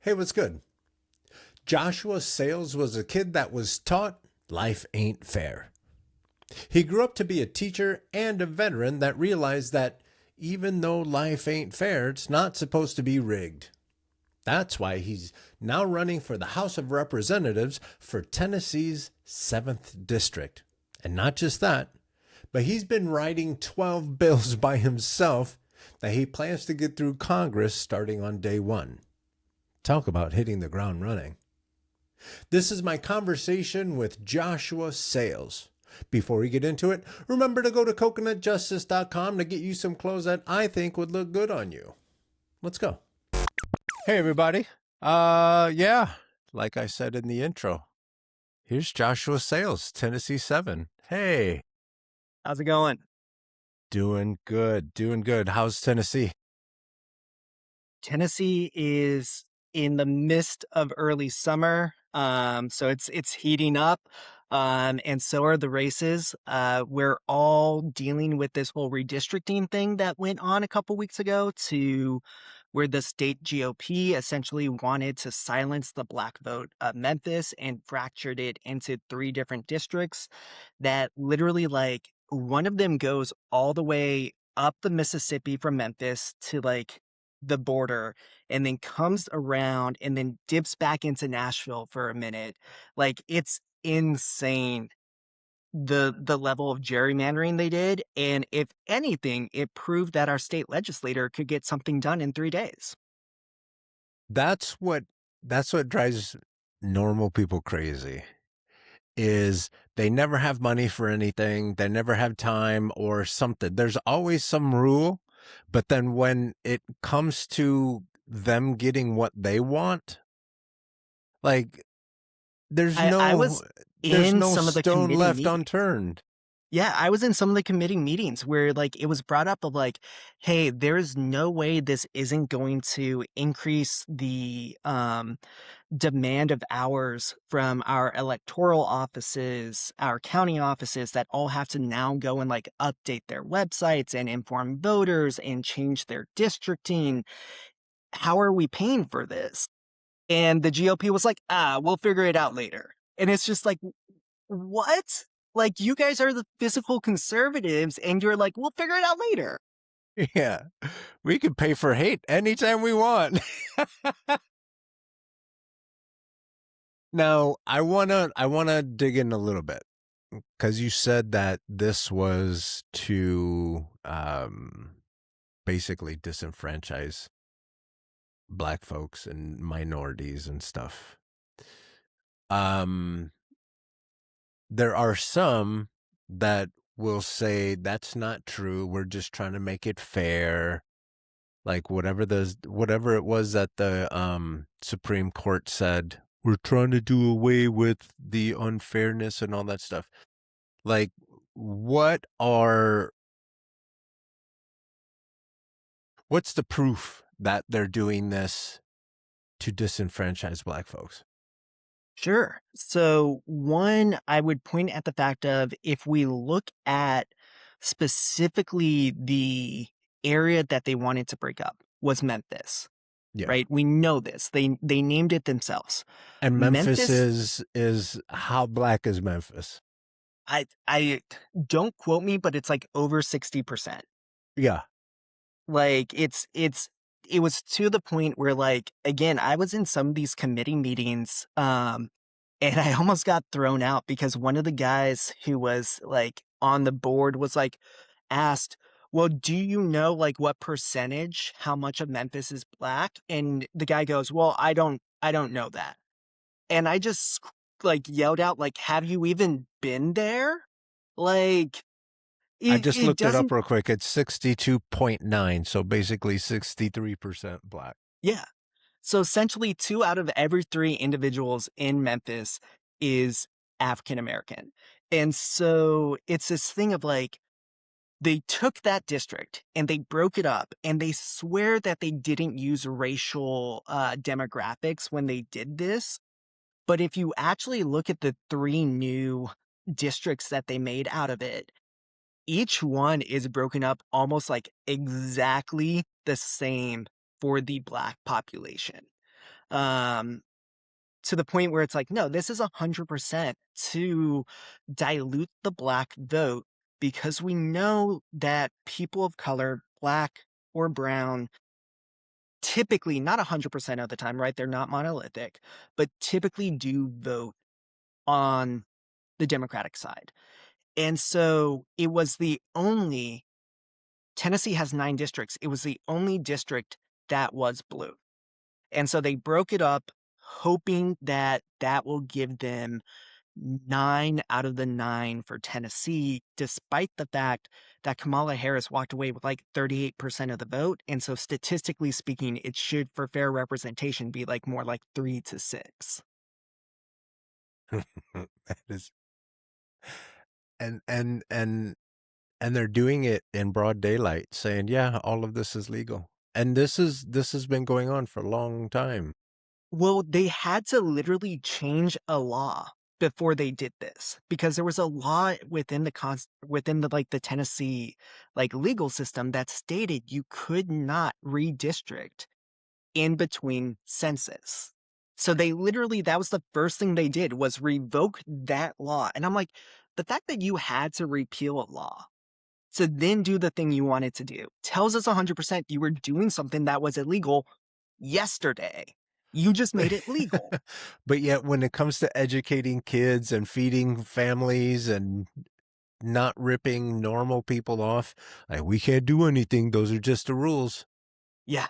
Hey, what's good? Joshua Sales was a kid that was taught life ain't fair. He grew up to be a teacher and a veteran that realized that even though life ain't fair, it's not supposed to be rigged. That's why he's now running for the House of Representatives for Tennessee's 7th District. And not just that, but he's been writing 12 bills by himself that he plans to get through Congress starting on day one. Talk about hitting the ground running. This is my conversation with Joshua Sales. Before we get into it, remember to go to coconutjustice.com to get you some clothes that I think would look good on you. Let's go. Hey, everybody. Yeah, like I said in the intro, here's Joshua Sales, Tennessee 7. Hey. How's it going? Doing good. How's Tennessee? Tennessee is in the midst of early summer, so it's heating up, and so are the races. We're all dealing with this whole redistricting thing that went on a couple weeks ago, to where the state GOP essentially wanted to silence the black vote of Memphis and fractured it into 3 different districts that literally, like, one of them goes all the way up the Mississippi from Memphis to, like, the border, and then comes around and then dips back into Nashville for a minute. Like, it's insane, the level of gerrymandering they did, and if anything, it proved that our state legislator could get something done in 3 days. That's what drives normal people crazy. Is they never have money for anything, they never have time or something. There's always some rule, but then when it comes to them getting what they want, like there's I no was in some of the stone committee left meetings. unturned. Yeah, I was in some of the committee meetings where, like, it was brought up of like, "Hey, there's no way this isn't going to increase the, demand of hours from our electoral offices, our county offices that all have to now go and, like, update their websites and inform voters and change their districting. How are we paying for this?" And the GOP was like, we'll figure it out later." And it's just like, what? Like, you guys are the physical conservatives, and you're like, "We'll figure it out later." Yeah, we can pay for hate anytime we want. Now, I wanna dig in a little bit because you said that this was to basically disenfranchise black folks and minorities and stuff. Um, there are some that will say that's not true. We're just trying to make it fair. Like whatever it was that the Supreme Court said, we're trying to do away with the unfairness and all that stuff. Like, what's the proof that they're doing this to disenfranchise black folks? Sure. So, one, I would point at the fact of, if we look at specifically the area that they wanted to break up was Memphis, Yeah. right? We know this. They named it themselves. And Memphis Memphis, is how black is Memphis? I don't quote me, but it's like over 60%. Yeah. Like, it was to the point where, like, again, I was in some of these committee meetings, and I almost got thrown out because one of the guys who was, like, on the board was, like, asked, "Well, do you know, like, what percentage, how much of Memphis is black?" And the guy goes, "Well, I don't know that." And I just, like, yelled out, like, "Have you even been there?" Like, I it just it looked it up doesn't. real quick. It's 62.9, so basically 63% black. Yeah. So essentially, 2 out of every 3 individuals in Memphis is African American. And so it's this thing of, like, they took that district and they broke it up, and they swear that they didn't use racial demographics when they did this. But if you actually look at the 3 new districts that they made out of it, each one is broken up almost like exactly the same for the black population. Um, to the point where it's like, no, this is 100% to dilute the black vote because we know that people of color, black or brown, typically, not 100% of the time, right? They're not monolithic, but typically do vote on the Democratic side. And so it was the only, Tennessee has 9 districts. It was the only district that was blue. And so they broke it up, hoping that that will give them 9 out of the 9 for Tennessee, despite the fact that Kamala Harris walked away with like 38% of the vote. And so statistically speaking, it should, for fair representation, be like more like 3-6. That is, and and they're doing it in broad daylight, saying, "Yeah, all of this is legal." And this has been going on for a long time. Well, they had to literally change a law before they did this because there was a law within within the like the Tennessee like legal system that stated you could not redistrict in between census. So they literally that was the first thing they did was revoke that law. And I'm like, the fact that you had to repeal a law to then do the thing you wanted to do tells us 100% you were doing something that was illegal yesterday. You just made it legal. But yet, when it comes to educating kids and feeding families and not ripping normal people off, like, we can't do anything. Those are just the rules. Yeah.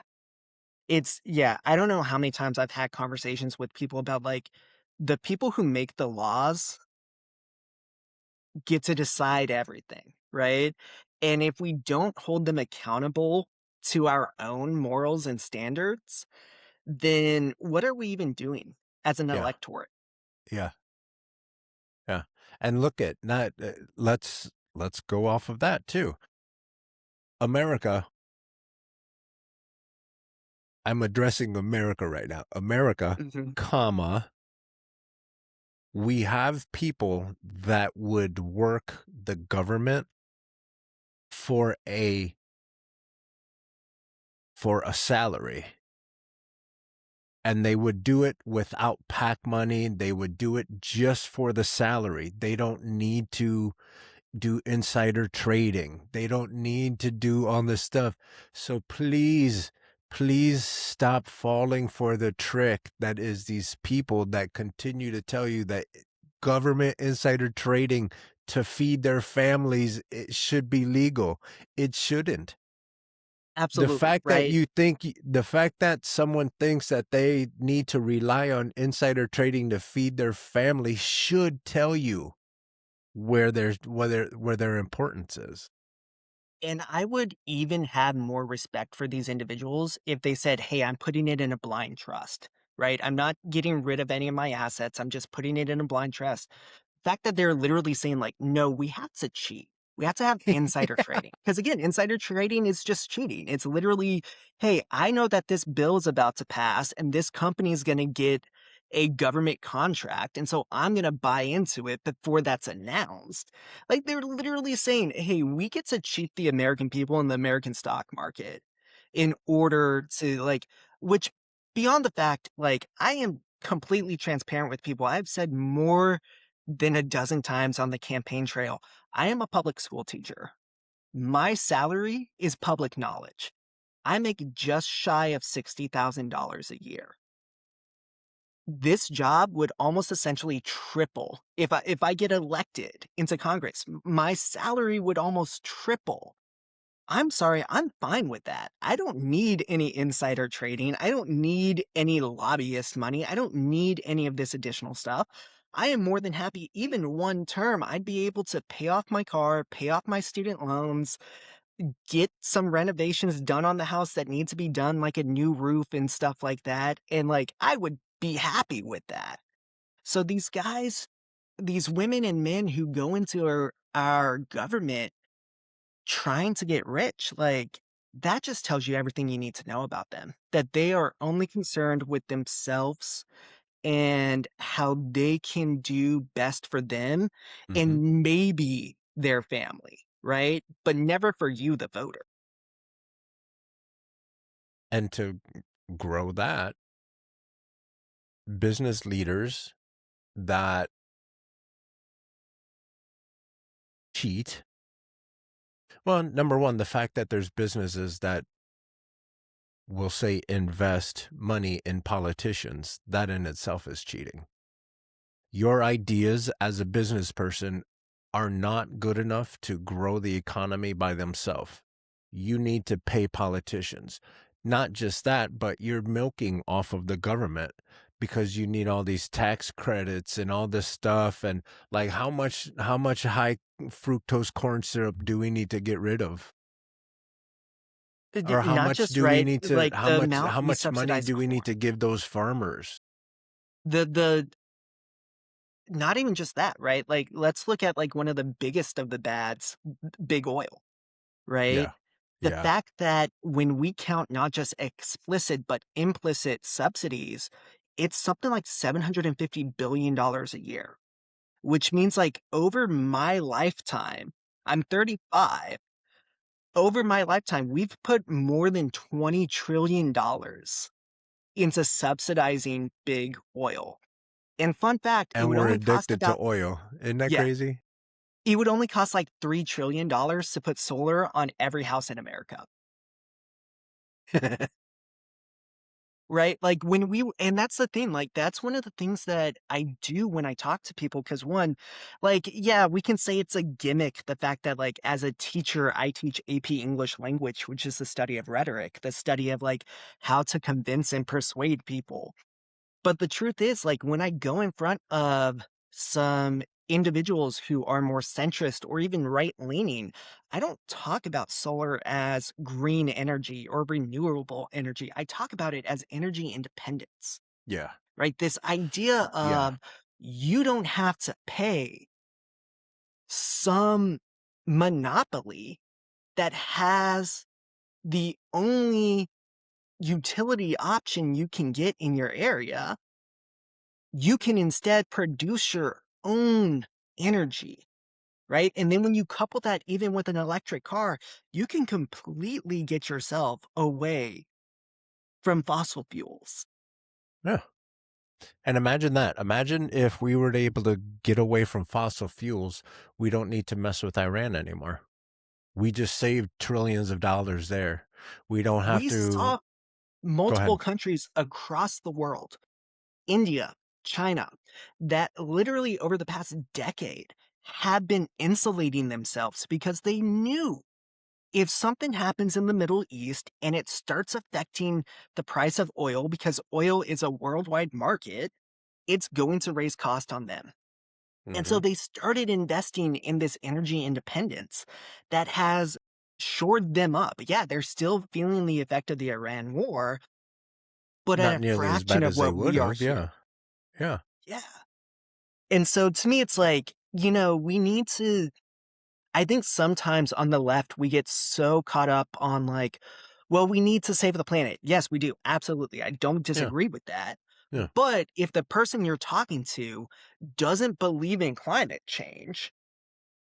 I don't know how many times I've had conversations with people about like the people who make the laws get to decide everything, right? And if we don't hold them accountable to our own morals and standards, then what are we even doing as an Yeah, electorate? yeah, yeah. And look at not. Let's go off of that too. America. I'm addressing America right now. America, Mhm. comma. We have people that would work the government for a salary, and they would do it without PAC money. They would do it just for the salary. They don't need to do insider trading. They don't need to do all this stuff. So please, please stop falling for the trick that is these people that continue to tell you that government insider trading to feed their families, it should be legal. It shouldn't. Absolutely, right? The fact that someone thinks that they need to rely on insider trading to feed their family should tell you where their importance is. And I would even have more respect for these individuals if they said, "Hey, I'm putting it in a blind trust," right? I'm not getting rid of any of my assets. I'm just putting it in a blind trust. Fact that they're literally saying like, "No, we have to cheat. We have to have insider trading." Because again, insider trading is just cheating. It's literally, "Hey, I know that this bill is about to pass and this company is going to get a government contract, and so I'm going to buy into it before that's announced." Like they're literally saying, "Hey, we get to cheat the American people in the American stock market in order to like," which beyond the fact, like I am completely transparent with people. I've said more than a dozen times on the campaign trail. I am a public school teacher. My salary is public knowledge. I make just shy of $60,000 a year. This job would almost essentially triple if I get elected into Congress. My salary would almost triple. I'm sorry, I'm fine with that. I don't need any insider trading. I don't need any lobbyist money. I don't need any of this additional stuff. I am more than happy, even one term, I'd be able to pay off my car, pay off my student loans, get some renovations done on the house that need to be done, like a new roof and stuff like that. And like, I would be happy with that. So these guys, these women and men who go into our government trying to get rich, like, that just tells you everything you need to know about them. That they are only concerned with themselves and how they can do best for them Mhm. and maybe their family, right? But never for you, the voter. And to grow that, business leaders that cheat. Well, number one, the fact that there's businesses that will say invest money in politicians, that in itself is cheating. Your ideas as a business person are not good enough to grow the economy by themselves. You need to pay politicians. Not just that, but you're milking off of the government because you need all these tax credits and all this stuff. And like, how much high fructose corn syrup do we need to get rid of? Or how Not much just do we right, need to, like the amount how we much money subsidize do we need corn. to give those farmers? The not even just that, right? Like let's look at like one of the biggest of the bads, big oil, right? Yeah. The Yeah. fact that when we count not just explicit but implicit subsidies, it's something like $750 billion a year, which means like over my lifetime, I'm 35. Over my lifetime, we've put more than $20 trillion into subsidizing big oil. And fun fact, it And would we're only cost addicted to about, oil. Isn't that yeah, crazy? it would only cost like $3 trillion to put solar on every house in America. Right? Like when and that's the thing, like that's one of the things that I do when I talk to people. Cause one, like, yeah, we can say it's a gimmick, the fact that like as a teacher, I teach AP English language, which is the study of rhetoric, the study of like how to convince and persuade people. But the truth is, like, when I go in front of some individuals who are more centrist or even right leaning, I don't talk about solar as green energy or renewable energy. I talk about it as energy independence, Yeah. right? This idea Yeah. of you don't have to pay some monopoly that has the only utility option you can get in your area. You can instead produce your own energy, right? And then when you couple that even with an electric car, you can completely get yourself away from fossil fuels. Yeah. And imagine that. Imagine if we were able to get away from fossil fuels, we don't need to mess with Iran anymore. We just saved trillions of dollars there. We don't have We to saw go multiple ahead. countries across the world, India, China, that literally over the past decade have been insulating themselves because they knew if something happens in the Middle East and it starts affecting the price of oil because oil is a worldwide market, it's going to raise cost on them. And so Hmm. they started investing in this energy independence that has shored them up. Yeah, they're still feeling the effect of the Iran war, but at Not a nearly as fraction bad of as they what would we are have. here. Yeah. Yeah. Yeah. And so to me, it's like, we need to I think sometimes on the left, we get so caught up on like, well, we need to save the planet. Yes, we do. Absolutely. I don't Yeah. disagree with that. Yeah. But if the person you're talking to doesn't believe in climate change,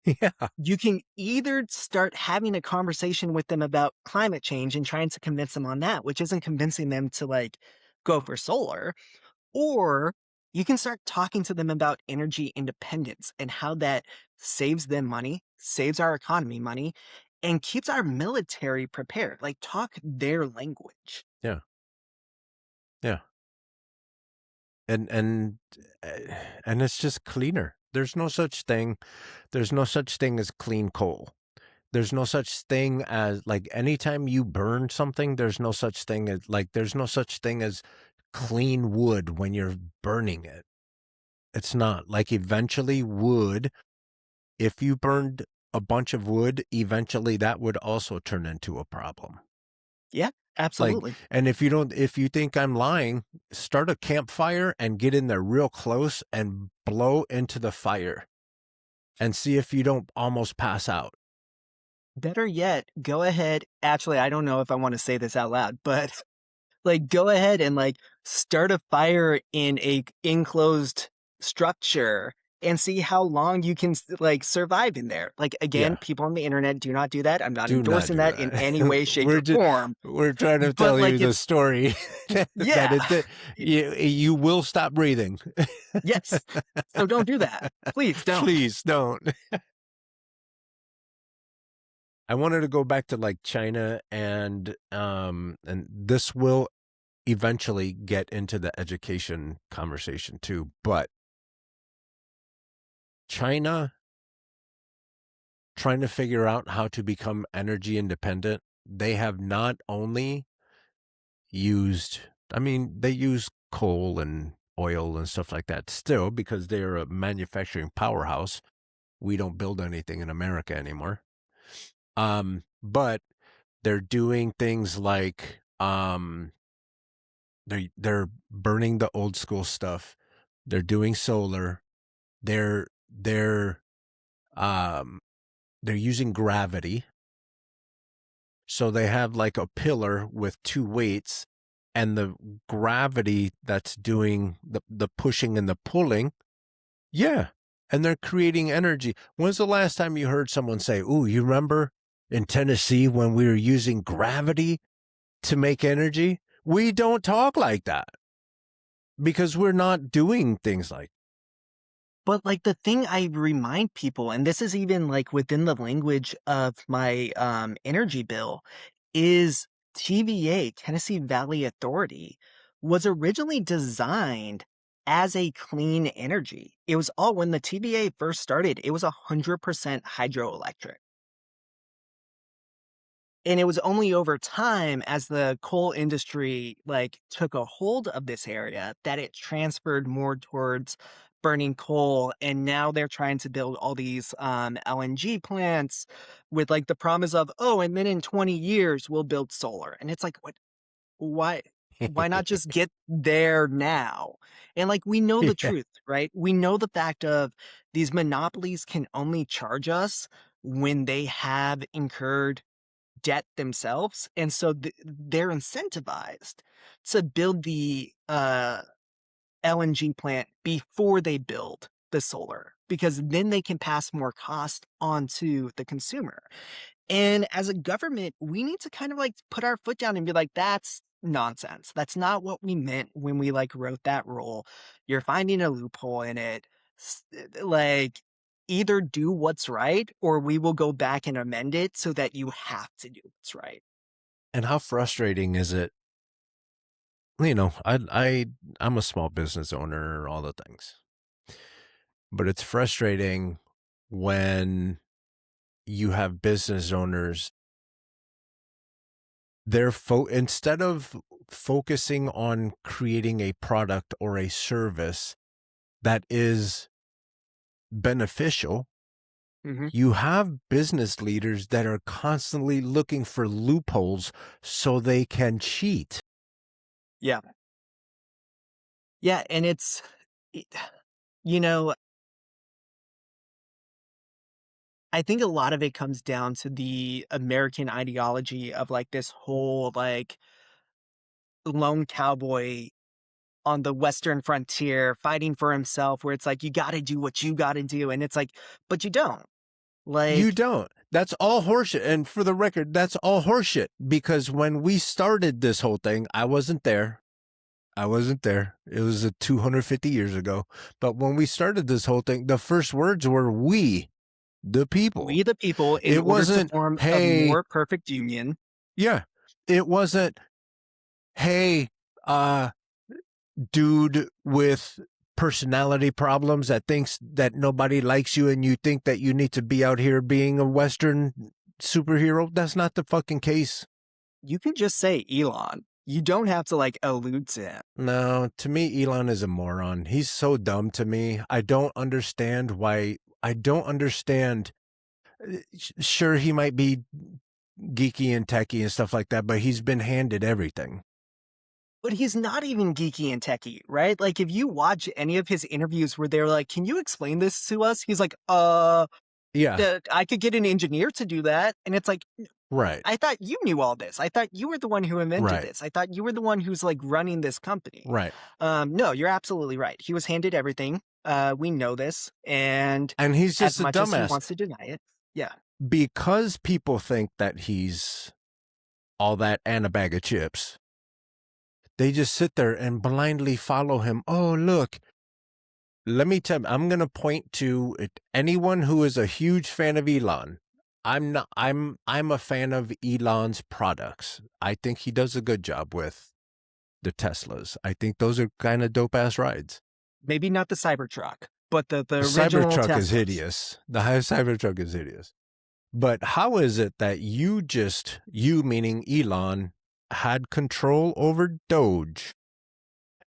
Yeah. you can either start having a conversation with them about climate change and trying to convince them on that, which isn't convincing them to like go for solar, or you can start talking to them about energy independence and how that saves them money, saves our economy money, and keeps our military prepared. Like, talk their language. Yeah. Yeah. And uh, and it's just cleaner. There's no such thing as clean coal. There's no such thing as like anytime you burn something, there's no such thing as clean wood when you're burning it. It's not. Like eventually wood, if you burned a bunch of wood, eventually that would also turn into a problem. Yeah, Like, absolutely. and if you think I'm lying, start a campfire and get in there real close and blow into the fire and see if you don't almost pass out. Better yet, go ahead. Actually, I don't know if I want to say this out loud, but like go ahead and like start a fire in a enclosed structure and see how long you can like survive in there. Like again, Yeah. people on the internet do not do that. I'm not Do not endorsing do that in any that. way, shape, or form. We're trying to But tell you like the it's story that yeah, you will stop breathing. yes. So don't do that. Please don't. Please don't. I wanted to go back to like China and this will eventually get into the education conversation too, but China trying to figure out how to become energy independent, they have not only used, I mean, they use coal and oil and stuff like that still because they're a manufacturing powerhouse. We don't build anything in America anymore. But they're doing things like they're burning the old school stuff. They're doing solar. They're they're um they're using gravity. So they have like a pillar with two weights and the gravity that's doing the pushing and the pulling. Yeah. And they're creating energy. When's the last time you heard someone say, "Ooh, you remember in Tennessee when we were using gravity to make energy?" We don't talk like that because we're not doing things like. But like the thing I remind people, and this is even like within the language of my energy bill, is TVA, Tennessee Valley Authority, was originally designed as a clean energy. It was all when the TVA first started, it was 100% hydroelectric. And it was only over time as the coal industry like took a hold of this area that it transferred more towards burning coal, and now they're trying to build all these LNG plants with like the promise of, oh, and then in 20 years we'll build solar. And it's like, what, why why not just get there now? And like we know the Yeah. truth, right? We know the fact of these monopolies can only charge us when they have incurred debt themselves, and so they're incentivized to build the LNG plant before they build the solar, because then they can pass more cost onto the consumer. And as a government, we need to kind of like put our foot down and be like, that's nonsense. That's not what we meant when we like wrote that rule. You're finding a loophole in it. Like, either do what's right or we will go back and amend it so that you have to do what's right. And how frustrating is it? You know, I'm a small business owner, all the things. But it's frustrating when you have business owners, instead of focusing on creating a product or a service that is beneficial, Hmm. you have business leaders that are constantly looking for loopholes so they can cheat. Yeah. Yeah. And it- you know, I think a lot of it comes down to the American ideology of like this whole like lone cowboy on the Western frontier fighting for himself, where it's like, you got to do what you got to do. And it's like, but you don't. You Like, don't. That's all horseshit. And for the record, that's all horseshit because when we started this whole thing, I wasn't there. I wasn't there. It was 250 years ago. But when we started this whole thing, the first words were we, the people. we the people, in It order to wasn't, form a hey, more perfect union. yeah. It wasn't, hey, uh, dude with personality problems that thinks that nobody likes you and you think that you need to be out here being a Western superhero. That's not the fucking case. You can just say Elon. You don't have to like allude to him. No, to me, Elon is a moron. He's so dumb to me. I don't understand why. I don't understand. Sure, he might be geeky and techie and stuff like that, but he's been handed everything. But he's not even geeky and techie, right? Like if you watch any of his interviews where they're like, "Can you explain this to us?" He's like, Yeah, I could get an engineer to do that." And it's like, right, I thought you knew all this. I thought you were the one who invented right, this. I thought you were the one who's like running this company. right. No, you're absolutely right. He was handed everything. We know this, and And he's as just a much as he dumbass wants to deny it, yeah, because people think that he's all that and a bag of chips. They just sit there and blindly follow him. Oh, look, let me tell you, I'm going to point to anyone who is a huge fan of Elon. I'm not, I'm a fan of Elon's products. I think he does a good job with the Teslas. I think those are kind of dope ass rides. maybe not the Cybertruck, but the The original Cybertruck is Teslas. hideous. The Cybertruck is hideous. But how is it that you meaning Elon, had control over Doge,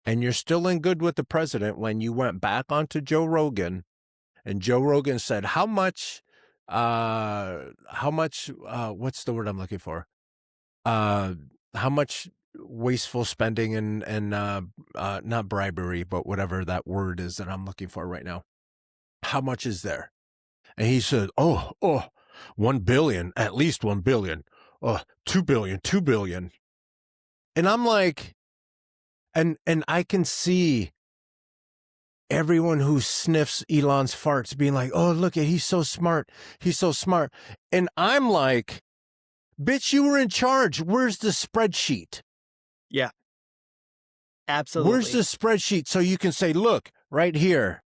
and you're still in good with the president when you went back onto Joe Rogan, and Joe Rogan said, what's the word I'm looking for? Uh, how much wasteful spending and not bribery, but whatever that word is that I'm looking for right now. How much is there? And he said, oh, 1 billion, at least 1 billion. 2 billion, 2 billion. And I'm like, and I can see everyone who sniffs Elon's farts being like, oh, look at, he's so smart. He's so smart. And I'm like, bitch, you were in charge. Where's the spreadsheet? Yeah, Where's the absolutely. spreadsheet? So you can say, look, right here.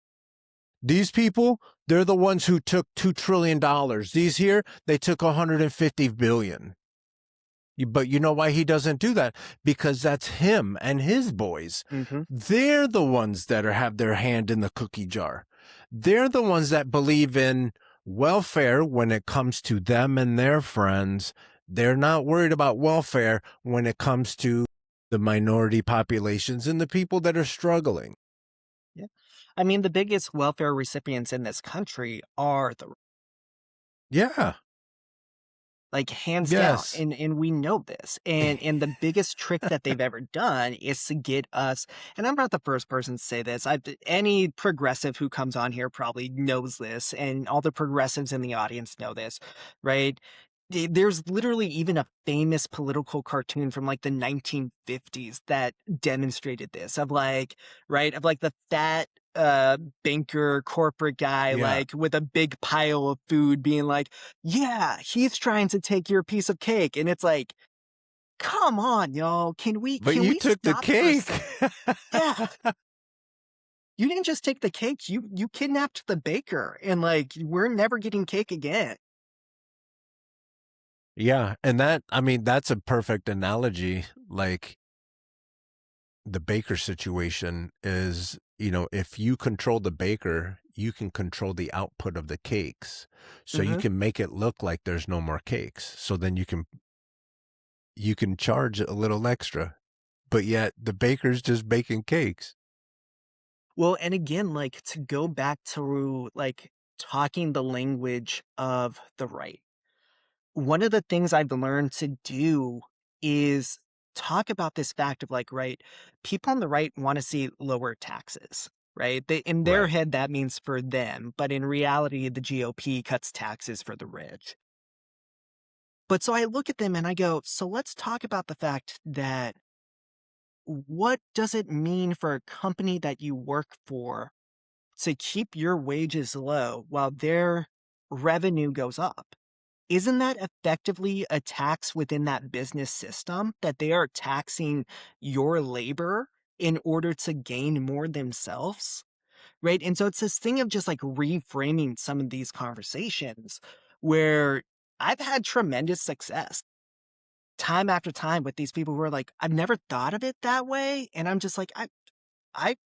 These people, they're the ones who took $2 trillion. These here, they took 150 billion. But you know why he doesn't do that? Because that's him and his boys. Hmm. They're the ones that have their hand in the cookie jar. They're the ones that believe in welfare when it comes to them and their friends. They're not worried about welfare when it comes to the minority populations and the people that are struggling. Yeah. I mean, the biggest welfare recipients in this country are the Yeah. like hands down, Yes. and we know this, and the biggest trick that they've ever done is to get us, and I'm not the first person to say this. Any progressive who comes on here probably knows this, and all the progressives in the audience know this, right? There's literally even a famous political cartoon from like the 1950s that demonstrated this, of like, right, of like the fat banker corporate guy Yeah. like with a big pile of food being like, yeah, he's trying to take your piece of cake. And it's like, come on, y'all. Can we But can you we took the stop for a cake. second? Yeah. You didn't just take the cake, you kidnapped the baker, and like we're never getting cake again. Yeah. And that, I mean, that's a perfect analogy. Like, the baker situation is, if you control the baker, you can control the output of the cakes. So you Hmm. can make it look like there's no more cakes. So then you can charge a little extra, but yet the baker's just baking cakes. Well, and again, like to go back to like talking the language of the right. One of the things I've learned to do is talk about this fact of like, right, people on the right want to see lower taxes, right? In their Right. head, that means for them. But in reality, the GOP cuts taxes for the rich. But so I look at them and I go, so let's talk about the fact that what does it mean for a company that you work for to keep your wages low while their revenue goes up? Isn't that effectively a tax within that business system that they are taxing your labor in order to gain more themselves? Right. And so it's this thing of just like reframing some of these conversations where I've had tremendous success time after time with these people who are like, I've never thought of it that way. And I'm just like, I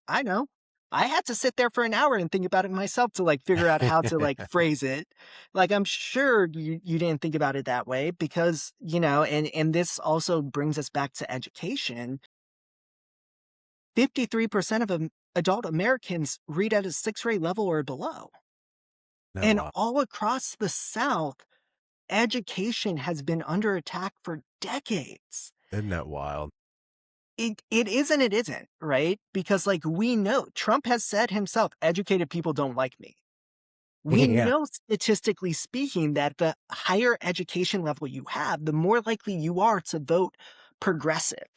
I know. I had to sit there for an hour and think about it myself to like figure out how to like phrase it. Like I'm sure you didn't think about it that way because, and this also brings us back to education. 53% of adult Americans read at a 6th grade level or below. No, And wow. all across the South, education has been under attack for decades. Isn't that wild? It is and it isn't, right? Because like we know Trump has said himself, educated people don't like me. We Yeah. know statistically speaking that the higher education level you have, the more likely you are to vote progressive.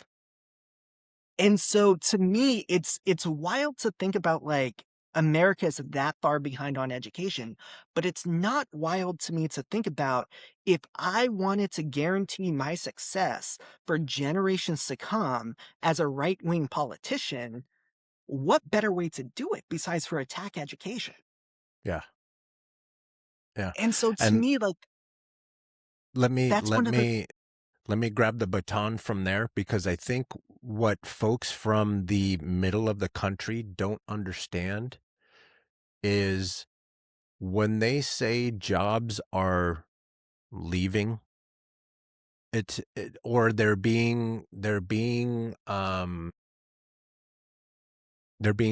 And so to me, it's wild to think about like America is that far behind on education, but it's not wild to me to think about if I wanted to guarantee my success for generations to come as a right-wing politician, what better way to do it besides for attack education? Yeah. Yeah. And so to And me, like, let me that's let one of the me let me grab the baton from there, because I think what folks from the middle of the country don't understand is when they say jobs are leaving, or they're being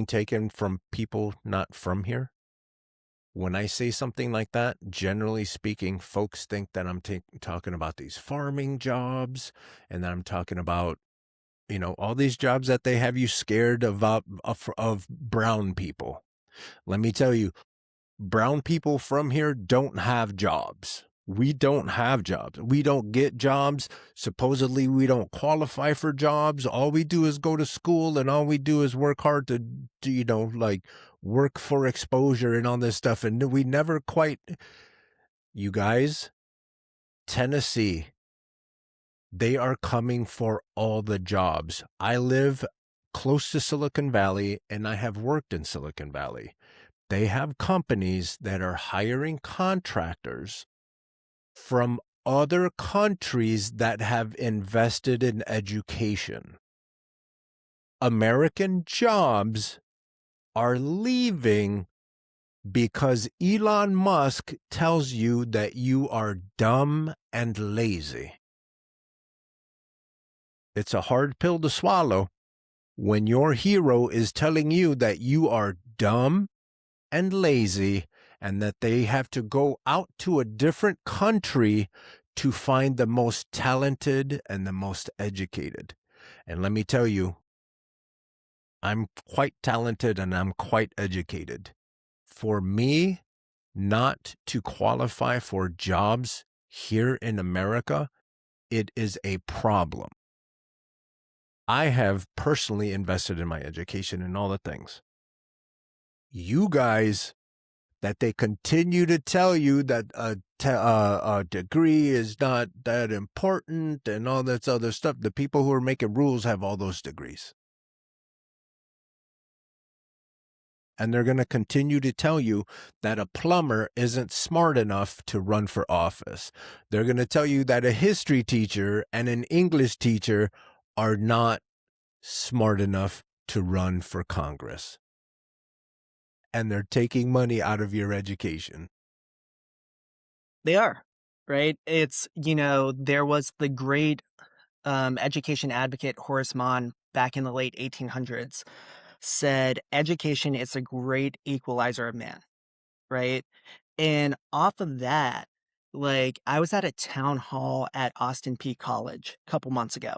taken from people not from here. When I say something like that, generally speaking, folks think that I'm talking about these farming jobs, and that I'm talking about, all these jobs that they have you scared of brown people. Let me tell you, brown people from here don't have jobs. We don't have jobs. We don't get jobs. Supposedly, we don't qualify for jobs. All we do is go to school, and all we do is work hard to, like, work for exposure and all this stuff. And we never quite, you guys, Tennessee, they are coming for all the jobs. I live close to Silicon Valley, and I have worked in Silicon Valley. They have companies that are hiring contractors from other countries that have invested in education. American jobs are leaving because Elon Musk tells you that you are dumb and lazy. It's a hard pill to swallow when your hero is telling you that you are dumb and lazy, and that they have to go out to a different country to find the most talented and the most educated. And let me tell you, I'm quite talented and I'm quite educated. For me not to qualify for jobs here in America, it is a problem. I have personally invested in my education and all the things. You guys, that they continue to tell you that a degree is not that important and all this other stuff. The people who are making rules have all those degrees. And they're going to continue to tell you that a plumber isn't smart enough to run for office. They're going to tell you that a history teacher and an English teacher are not smart enough to run for Congress. And they're taking money out of your education. they are, right? It's, there was the great education advocate Horace Mann back in the late 1800s said education is a great equalizer of man, right? And off of that, like I was at a town hall at Austin P College a couple months ago,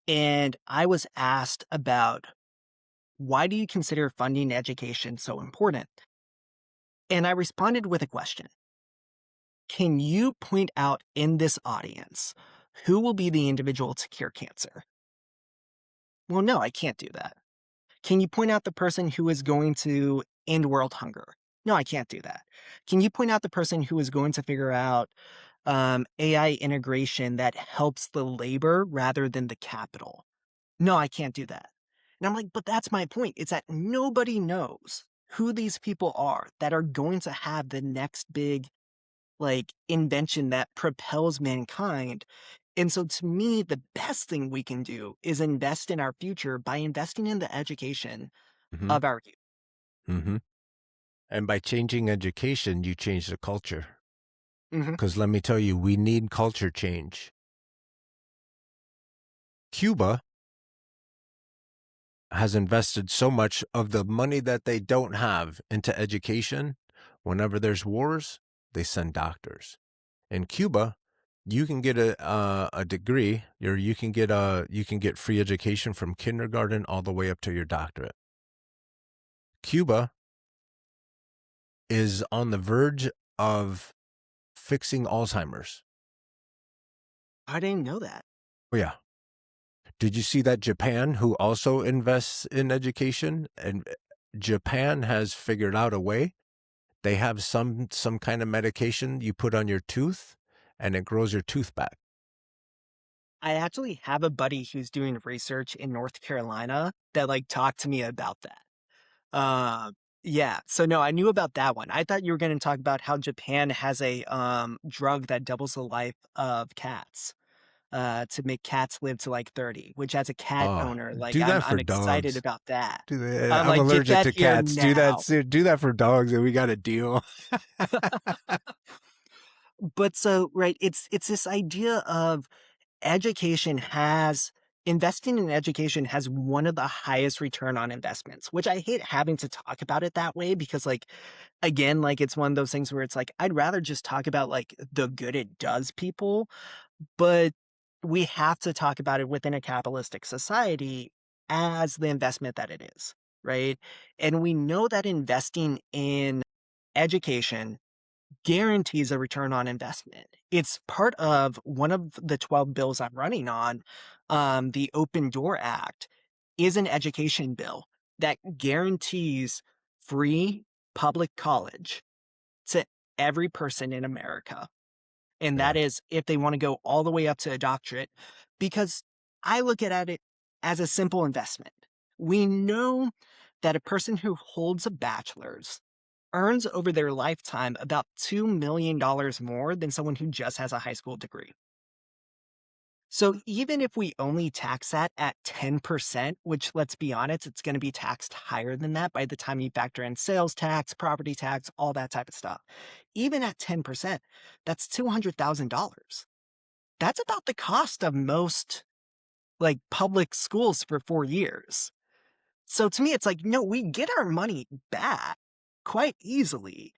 and I was asked about why do you consider funding education so important? And I responded with a question. Can you point out in this audience who will be the individual to cure cancer? Well, no, I can't do that. Can you point out the person who is going to end world hunger? No, I can't do that. Can you point out the person who is going to figure out AI integration that helps the labor rather than the capital? No, I can't do that. And I'm like, but that's my point. It's that nobody knows who these people are that are going to have the next big like invention that propels mankind. And so to me, the best thing we can do is invest in our future by investing in the education Mm-hmm. of our youth. Mm-hmm. And by changing education, you change the culture. Hmm. Because let me tell you, we need culture change. Cuba has invested so much of the money that they don't have into education. Whenever there's wars, they send doctors. In Cuba, you can get a degree, or you can get free education from kindergarten all the way up to your doctorate. Cuba is on the verge of fixing Alzheimer's. I didn't know that. Oh yeah. Did you see that Japan, who also invests in education, and Japan has figured out a way. They have some kind of medication you put on your tooth and it grows your tooth back. I actually have a buddy who's doing research in North Carolina that like talked to me about that. Yeah. So no, I knew about that one. I thought you were going to talk about how Japan has a drug that doubles the life of cats. To make cats live to like 30, which as a cat Oh, owner, like do that I'm for excited dogs. about that. Do that. I'm I'm like, get allergic that to here cats. Do that. now. Do that for dogs, and we got a deal. But so, right, it's this idea of education has investing in education has one of the highest return on investments, which I hate having to talk about it that way because like again, like it's one of those things where it's like I'd rather just talk about like the good it does people, but we have to talk about it within a capitalistic society as the investment that it is, right? And we know that investing in education guarantees a return on investment. It's part of one of the 12 bills I'm running on. The Open Door Act is an education bill that guarantees free public college to every person in America. And that Yeah. is if they want to go all the way up to a doctorate, because I look at it as a simple investment. We know that a person who holds a bachelor's earns over their lifetime about $2 million more than someone who just has a high school degree. So even if we only tax that at 10%, which let's be honest, it's going to be taxed higher than that by the time you factor in sales tax, property tax, all that type of stuff. Even at 10%, that's $200,000. That's about the cost of most like public schools for 4 years. So to me, it's like, no, we get our money back quite easily,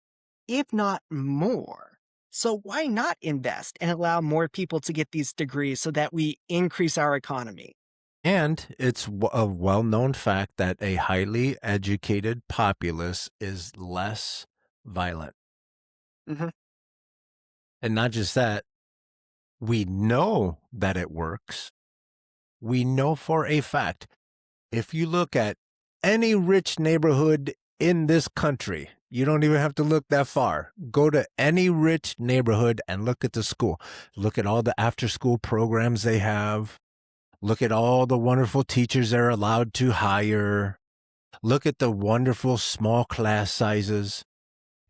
if not more. So why not invest and allow more people to get these degrees so that we increase our economy? And it's a well known fact that a highly educated populace is less violent. Hmm. And not just that, we know that it works. We know for a fact. If you look at any rich neighborhood in this country, you don't even have to look that far. Go to any rich neighborhood and look at the school. Look at all the after school programs they have. Look at all the wonderful teachers they're allowed to hire. Look at the wonderful small class sizes.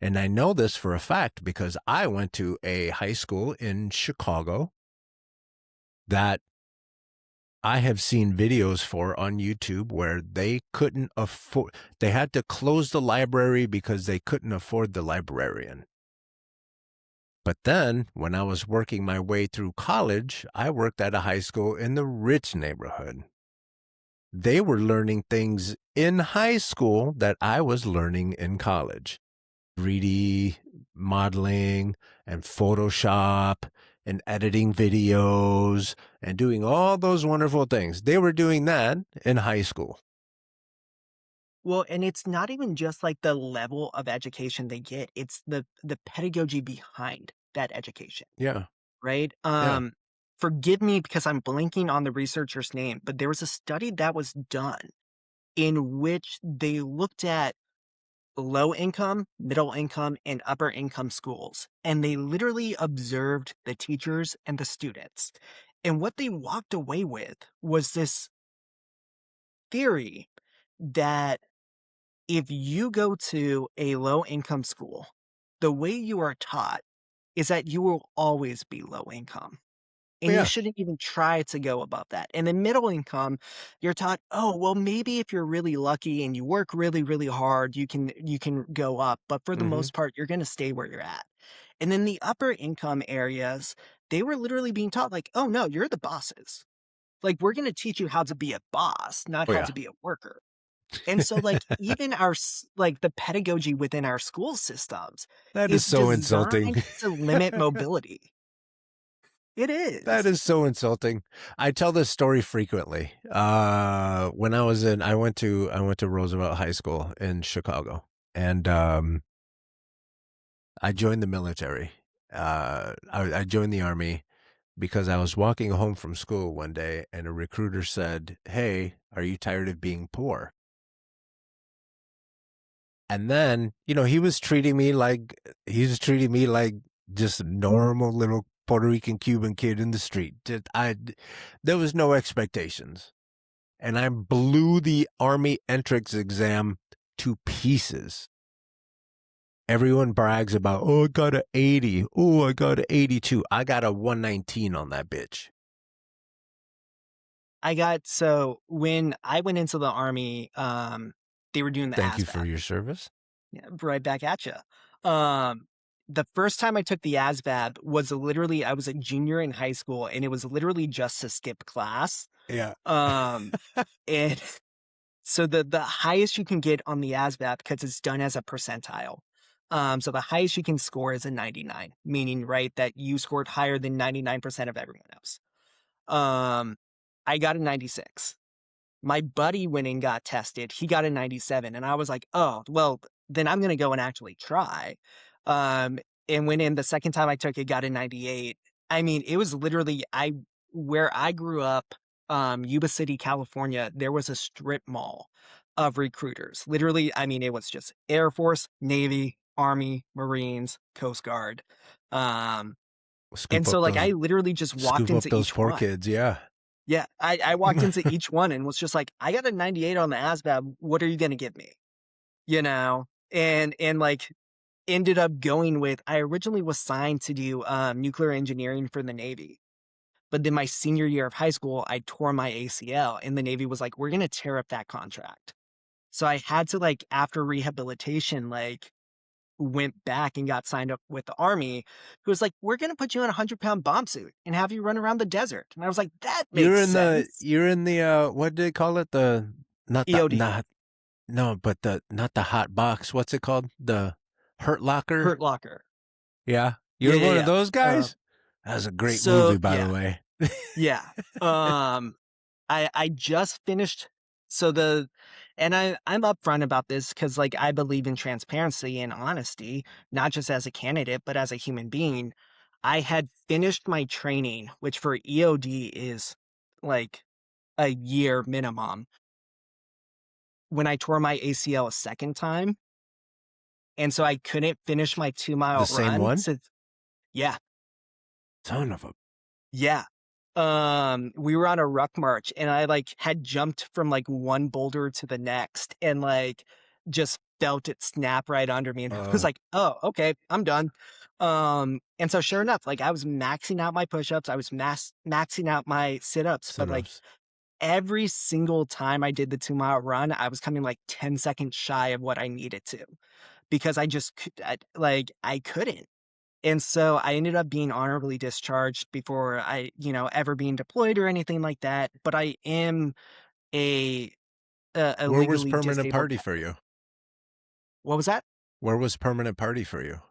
And I know this for a fact because I went to a high school in Chicago that I have seen videos for on YouTube where they couldn't afford, they had to close the library because they couldn't afford the librarian. But then when I was working my way through college, I worked at a high school in the rich neighborhood. They were learning things in high school that I was learning in college. 3D modeling and Photoshop and editing videos and doing all those wonderful things. They were doing that in high school. Well, and it's not even just like the level of education they get, it's the pedagogy behind that education, Yeah. right? Yeah. Forgive me because I'm blanking on the researcher's name, but there was a study that was done in which they looked at low income, middle income, and upper income schools. And they literally observed the teachers and the students. And what they walked away with was this theory that if you go to a low income school, the way you are taught is that you will always be low income. Oh, And you yeah. shouldn't even try to go above that. And in middle income, you're taught, oh, well, maybe if you're really lucky and you work really, really hard, you can go up. But for the Mm-hmm. most part, you're gonna stay where you're at. And then the upper income areas, they were literally being taught, like, oh no, you're the bosses. Like, we're gonna teach you how to be a boss, not Oh, how yeah. to be a worker. And so, like, even like the pedagogy within our school systems That is is so insulting. designed to limit mobility. It That is. is so insulting. I tell this story frequently. When I went to Roosevelt High School in Chicago, and I joined the military. I joined the army because I was walking home from school one day, and a recruiter said, "Hey, are you tired of being poor?" And then, he was treating me like just a normal little Puerto Rican Cuban kid in the street. There was no expectations. And I blew the Army entrance exam to pieces. Everyone brags about, oh, I got an 80. Oh, I got an 82. I got a 119 on that bitch. So when I went into the Army, they were doing the Thank you for ASVAB. your service. Yeah, right back at you. The first time I took the ASVAB was literally, I was a junior in high school, and it was literally just to skip class. Yeah. Um, and so the highest you can get on the ASVAB, because it's done as a percentile. So the highest you can score is a 99, meaning, right, that you scored higher than 99% of everyone else. Um, I got a 96. My buddy went and got tested. He got a 97. And I was like, oh, well, then I'm going to go and actually try. Um, and went in the second time I took it, got a 98. I mean, it was literally, where I grew up, Yuba City, California, there was a strip mall of recruiters. Literally, I mean, it was just Air Force, Navy, Army, Marines, Coast Guard. Um, and Scoop so up like I those literally just walked scoop up into those each poor one. kids, yeah. Yeah, I walked into each one and was just like, I got a 98 on the ASVAB. What are you gonna give me? You know? And like ended up going with, I originally was signed to do nuclear engineering for the Navy. But then my senior year of high school, I tore my ACL, and the Navy was like, we're gonna tear up that contract. So I had to, like, after rehabilitation, like, went back and got signed up with the Army, who was like, we're gonna put you in a 100-pound bomb suit and have you run around the desert. And I was like, that makes sense. You're in the what do they call it? The not the EOD, not no, but the not the hot box. What's it called? The hurt locker? Hurt Locker. Yeah. Yeah, You're yeah, one of yeah. those guys? That was a great So movie, by the yeah, way. yeah. Um, I just finished. So I'm upfront about this because, like, I believe in transparency and honesty, not just as a candidate but as a human being. I had finished my training, which for EOD is like a year minimum, when I tore my ACL a second time, and so I couldn't finish my 2 mile The same run. one? So yeah, Son of a yeah. We were on a ruck march, and I, like, had jumped from, like, one boulder to the next and, like, just felt it snap right under me, and I was uh like, "Oh, okay, I'm done." And so sure enough, like, I was maxing out my push-ups, I was maxing out my sit-ups, but, like, sit-ups. every single time I did the 2 mile run, I was coming, like, 10 seconds shy of what I needed to, because I just I couldn't. And so I ended up being honorably discharged before ever being deployed or anything like that. But I am a a Where was legally permanent disabled party veteran. for you? What was that? Where was permanent party for you?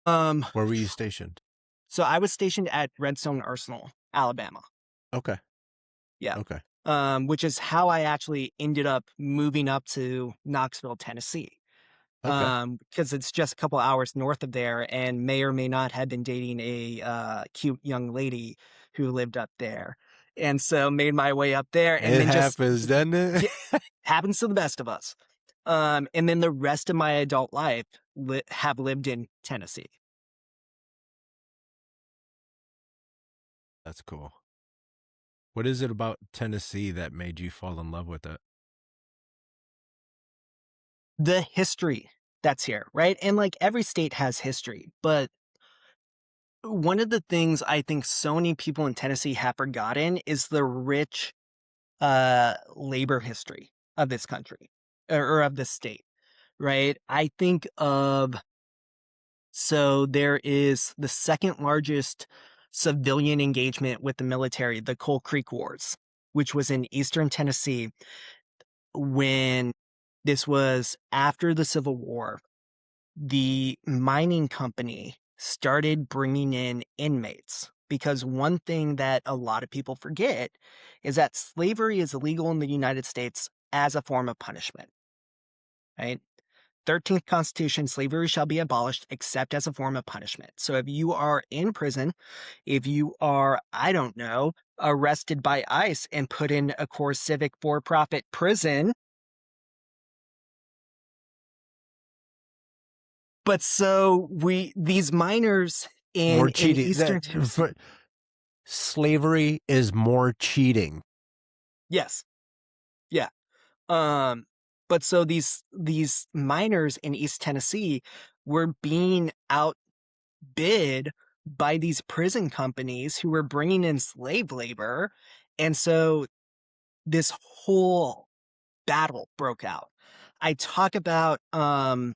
Um, Where were you stationed? so I was stationed at Redstone Arsenal, Alabama. Okay. Yeah. Okay. Which is how I actually ended up moving up to Knoxville, Tennessee. Okay. Because it's just a couple hours north of there, and may or may not have been dating a cute young lady who lived up there. And so made my way up there, and It then just happens, doesn't it? yeah, happens to the best of us. And then the rest of my adult life have lived in Tennessee. That's cool. What is it about Tennessee that made you fall in love with it? The history that's here, right? And like every state has history, but one of the things I think so many people in Tennessee have forgotten is the rich labor history of this country, or of this state, right? I think of, so there is the second largest civilian engagement with the military, the Coal Creek Wars, which was in eastern Tennessee, when this was after the Civil War. The mining company started bringing in inmates, because one thing that a lot of people forget is that slavery is illegal in the United States as a form of punishment, right? 13th Constitution, slavery shall be abolished except as a form of punishment. So if you are in prison, if you are, I don't know, arrested by ICE and put in a core civic for profit prison, But so these miners More in cheating. Eastern Tennessee. Slavery is more cheating. Yes. Yeah. Um, but so these miners in East Tennessee were being outbid by these prison companies who were bringing in slave labor, and so this whole battle broke out. I talk about the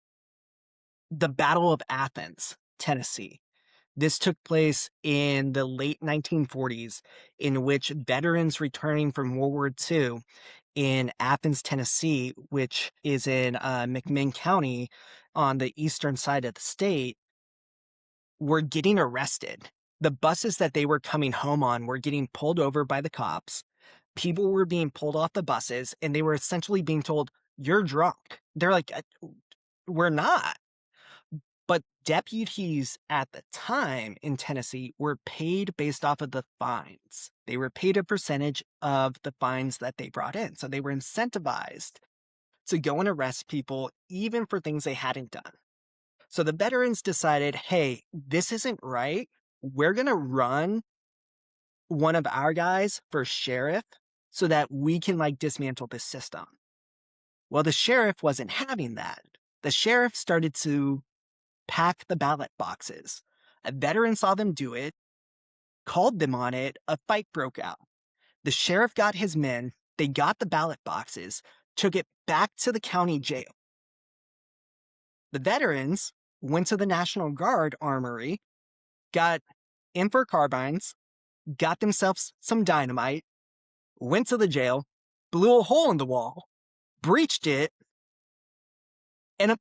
Battle of Athens, Tennessee. This took place in the late 1940s, in which veterans returning from World War II in Athens, Tennessee, which is in McMinn County on the eastern side of the state, were getting arrested. The buses that they were coming home on were getting pulled over by the cops. People were being pulled off the buses, and they were essentially being told, "You're drunk." They're like, "We're not." But deputies at the time in Tennessee were paid based off of the fines. They were paid a percentage of the fines that they brought in. So they were incentivized to go and arrest people even for things they hadn't done. So the veterans decided, hey, this isn't right. We're going to run one of our guys for sheriff so that we can dismantle this system. Well, the sheriff wasn't having that. The sheriff started to pack the ballot boxes. A veteran saw them do it, called them on it, a fight broke out. The sheriff got his men, they got the ballot boxes, took it back to the county jail. The veterans went to the National Guard armory, got infrared carbines, got themselves some dynamite, went to the jail, blew a hole in the wall, breached it, and a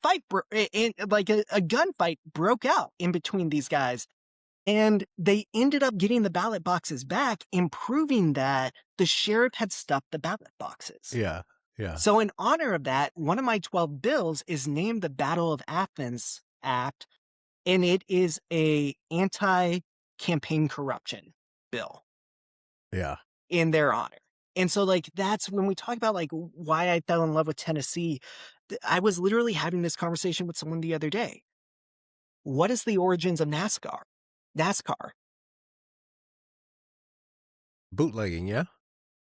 gunfight broke out in between these guys. And they ended up getting the ballot boxes back, and proving that the sheriff had stuffed the ballot boxes. Yeah. Yeah. So in honor of that, one of my 12 bills is named the Battle of Athens Act, and it is a anti-campaign corruption bill Yeah. in their honor. And so that's when we talk about why I fell in love with Tennessee. I was literally having this conversation with someone the other day. What is the origins of NASCAR? NASCAR. Bootlegging. Yeah.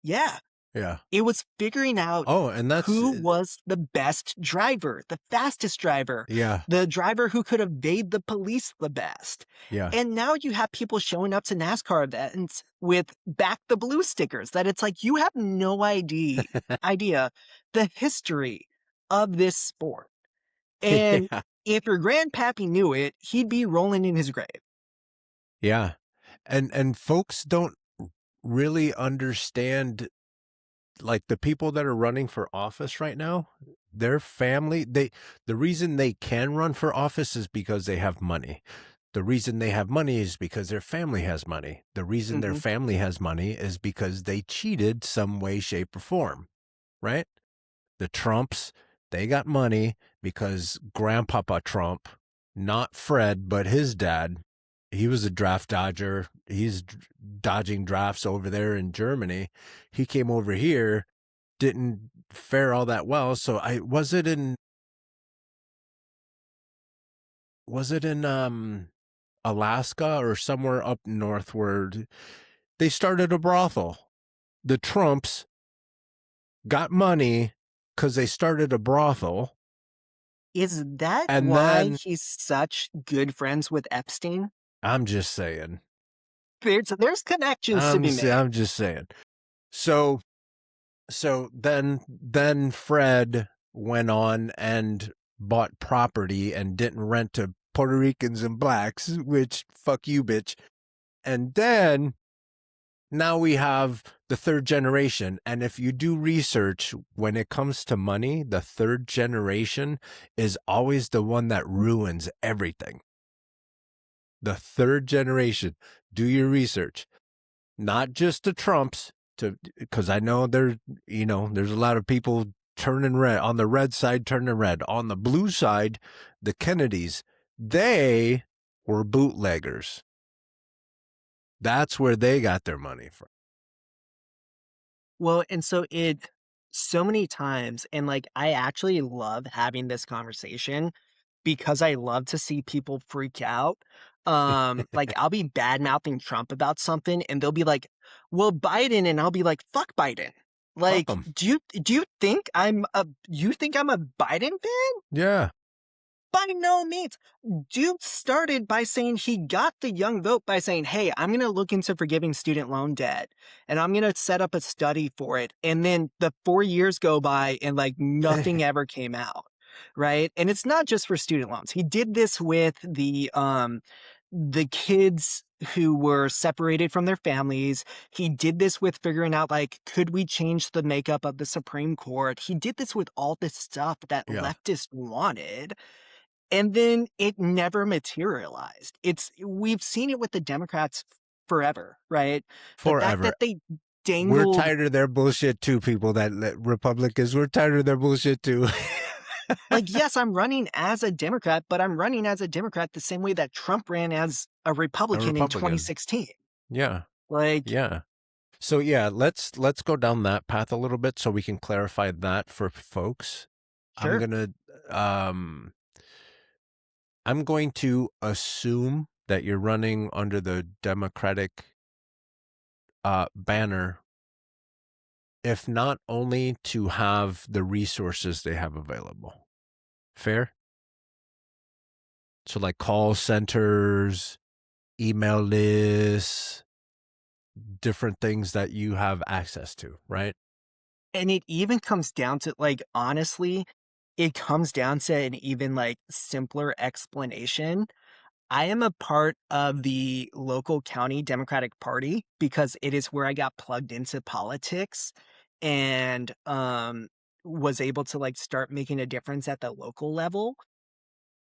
Yeah. Yeah. It was figuring out Oh, and that's, who was the best driver, the fastest driver, yeah. the driver who could evade the police the best. Yeah. And now you have people showing up to NASCAR events with back the blue stickers that it's like you have no idea the history of this sport. And Yeah. if your grandpappy knew it, he'd be rolling in his grave. Yeah. And folks don't really understand, like, the people that are running for office right now, their family, the reason they can run for office is because they have money. The reason they have money is because their family has money. The reason their Hmm. family has money is because they cheated some way, shape, or form, right? The Trumps, they got money because Grandpapa Trump, not Fred, but his dad, he was a draft dodger. He's dodging drafts over there in Germany. He came over here, didn't fare all that well. So was it in Alaska or somewhere up northward? They started a brothel. The Trumps got money because they started a brothel. Is that And why then he's such good friends with Epstein? I'm just saying. There's connections to be made. I'm just saying. So then Fred went on and bought property and didn't rent to Puerto Ricans and blacks, which fuck you, bitch. And then now we have the third generation. And if you do research when it comes to money, the third generation is always the one that ruins everything. The third generation. Do your research. Not just the Trumps, because I know there's a lot of people turning red on the red side, turning red on the blue side. The Kennedys, they were bootleggers. That's where they got their money from. Well, and so so many times, and I actually love having this conversation because I love to see people freak out. Like I'll be bad mouthing Trump about something and they'll be like, well, Biden, and I'll be like, fuck Biden. Fuck Like, them. do you think I'm a Biden fan? Yeah. By no means. Dude started by saying he got the young vote by saying, hey, I'm going to look into forgiving student loan debt and I'm going to set up a study for it. And then the 4 years go by and like nothing ever came out. Right. And it's not just for student loans. He did this with the kids who were separated from their families. He did this with figuring out, like, could we change the makeup of the Supreme Court? He did this with all this stuff that Yeah. leftists wanted. And then it never materialized. We've seen it with the Democrats forever, right? The fact Forever. that they We're dangled, tired of their bullshit too, people that Republicans. We're tired of their bullshit too. like, yes, I'm running as a Democrat, but I'm running as a Democrat the same way that Trump ran as a A Republican in Republican. 2016. Yeah. Like, Yeah. So yeah, let's go down that path a little bit so we can clarify that for folks. I'm sure. gonna I'm going to assume that you're running under the Democratic banner, if not only to have the resources they have available. Fair? So like call centers, email lists, different things that you have access to, right? And it even comes down to, like, honestly, it comes down to an even like simpler explanation. I am a part of the local county Democratic Party because it is where I got plugged into politics and was able to like start making a difference at the local level.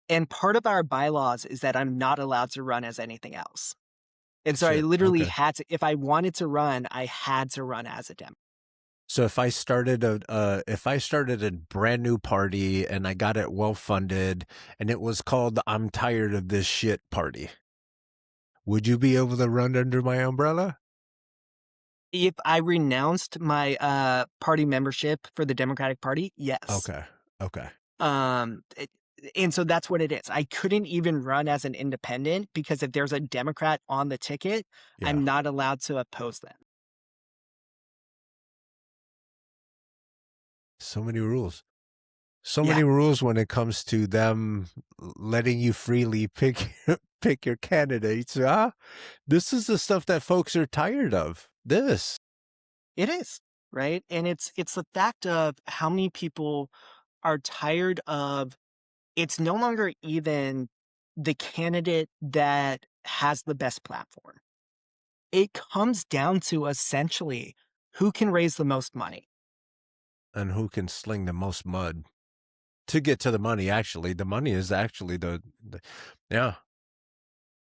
And part of our bylaws is that I'm not allowed to run as anything else. And so I Shit. literally Okay. had to, if I wanted to run, I had to run as a Dem. So if I started a brand new party and I got it well funded and it was called I'm tired of this shit party, would you be able to run under my umbrella? If I renounced my party membership for the Democratic Party, yes. Okay. Okay. Um, it, and so that's what it is. I couldn't even run as an independent because if there's a Democrat on the ticket, Yeah. I'm not allowed to oppose them. So many rules. So Yeah, many rules when it comes to them letting you freely pick pick your candidates. This is the stuff that folks are tired of. This. it is, right? And it's the fact of how many people are tired of it's no longer even the candidate that has the best platform. It comes down to essentially who can raise the most money. And who can sling the most mud to get to the money. Actually, the money is actually the yeah.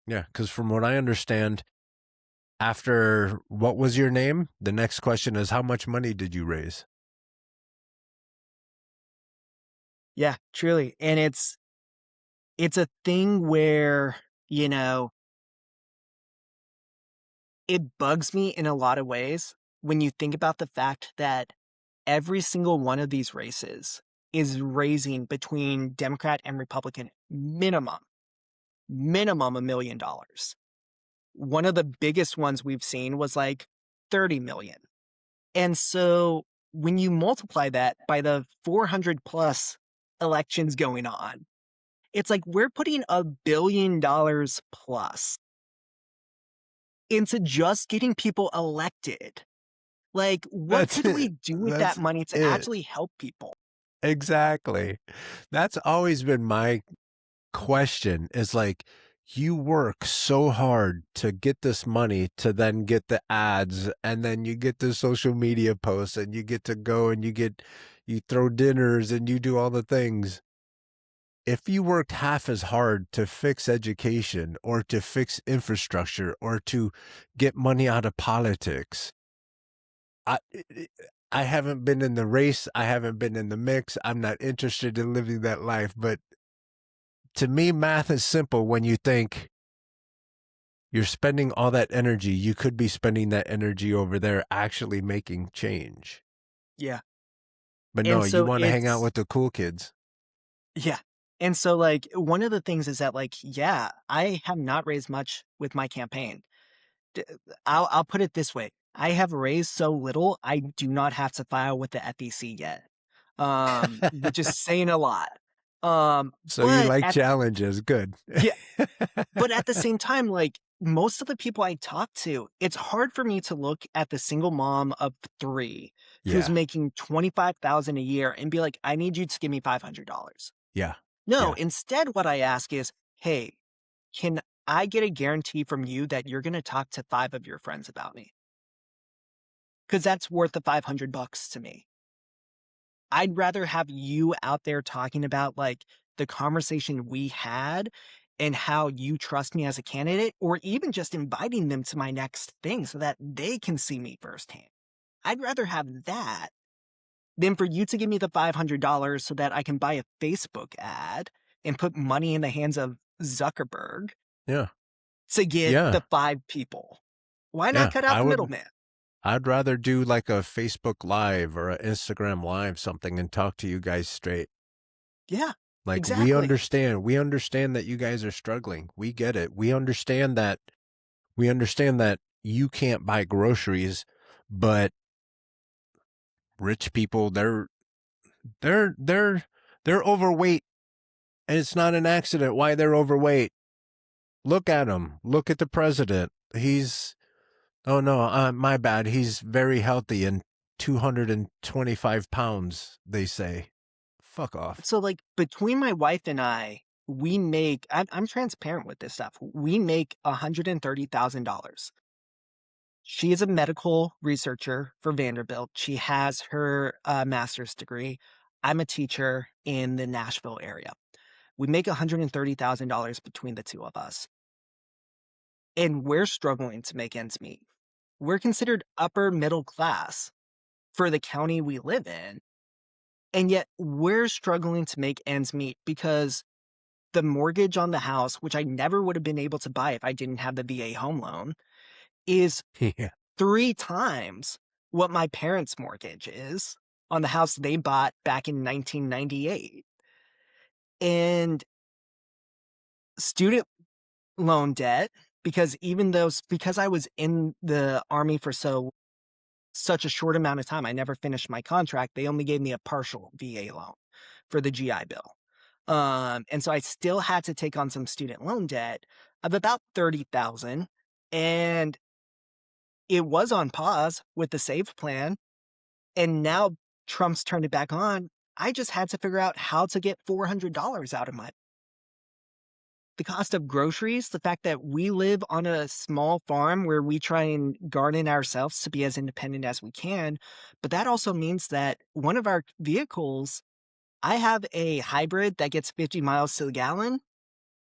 Yeah, because from what I understand, after what was your name, the next question is how much money did you raise? Yeah, truly. And it's a thing where, you know, it bugs me in a lot of ways when you think about the fact that every single one of these races is raising between Democrat and Republican minimum $1 million. One of the biggest ones we've seen was like 30 million. And so when you multiply that by the 400 plus elections going on, it's like we're putting $1 billion plus into just getting people elected. Like, what That's could it. we do with that That's money to it. actually help people? Exactly. That's always been my question is like, you work so hard to get this money to then get the ads and then you get the social media posts and you get to go and you throw dinners and you do all the things. If you worked half as hard to fix education or to fix infrastructure or to get money out of politics, I I haven't been in the race. I haven't been in the mix. I'm not interested in living that life. But to me, math is simple when you think you're spending all that energy. You could be spending that energy over there actually making change. Yeah. But no, And you so want to hang out it's, with the cool kids. yeah. And so, like, one of the things is that, like, yeah, I have not raised much with my campaign. D- I'll put it this way: I have raised so little, I do not have to file with the FEC yet, which is saying a lot. So you But like at challenges. Good. Yeah, but at the same time, like, most of the people I talk to, it's hard for me to look at the single mom of 3 who's Yeah. making 25,000 a year and be like, "I need you to give me $500." Yeah. No, Yeah. instead what I ask is, "Hey, can I get a guarantee from you that you're gonna talk to 5 of your friends about me? Because that's worth the $500 to me." I'd rather have you out there talking about, like, the conversation we had and how you trust me as a candidate, or even just inviting them to my next thing so that they can see me firsthand. I'd rather have that than for you to give me the $500 so that I can buy a Facebook ad and put money in the hands of Zuckerberg Yeah. to get Yeah. the 5 people. Why not Yeah. cut out the middleman? I'd rather do like a Facebook Live or an Instagram Live something and talk to you guys straight. Yeah, Like exactly. we understand that you guys are struggling. We get it. We understand that you can't buy groceries, but rich people, they're they're they're overweight and it's not an accident why they're overweight. Look at him. Look at the president. He's oh no, my bad. He's very healthy and 225 pounds, they say. Fuck off. So, like, between my wife and I, we make I'm transparent with this stuff. We make $130,000. She is a medical researcher for Vanderbilt. She has her master's degree. I'm a teacher in the Nashville area. We make $130,000 between the two of us, and we're struggling to make ends meet. We're considered upper middle class for the county we live in, and yet we're struggling to make ends meet because the mortgage on the house, which I never would have been able to buy if I didn't have the VA home loan, is Yeah. 3 times what my parents' mortgage is on the house they bought back in 1998. And student loan debt, because because I was in the Army for such a short amount of time, I never finished my contract, they only gave me a partial VA loan for the GI Bill. And so I still had to take on some student loan debt of about 30,000, and it was on pause with the SAVE plan, and now Trump's turned it back on. I just had to figure out how to get $400 out of my the cost of groceries, the fact that we live on a small farm where we try and garden ourselves to be as independent as we can, but that also means that one of our vehicles, I have a hybrid that gets 50 miles to the gallon,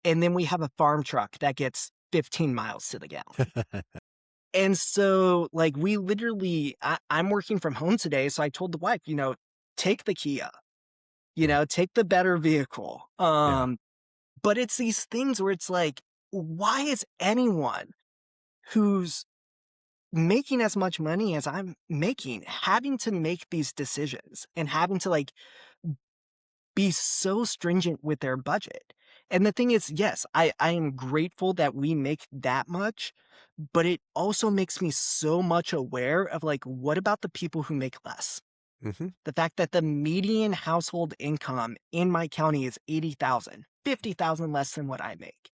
and then we have a farm truck that gets 15 miles to the gallon. And so, like, we literally I'm working from home today, so I told the wife, "Take the Kia, Yeah. take the better vehicle." Yeah. But it's these things where it's like, why is anyone who's making as much money as I'm making having to make these decisions and having to, like, be so stringent with their budget? And the thing is, yes, I am grateful that we make that much, but it also makes me so much aware of, like, what about the people who make less? Hmm. The fact that the median household income in my county is 80,000, 50,000 less than what I make.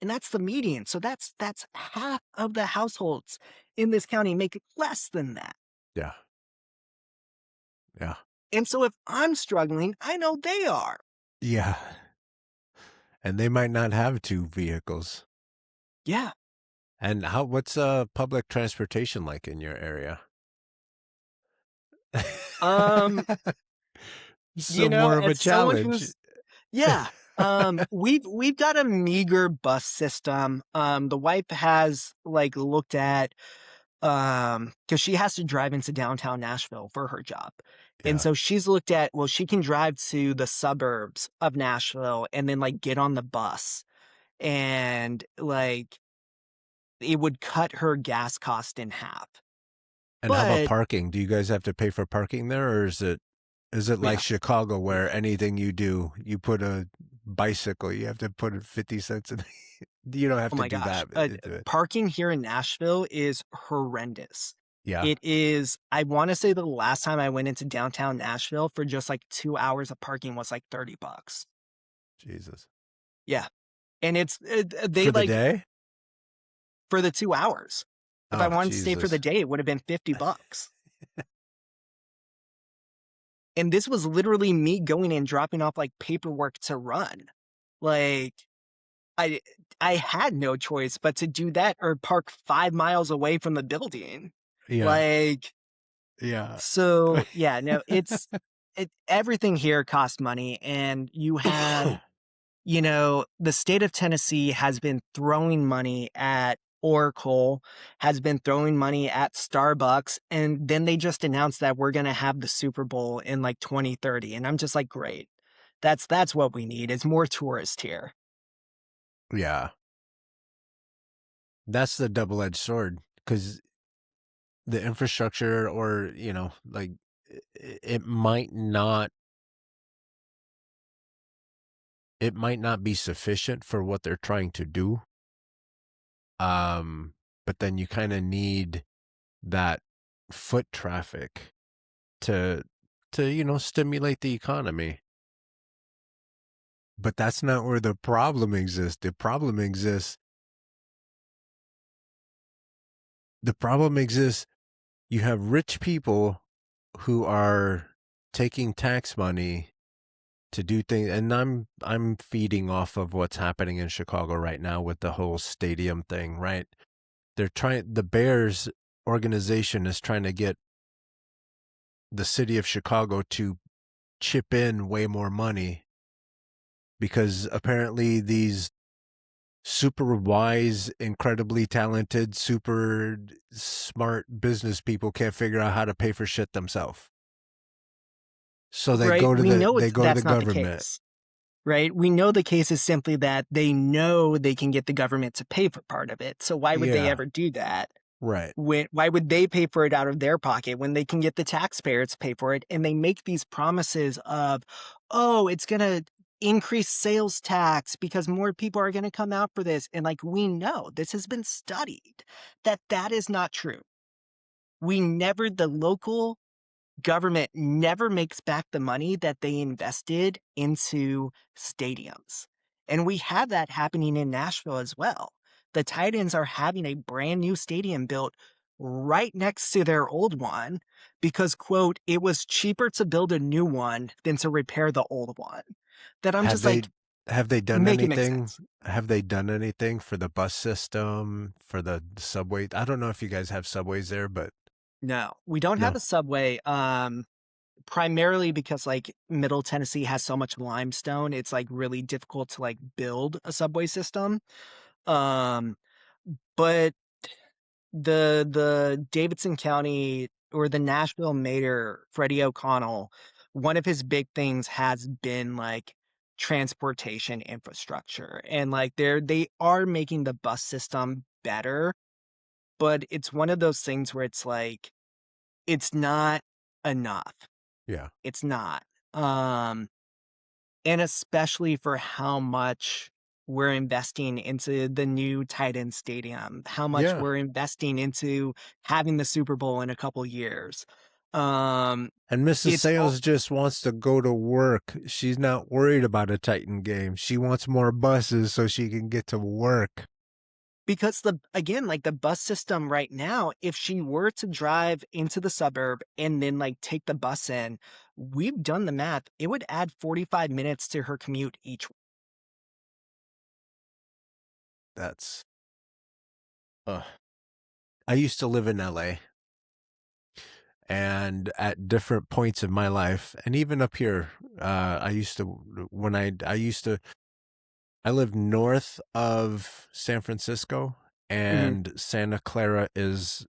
And that's the median. So that's half of the households in this county make less than that. Yeah. Yeah. And so if I'm struggling, I know they are. Yeah. And they might not have two vehicles. Yeah. And what's public transportation like in your area? Um, So more of a as someone challenge. who's Yeah. We've got a meager bus system. The wife has, like, looked at, because she has to drive into downtown Nashville for her job. And Yeah. so she's looked at, well, she can drive to the suburbs of Nashville and then, like, get on the bus, and, like, it would cut her gas cost in half. And how about But parking? Do you guys have to pay for parking there, or is it like yeah. Chicago where anything you do, you put a bicycle, you have to put 50 cents in. You don't have Oh to my do gosh. that into it. Parking here in Nashville is horrendous. Yeah. It is, I want to say the last time I went into downtown Nashville for just like 2 hours of parking was like $30. Jesus. Yeah. And they For the like day? for the 2 hours. If I Oh, wanted to stay for the Jesus. day, it would have been $50. And this was literally me going and dropping off like paperwork to run. Like I I had no choice but to do that or park 5 miles away from the building. Yeah. Like, Yeah. so yeah, no, everything here costs money. And you have, the state of Tennessee has been throwing money at Oracle, has been throwing money at Starbucks, and then they just announced that we're gonna have the Super Bowl in like 2030. And I'm just like, great. That's what we need. Is more tourists here. Yeah. That's the double-edged sword, because the infrastructure, or, like, it might not be sufficient for what they're trying to do. But then you kind of need that foot traffic to stimulate the economy. But that's not where the problem exists. The problem exists, you have rich people who are taking tax money to do things, and I'm feeding off of what's happening in Chicago right now with the whole stadium thing, right? The Bears organization is trying to get the city of Chicago to chip in way more money, because apparently these super wise, incredibly talented, super smart business people can't figure out how to pay for shit themselves. So they Right? go to We the know they go to the that's not the government. case. Right? We know the case is simply that they know they can get the government to pay for part of it. So why would they Yeah, ever do that? right. Why would they pay for it out of their pocket when they can get the taxpayers to pay for it? And they make these promises of, oh, it's going to increase sales tax because more people are going to come out for this. And like, we know this has been studied that that is not true. The local government never makes back the money that they invested into stadiums. And we have that happening in Nashville as well. The Titans are having a brand new stadium built right next to their old one because, quote, it was cheaper to build a new one than to repair the old one. That I'm Have just they like, have they done make it make anything? sense. Have they done anything for the bus system, for the subway? I don't know if you guys have subways there, but No, we don't have no. a subway. Primarily because like Middle Tennessee has so much limestone, it's like really difficult to like build a subway system. Um, but the Davidson County or the Nashville mayor, Freddie O'Connell, one of his big things has been like transportation infrastructure. And like they are making the bus system better, but it's one of those things where it's like it's not enough. Yeah. It's not. Um, and especially for how much we're investing into the new Titan Stadium, how much Yeah. we're investing into having the Super Bowl in a couple years. Um, And Mrs. it's all Sales just wants to go to work. She's not worried about a Titan game. She wants more buses so she can get to work. because again, like the bus system right now, if she were to drive into the suburb and then like take the bus in, we've done the math, it would add 45 minutes to her commute each. That's I used to live in LA, and at different points in my life, and even up here, I used to when I used to I lived north of San Francisco, Mhm. and Santa Clara is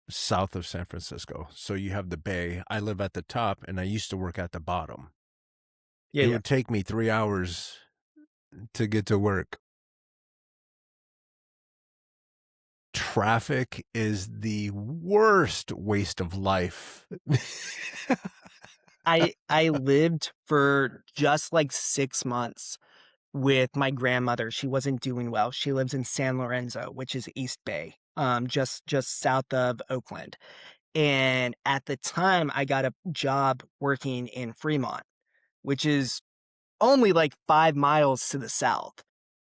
south of San Francisco. So you have the bay. I live at the top, and I used to work at the bottom. Yeah, It yeah. would take me 3 hours to get to work. Traffic is the worst waste of life. I lived for just like 6 months with my grandmother. She wasn't doing well. She lives in San Lorenzo, which is East Bay, just south of Oakland. And at the time, I got a job working in Fremont, which is only like 5 miles to the south.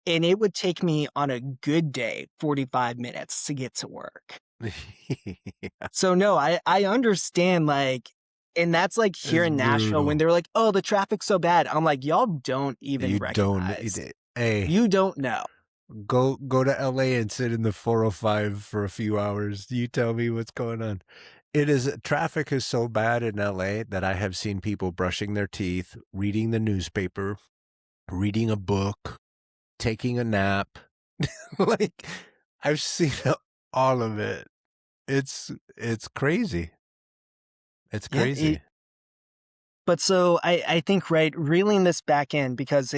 And it would take me on a good day 45 minutes to get to work. Yeah, So no, I understand, like, and that's like here it's in Nashville when brutal. they're like, "Oh, the traffic's so bad." I'm like, "Y'all don't even You don't. recognize. Hey, You don't know." go to LA and sit in the 405 for a few hours. You tell me what's going on. It is traffic is so bad in LA that I have seen people brushing their teeth, reading the newspaper, reading a book, taking a nap. Like I've seen all of it. It's crazy. It's Yeah, crazy. but so I think, right, reeling this back in, because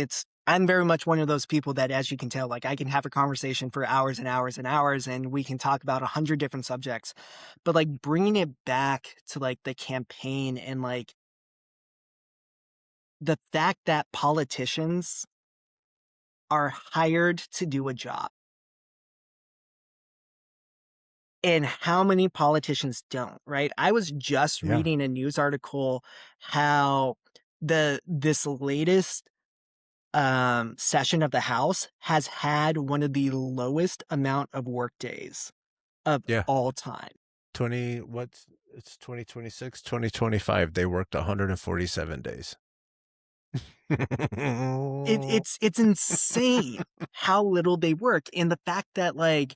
I'm very much one of those people that, as you can tell, like I can have a conversation for hours and hours and hours, and we can talk about 100 different subjects. But like bringing it back to like the campaign and like the fact that politicians are hired to do a job, and how many politicians don't, right? I was just Yeah. reading a news article how this latest session of the House has had one of the lowest amount of work days of Yeah. all time. 20 what's it's 2026, 2025. They worked 147 days. It's insane how little they work, and the fact that, like,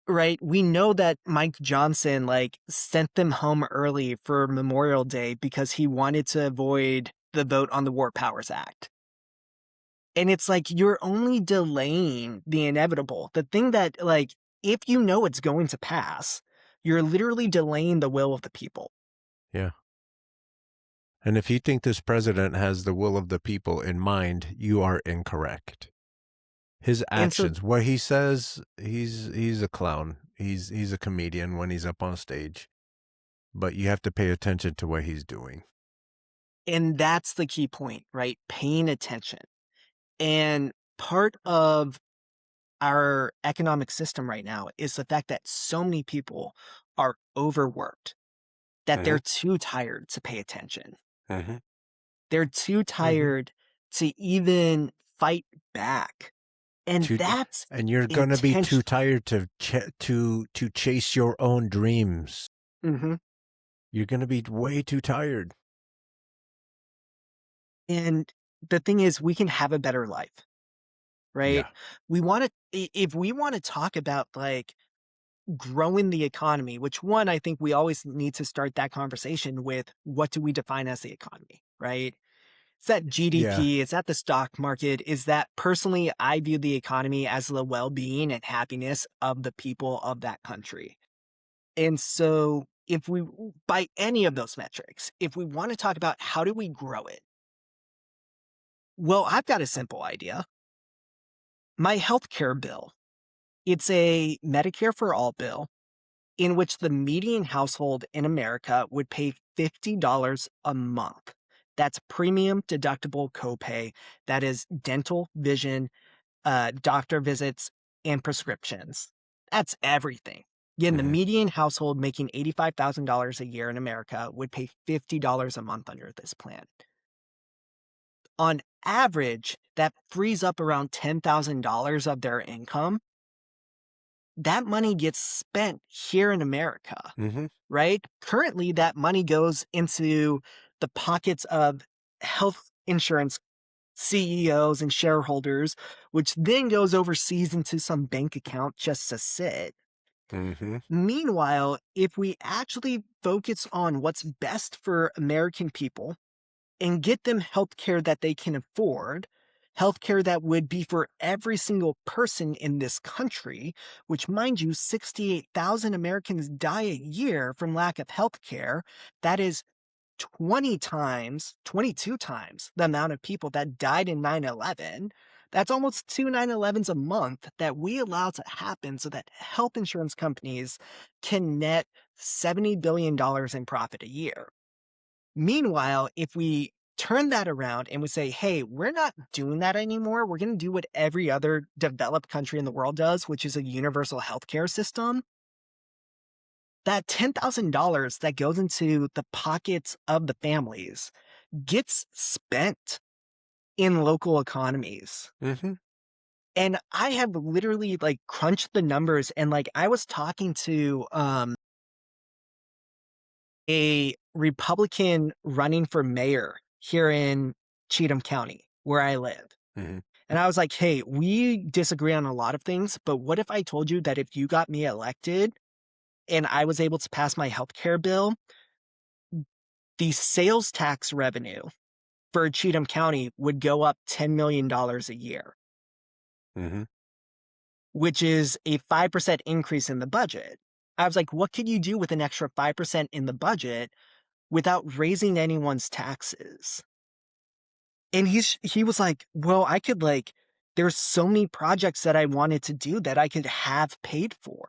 right, we know that Mike Johnson like sent them home early for Memorial Day because he wanted to avoid the vote on the War Powers Act. And it's like you're only delaying the inevitable. The thing that, like, if you know it's going to pass, you're literally delaying the will of the people. Yeah. And if you think this president has the will of the people in mind, you are incorrect. His And so, actions, what he says, he's a clown. He's a comedian when he's up on stage. But you have to pay attention to what he's doing. and that's the key point, right? Paying attention. And part of our economic system right now is the fact that so many people are overworked, that Mm-hmm. they're too tired to pay attention. Mm-hmm. They're too Mm-hmm. tired to even fight back. And Too, that's and you're gonna be too intentional. tired to chase your own dreams. Hmm. You're gonna be way too tired. And the thing is, we can have a better life, right? Yeah. We want to, if we want to talk about like growing the economy, which one, I think we always need to start that conversation with, what do we define as the economy, right? Is that Yeah. GDP? Is that the stock market? Is that, personally, I view the economy as the well being and happiness of the people of that country. And so, if we, by any of those metrics, if we want to talk about how do we grow it, well, I've got a simple idea. My healthcare bill, it's a Medicare for all bill in which the median household in America would pay $50 a month. That's premium deductible copay. That is dental, vision, doctor visits, and prescriptions. That's everything. Again, the Mm-hmm. median household making $85,000 a year in America would pay $50 a month under this plan. On average, that frees up around $10,000 of their income. That money gets spent here in America, Mm-hmm. right? Currently, that money goes into the pockets of health insurance CEOs and shareholders, which then goes overseas into some bank account just to sit. Mm-hmm. Meanwhile, if we actually focus on what's best for American people and get them healthcare that they can afford, healthcare that would be for every single person in this country, which, mind you, 68,000 Americans die a year from lack of healthcare. That is 20 times, 22 times the amount of people that died in 9/11. That's almost two 9/11s a month that we allow to happen so that health insurance companies can net $70 billion in profit a year. Meanwhile, if we turn that around and we say, hey, we're not doing that anymore, we're going to do what every other developed country in the world does, which is a universal healthcare system, that $10,000 that goes into the pockets of the families gets spent in local economies. Mm-hmm. And I have literally like crunched the numbers, and like I was talking to a Republican running for mayor here in Cheatham County, where I live. Mm-hmm. And I was like, hey, we disagree on a lot of things, but what if I told you that if you got me elected and I was able to pass my healthcare bill, the sales tax revenue for Cheatham County would go up $10 million a year, Mm-hmm. which is a 5% increase in the budget. I was like, what could you do with an extra 5% in the budget without raising anyone's taxes? And he was like, well, I could like, there's so many projects that I wanted to do that I could have paid for.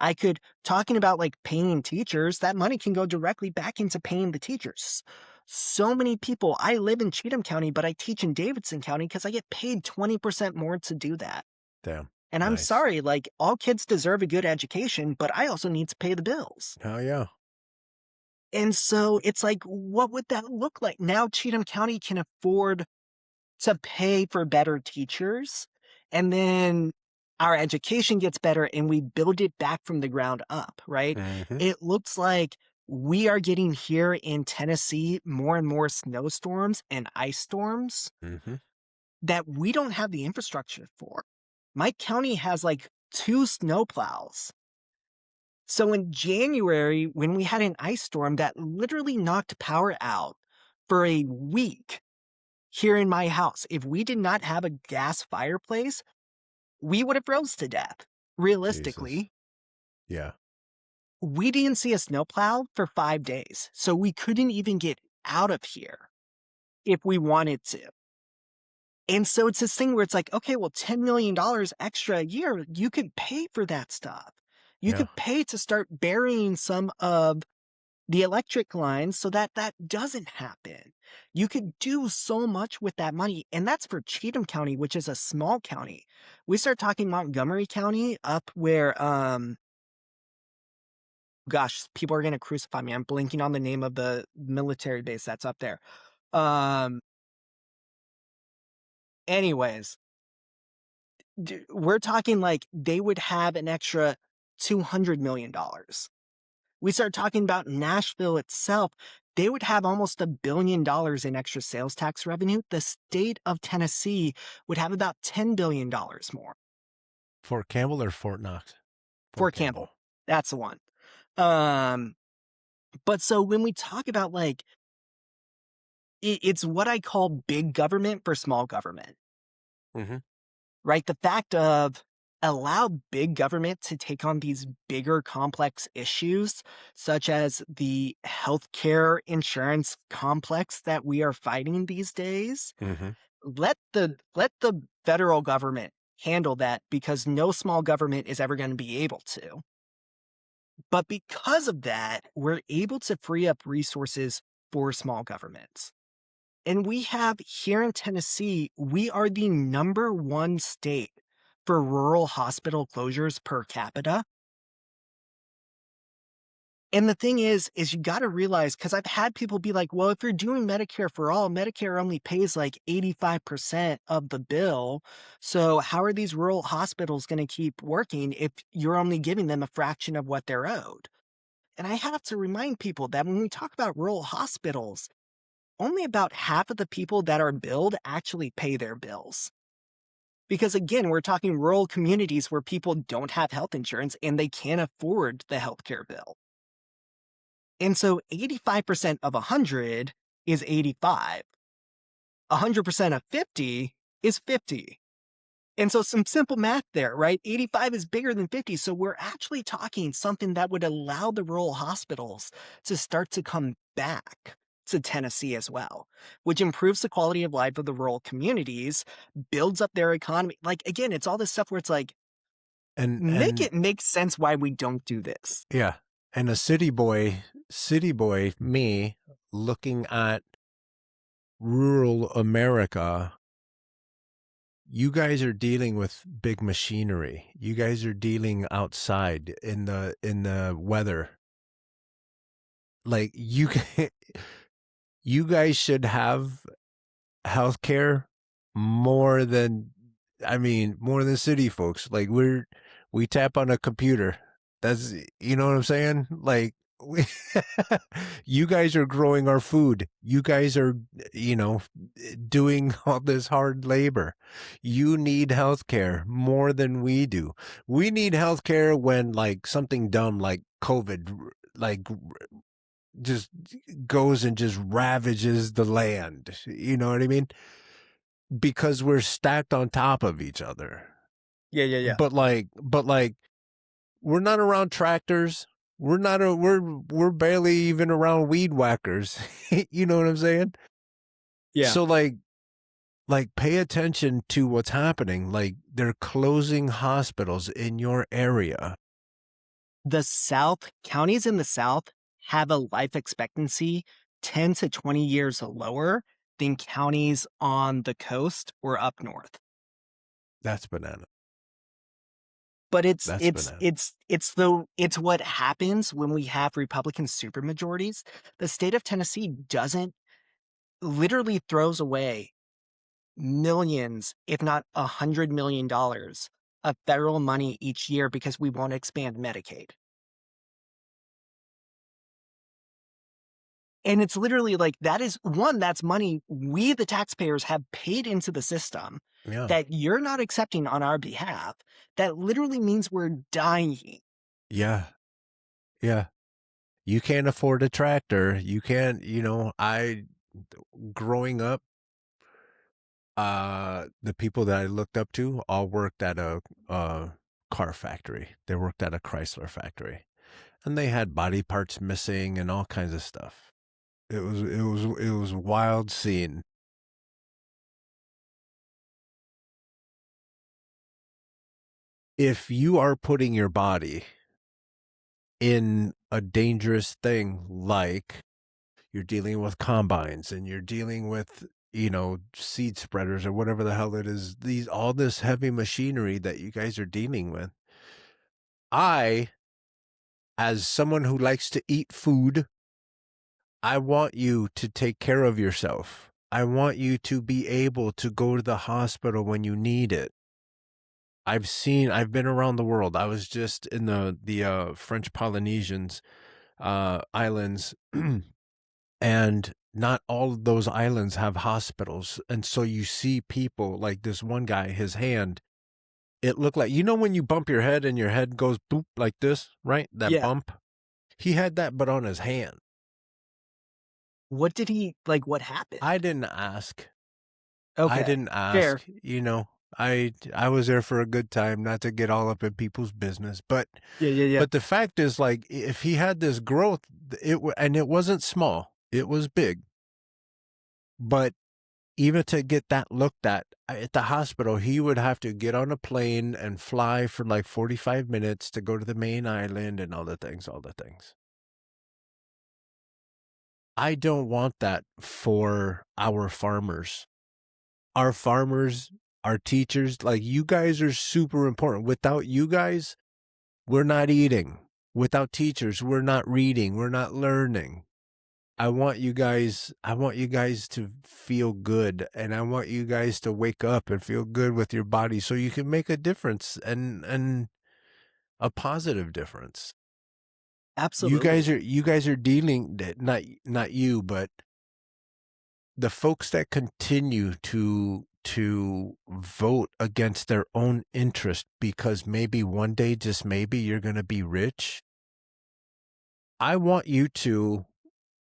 I could, talking about like paying teachers, that money can go directly back into paying the teachers. So many people, I live in Cheatham County, but I teach in Davidson County because I get paid 20% more to do that. Damn. And I'm Nice. sorry, like all kids deserve a good education, but I also need to pay the bills. Oh, yeah. And so it's like, what would that look like? Now Cheatham County can afford to pay for better teachers, and then our education gets better and we build it back from the ground up, right? Mm-hmm. It looks like we are getting here in Tennessee more and more snowstorms and ice storms Mm-hmm. that we don't have the infrastructure for. My county has like 2 snowplows. So in January, when we had an ice storm that literally knocked power out for a week here in my house, if we did not have a gas fireplace, we would have froze to death. Jesus. Realistically, Yeah. we didn't see a snowplow for 5 days, so we couldn't even get out of here if we wanted to. And so it's this thing where it's like, okay, well, $10 million extra a year, you could pay for that stuff. You Yeah. could pay to start burying some of the electric lines so that that doesn't happen. You could do so much with that money. And that's for Cheatham County, which is a small county. We start talking Montgomery County up where, gosh, people are going to crucify me. I'm blinking on the name of the military base that's up there. Um, anyways, we're talking like they would have an extra $200 million. We start talking about Nashville itself, they would have almost $1 billion in extra sales tax revenue. The state of Tennessee would have about $10 billion more. Fort Campbell or Fort Knox? Fort Campbell. That's the one. But so when we talk about like, it's what I call big government for small government. Mm-hmm. Right? The fact of allow big government to take on these bigger complex issues, such as the healthcare insurance complex that we are fighting these days. Mm-hmm. Let the federal government handle that, because no small government is ever going to be able to. But because of that, we're able to free up resources for small governments. And we have here in Tennessee, we are the #1 state for rural hospital closures per capita. And the thing is you got to realize, because I've had people be like, well, if you're doing Medicare for all, Medicare only pays like 85% of the bill. So how are these rural hospitals going to keep working if you're only giving them a fraction of what they're owed? And I have to remind people that when we talk about rural hospitals, only about half of the people that are billed actually pay their bills. Because again, we're talking rural communities where people don't have health insurance and they can't afford the healthcare bill. And so 85% of 100 is 85. 100% of 50 is 50. And so some simple math there, right? 85 is bigger than 50. So we're actually talking something that would allow the rural hospitals to start to come back to Tennessee as well, which improves the quality of life of the rural communities, builds up their economy. Like, again, it's all this stuff where it's like, make it make sense why we don't do this. Yeah. And a city boy, me, looking at rural America, you guys are dealing with big machinery. You guys are dealing outside in the weather. Like you guys should have healthcare more than more than city folks. Like we tap on a computer. That's you know what I'm saying? Like we, you guys are growing our food. You guys are you know doing all this hard labor. You need healthcare more than we do. We need healthcare when like something dumb like COVID like just goes and just ravages the land. You know what I mean? Because we're stacked on top of each other. Yeah, yeah, yeah. But like we're not around tractors. We're barely even around weed whackers. You know what I'm saying? Yeah. So like pay attention to what's happening. Like they're closing hospitals in your area. The South, counties in the South have a life expectancy 10 to 20 years lower than counties on the coast or up north. That's banana. But it's That's it's banana. it's it's the it's what happens when we have Republican supermajorities. The state of Tennessee doesn't literally throws away millions, if not $100 million of federal money each year because we won't expand Medicaid. And it's literally like that is one, that's money we, the taxpayers, have paid into the system Yeah. that you're not accepting on our behalf. That literally means we're dying. Yeah. Yeah. You can't afford a tractor. You can't, I growing up, the people that I looked up to all worked at a car factory. They worked at a Chrysler factory. And they had body parts missing and all kinds of stuff. It was a wild scene. If you are putting your body in a dangerous thing like you're dealing with combines and you're dealing with seed spreaders or whatever the hell it is, these all this heavy machinery that you guys are dealing with, I, as someone who likes to eat food, I want you to take care of yourself. I want you to be able to go to the hospital when you need it. I've been around the world. I was just in the French Polynesians islands and not all of those islands have hospitals. And so you see people like this one guy, his hand, it looked like, when you bump your head and your head goes boop like this, right? That Yeah. bump. He had that, but on his hand. What did he like? What happened? I didn't ask. I Okay. didn't Fair. ask, I was there for a good time, not to get all up in people's business, Yeah, yeah, yeah. but the fact is, like, if he had this growth, and it wasn't small, it was big, but even to get that looked at the hospital, he would have to get on a plane and fly for like 45 minutes to go to the main island and all the things, all the things. I don't want that for our farmers. Our farmers, our teachers, like you guys are super important. Without you guys, we're not eating. Without teachers, we're not reading, we're not learning. I want you guys to feel good, and I want you guys to wake up and feel good with your body so you can make a difference, and a positive difference. Absolutely. You guys are dealing, not you, but the folks that continue to vote against their own interest because maybe one day, just maybe, you're going to be rich. I want you to,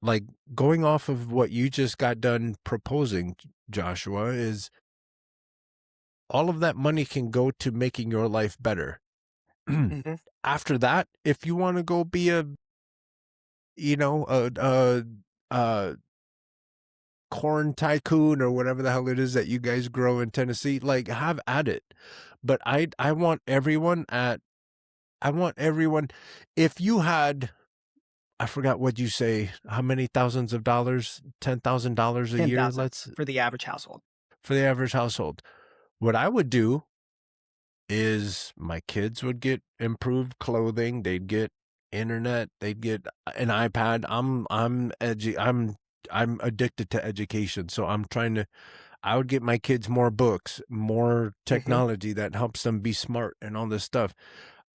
like, going off of what you just got done proposing, Joshua, is all of that money can go to making your life better. Hmm. After that, if you want to go be a, you know, a corn tycoon or whatever the hell it is that you guys grow in Tennessee, like, have at it. But I want everyone, if you had I forgot what you say. How many thousands of dollars? $10,000 a year. 10,000 Let's for the average household. for the average household. What I would do is my kids would get improved clothing. They'd get internet. They'd get an iPad. I'm addicted to education, so I would get my kids more books, more Mhm. technology that helps them be smart and all this stuff.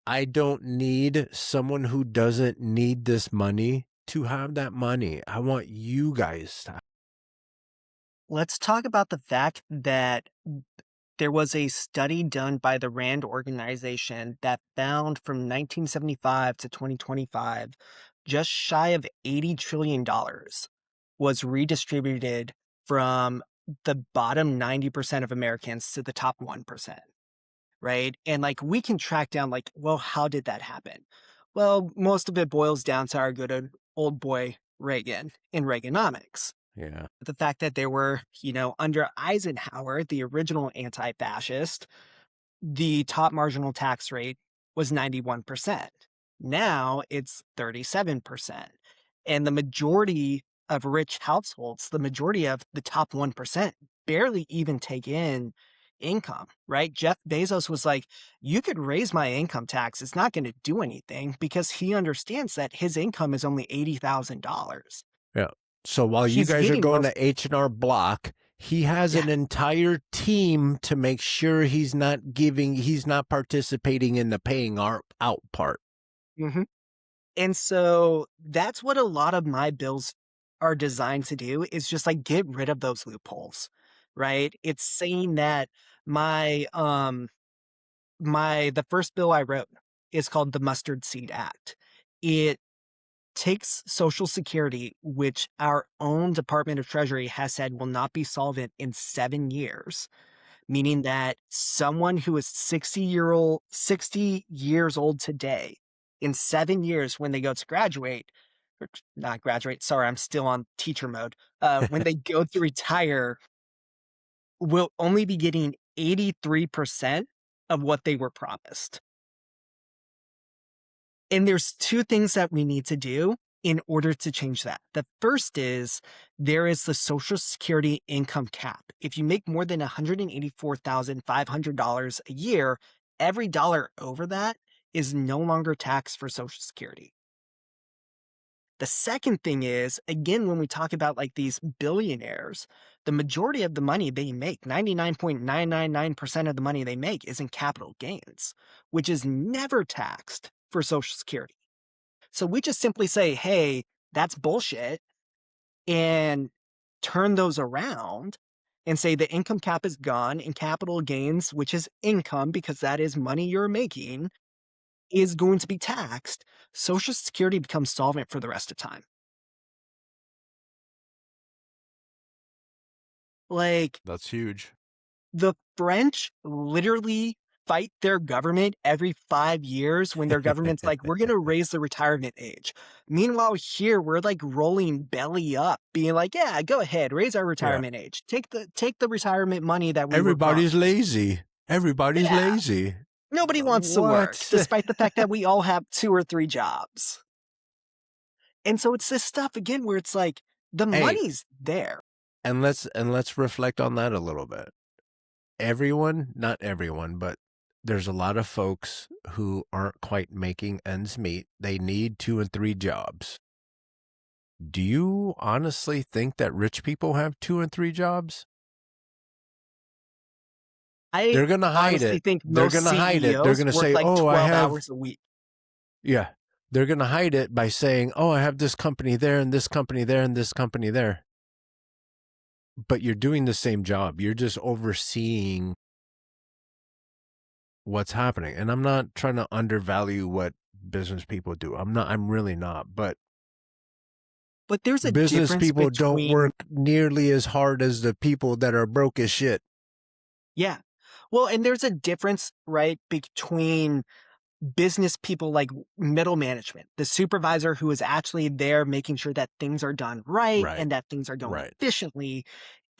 I don't need someone who doesn't need this money to have that money. I want you guys to. Let's talk about the fact that there was a study done by the RAND organization that found from 1975 to 2025, just shy of $80 trillion was redistributed from the bottom 90% of Americans to the top 1%, right? And like we can track down, like, well, how did that happen? Well, most of it boils down to our good old boy Reagan in Reaganomics. Yeah. The fact that there were, under Eisenhower, the original anti fascist, the top marginal tax rate was 91%. Now it's 37%. And the majority of rich households, the majority of the top 1%, barely even take in income, right? Jeff Bezos was like, you could raise my income tax. It's not going to do anything because he understands that his income is only $80,000. Yeah. So while you He's guys are getting going most, to H&R Block, he has yeah. an entire team to make sure he's not participating in the paying out part. Mhm. And so that's what a lot of my bills are designed to do is just like get rid of those loopholes, right? It's saying that my the first bill I wrote is called the Mustard Seed Act. It takes Social Security, which our own Department of Treasury has said will not be solvent in 7 years, meaning that someone who is 60 years old today, in 7 years when they go to graduate, or not graduate, sorry, I'm still on teacher mode. When they go to retire, will only be getting 83% of what they were promised. And there's two things that we need to do in order to change that. The first is there is the Social Security income cap. If you make more than $184,500 a year, every dollar over that is no longer taxed for Social Security. The second thing is, again, when we talk about like these billionaires, the majority of the money they make, 99.999% of the money they make is in capital gains, which is never taxed for Social Security. So we just simply say, hey, that's bullshit, and turn those around and say the income cap is gone and capital gains, which is income because that is money you're making, is going to be taxed. Social Security becomes solvent for the rest of time. Like That's huge. the French literally fight their government every 5 years when their government's like, we're going to raise the retirement age. Meanwhile, here we're like rolling belly up, being like, yeah, go ahead, raise our Yeah. retirement age. Take the retirement money that we were Everybody's promised. lazy. Everybody's Yeah, lazy. nobody wants to work, What? despite the fact that we all have 2 or 3 jobs. And so it's this stuff again where it's like the Hey, money's there. and let's reflect on that a little bit. Everyone, not everyone, but there's a lot of folks who aren't quite making ends meet. They need 2 and 3 jobs. Do you honestly think that rich people have 2 and 3 jobs? I They're going to hide honestly it. think They're most going to hide it. They're CEOs going to work say, like oh, I 12 have, hours a week. yeah. They're going to hide it by saying, oh, I have this company there and this company there and this company there. But you're doing the same job. You're just overseeing what's happening. And I'm not trying to undervalue what business people do. I'm really not. But But there's a business difference people don't between, work nearly as hard as the people that are broke as shit. yeah. Well, and there's a difference, right, between business people like middle management, the supervisor who is actually there making sure that things are done right Right. and that things are going Right. efficiently,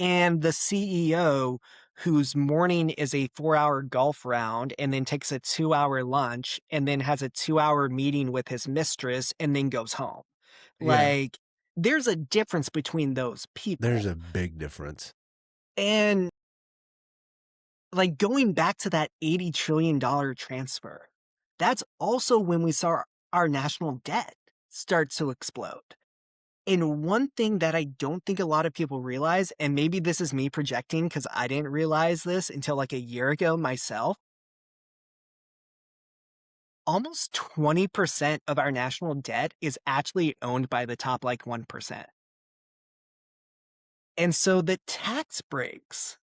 and the CEO whose morning is a 4 hour golf round and then takes a 2 hour lunch and then has a 2 hour meeting with his mistress and then goes home. Yeah. Like, there's a difference between those There's people. a big difference. And like going back to that $80 trillion transfer, that's also when we saw our national debt start to explode. And one thing that I don't think a lot of people realize, and maybe this is me projecting because I didn't realize this until like a year ago myself, almost 20% of our national debt is actually owned by the top like 1%. And so the tax breaks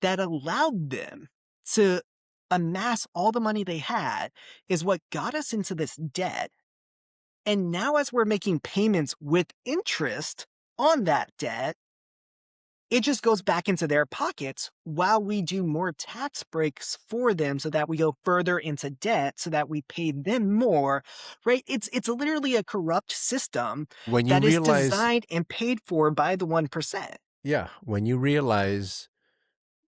that allowed them to amass all the money they had is what got us into this debt. And now, as we're making payments with interest on that debt, it just goes back into their pockets while we do more tax breaks for them so that we go further into debt so that we pay them more, right? It's literally a corrupt system When you that is realize, designed and paid for by the 1%. yeah, when you realize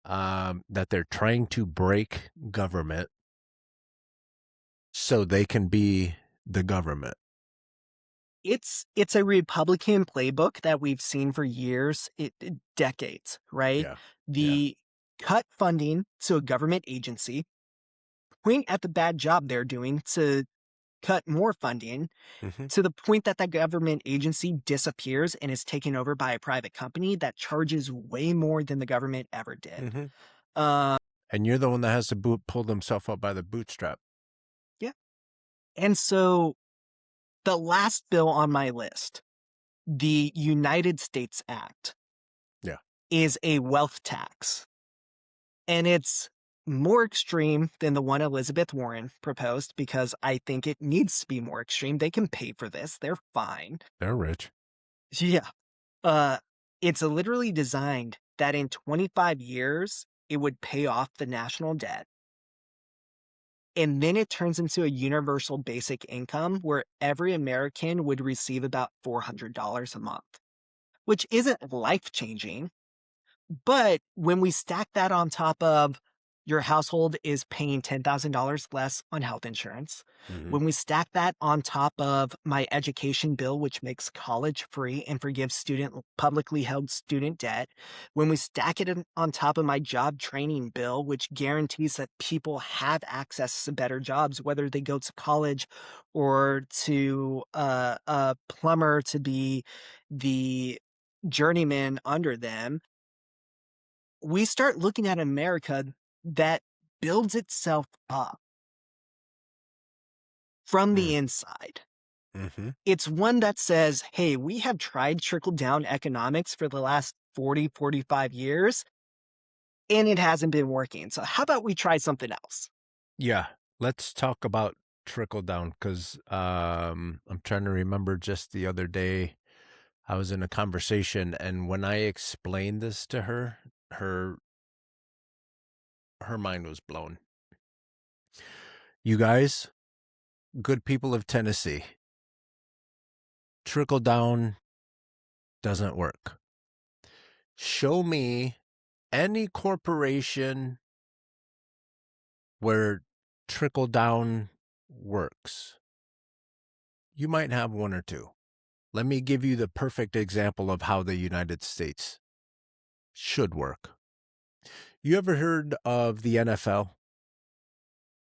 that they're trying to break government so they can be the government. It's a Republican playbook that we've seen for years, decades, right? Yeah. Yeah. The cut funding to a government agency, point at the bad job they're doing to cut more funding Mm-hmm. to the point that that government agency disappears and is taken over by a private company that charges way more than the government ever did. Mm-hmm. Uh, And you're the one that has to pull themselves up by the bootstrap. yeah. And so the last bill on my list, the United States Act, Yeah. is a wealth tax. And it's more extreme than the one Elizabeth Warren proposed because I think it needs to be more extreme. They can pay for this. They're fine. They're rich. Yeah. Uh, it's literally designed that in 25 years, it would pay off the national debt. And then it turns into a universal basic income where every American would receive about $400 a month, which isn't life changing. But when we stack that on top of your household is paying $10,000 less on health insurance, Mm-hmm. when we stack that on top of my education bill, which makes college free and forgives publicly held student debt, when we stack it on top of my job training bill, which guarantees that people have access to better jobs, whether they go to college or to a plumber to be the journeyman under them, we start looking at America that builds itself up from the inside. Mm-hmm. It's one that says, hey, we have tried trickle down economics for the last 45 years, and it hasn't been working. So, how about we try something else? Yeah. Let's talk about trickle down because I'm trying to remember just the other day I was in a conversation and when I explained this to her, her her mind was blown. You guys, good people of Tennessee, trickle down doesn't work. Show me any corporation where trickle down works. You might have one or two. Let me give you the perfect example of how the United States should work. You ever heard of the NFL?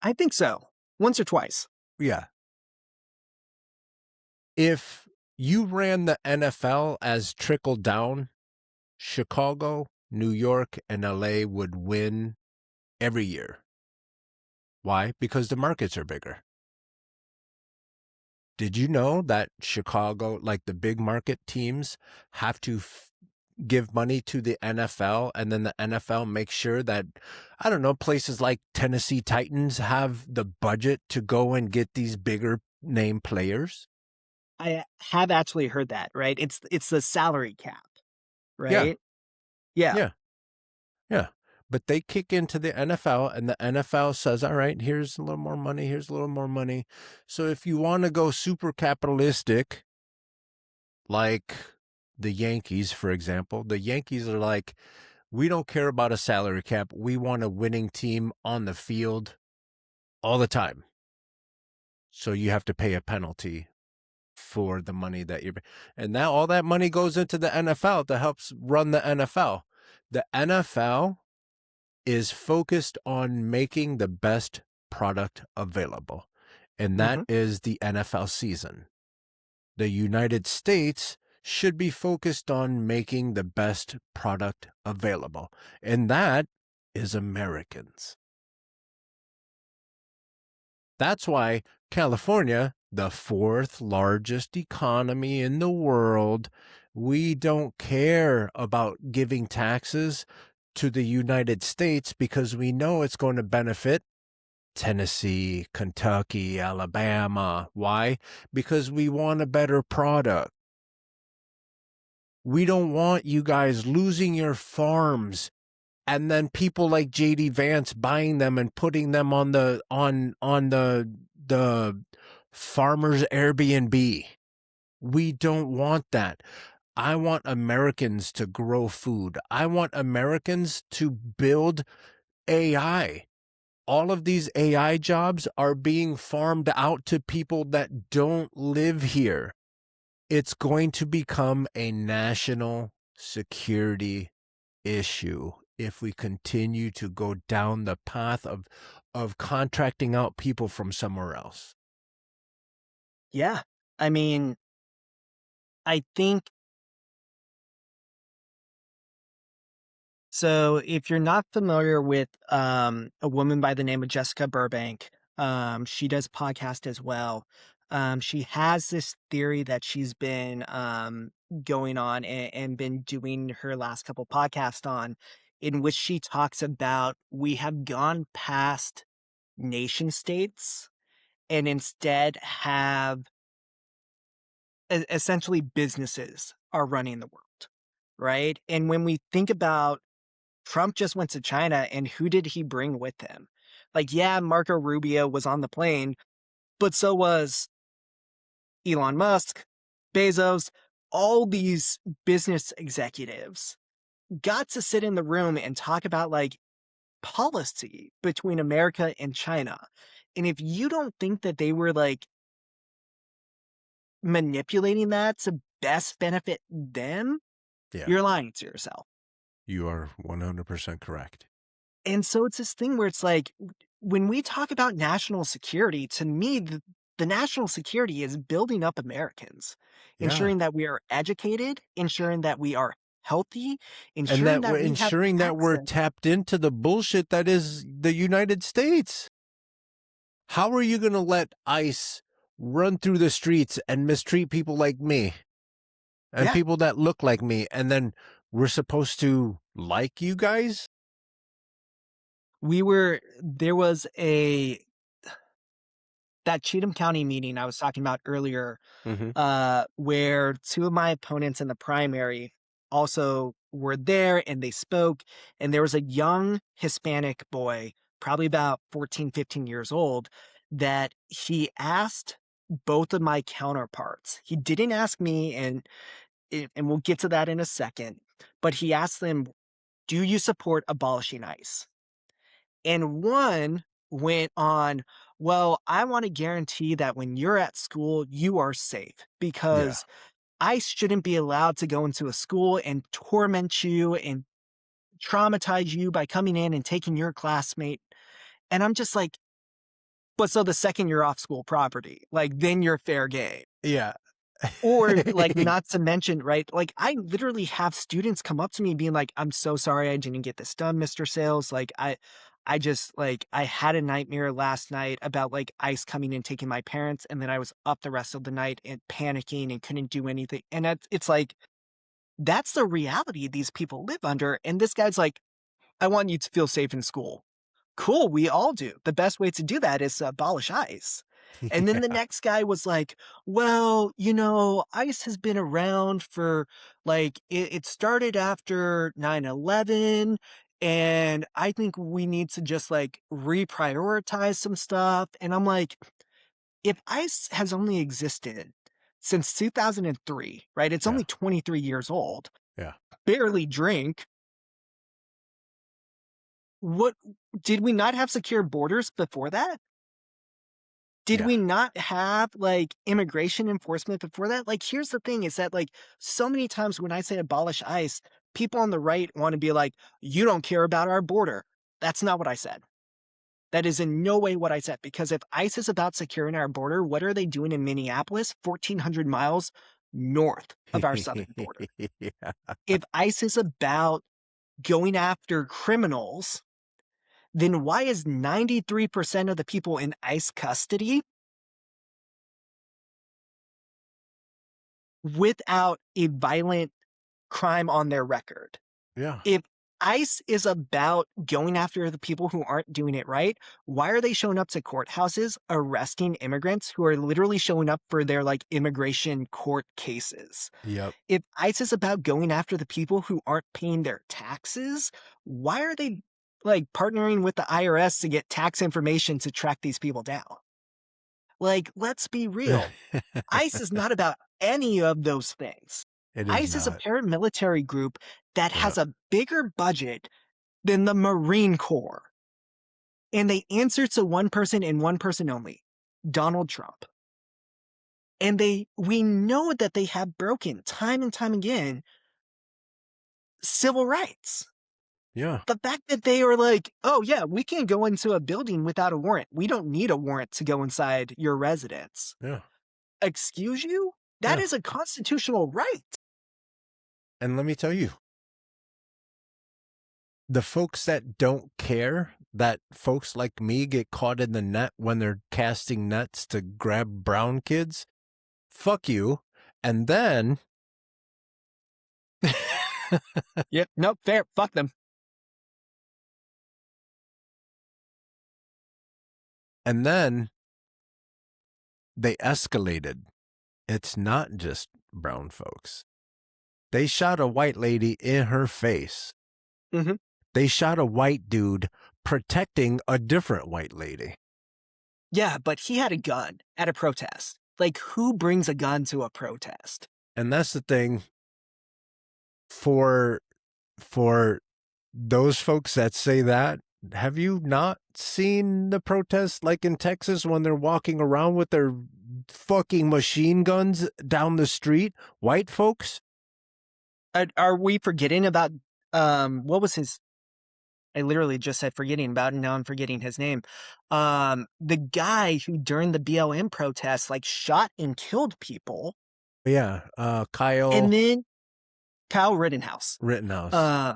I think so. Once or twice. Yeah. If you ran the NFL as trickle down, Chicago, New York, and LA would win every year. Why? Because the markets are bigger. Did you know that Chicago, like the big market teams, have to give money to the NFL and then the NFL makes sure that, I don't know, places like Tennessee Titans have the budget to go and get these bigger name players? I have actually heard that, right? It's the salary cap, Yeah, right? Yeah. yeah, yeah. But they kick into the NFL and the NFL says, all right, here's a little more money, here's a little more money. So if you want to go super capitalistic, like the Yankees, for example, the Yankees are like, we don't care about a salary cap. We want a winning team on the field all the time. So you have to pay a penalty for the money that you're, and now all that money goes into the NFL to help run the NFL. The NFL is focused on making the best product available, and that Hmm. is the NFL season. The United States should be focused on making the best product available, and that is Americans. That's why California, the fourth largest economy in the world, we don't care about giving taxes to the United States because we know it's going to benefit Tennessee, Kentucky, Alabama. Why? Because we want a better product. We don't want you guys losing your farms and then people like JD Vance buying them and putting them on the farmer's Airbnb. We don't want that. I want Americans to grow food. I want Americans to build AI. All of these AI jobs are being farmed out to people that don't live here. It's going to become a national security issue if we continue to go down the path of contracting out people from somewhere else. Yeah. I mean, I think so. If you're not familiar with a woman by the name of Jessica Burbank, she does podcast as well. She has this theory that she's been going on and been doing her last couple podcasts on, in which she talks about we have gone past nation states and instead have essentially businesses are running the world, right? And when we think about Trump just went to China, and who did he bring with him? Like, yeah, Marco Rubio was on the plane, but so was Elon Musk, Bezos, all these business executives got to sit in the room and talk about like policy between America and China. And if you don't think that they were like manipulating that to best benefit them, Yeah, you're lying to yourself. you are 100% correct. And so it's this thing where it's like, when we talk about national security, to me, the national security is building up Americans, Yeah. ensuring that we are educated, ensuring that we are healthy, And ensuring that we're that we have ensuring that we're access. tapped into the bullshit that is the United States. How are you going to let ICE run through the streets and mistreat people like me and Yeah, people that look like me? And then we're supposed to like you guys? there was that Cheatham County meeting I was talking about earlier, Mm-hmm. where two of my opponents in the primary also were there and they spoke. And there was a young Hispanic boy, probably about 14, 15 years old, that he asked both of my counterparts. He didn't ask me, and we'll get to that in a second, but he asked them, do you support abolishing ICE? And one went on, well, I want to guarantee that when you're at school, you are safe Yeah. because ICE shouldn't be allowed to go into a school and torment you and traumatize you by coming in and taking your classmate. And I'm just like, but so the second you're off school property, like then you're fair game. Yeah. Or like, not to mention, right? Like, I literally have students come up to me being like, "I'm so sorry I didn't get this done, Mr. Sales. Like, I just like I had a nightmare last night about like ICE coming and taking my parents, and then I was up the rest of the night and panicking and couldn't do anything." And it's like that's the reality these people live under. And this guy's like, "I want you to feel safe in school." Cool, we all do. The best way to do that is to abolish ICE. And then the Yeah. next guy was like, well, ICE has been around for like, it started after 9/11, and I think we need to just like reprioritize some stuff. And I'm like, if ICE has only existed since 2003, right? It's Yeah. only 23 years old, Yeah. barely drink. What did we not have secure borders before that? Did Yeah. we not have like immigration enforcement before that? Like, here's the thing is that like so many times when I say abolish ICE, people on the right want to be like, you don't care about our border. That's not what I said. That is in no way what I said. Because if ICE is about securing our border, what are they doing in Minneapolis, 1,400 miles north of our southern border? Yeah. If ICE is about going after criminals, then why is 93% of the people in ICE custody without a violent crime on their record? Yeah. If ICE is about going after the people who aren't doing it right, why are they showing up to courthouses arresting immigrants who are literally showing up for their like immigration court cases? Yep. If ICE is about going after the people who aren't paying their taxes, why are they like partnering with the IRS to get tax information to track these people down? Like, let's be real. ICE is not about any of those things. It is ICE is a not. paramilitary group that Yeah. has a bigger budget than the Marine Corps. And they answer to one person and one person only, Donald Trump. And we know that they have broken time and time again civil rights. Yeah. The fact that they are like, oh yeah, we can go into a building without a warrant. We don't need a warrant to go inside your residence. Yeah. Excuse you? That Yeah. is a constitutional right. And let me tell you, the folks that don't care that folks like me get caught in the net when they're casting nets to grab brown kids, fuck you. And then, Yep. Nope. Fair. Fuck them. and then they escalated. It's not just brown folks. They shot a white lady in her face. Mm-hmm. They shot a white dude protecting a different white lady. Yeah, but he had a gun at a protest. Like, who brings a gun to a protest? And that's the thing for those folks that say that. Have you not seen the protests like in Texas when they're walking around with their fucking machine guns down the street? White folks? Are we forgetting about what was his? I literally just said forgetting about, and now I'm forgetting his name. The guy who during the BLM protests like shot and killed people, Yeah, and Kyle then Kyle Rittenhouse, Rittenhouse. uh,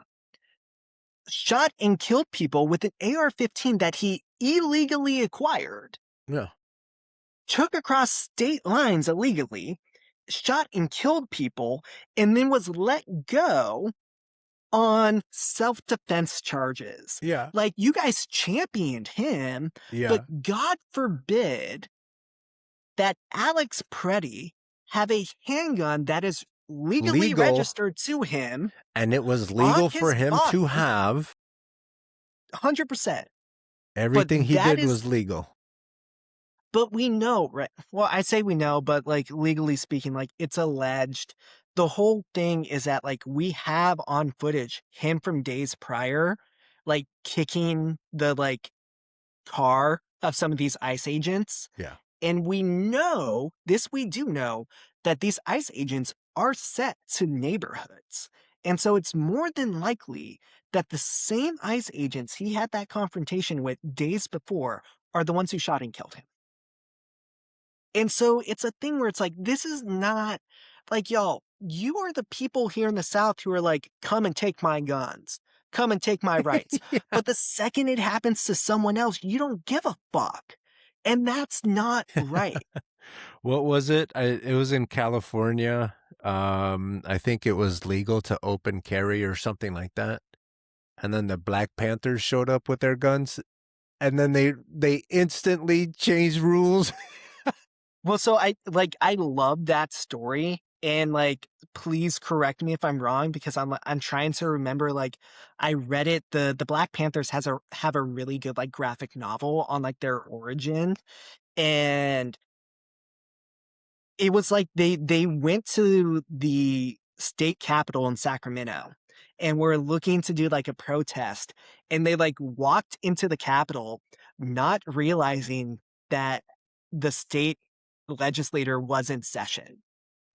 shot and killed people with an AR-15 that he illegally acquired, Yeah, took across state lines illegally, shot and killed people, and then was let go on self-defense charges. yeah, Like, you guys championed him, yeah. but God forbid that Alex Preddy have a handgun that is legally Legal, registered to him and it was on legal for his him to body, have. 100%. But Everything he that did is, was legal. but we know, right? Well, I say we know, but like legally speaking, like it's alleged. The whole thing is that like we have on footage him from days prior, like kicking the like car of some of these ICE agents. Yeah. And we know, this we do know, that these ICE agents are set to neighborhoods. And so it's more than likely that the same ICE agents he had that confrontation with days before are the ones who shot and killed him. And so it's a thing where it's like, this is not like, y'all, you are the people here in the South who are like, come and take my guns, come and take my rights. Yeah. But the second it happens to someone else, you don't give a fuck. And that's not right. What was it? It was in California. I think it was legal to open carry or something like that. And then the Black Panthers showed up with their guns, and then they instantly changed rules. Well, so I love that story. And like, please correct me if I'm wrong because I'm trying to remember. Like, I read it. The Black Panthers have a really good like graphic novel on like their origin, and it was like they went to the state capitol in Sacramento and were looking to do like a protest, and they like walked into the capitol not realizing that the state legislator was in session.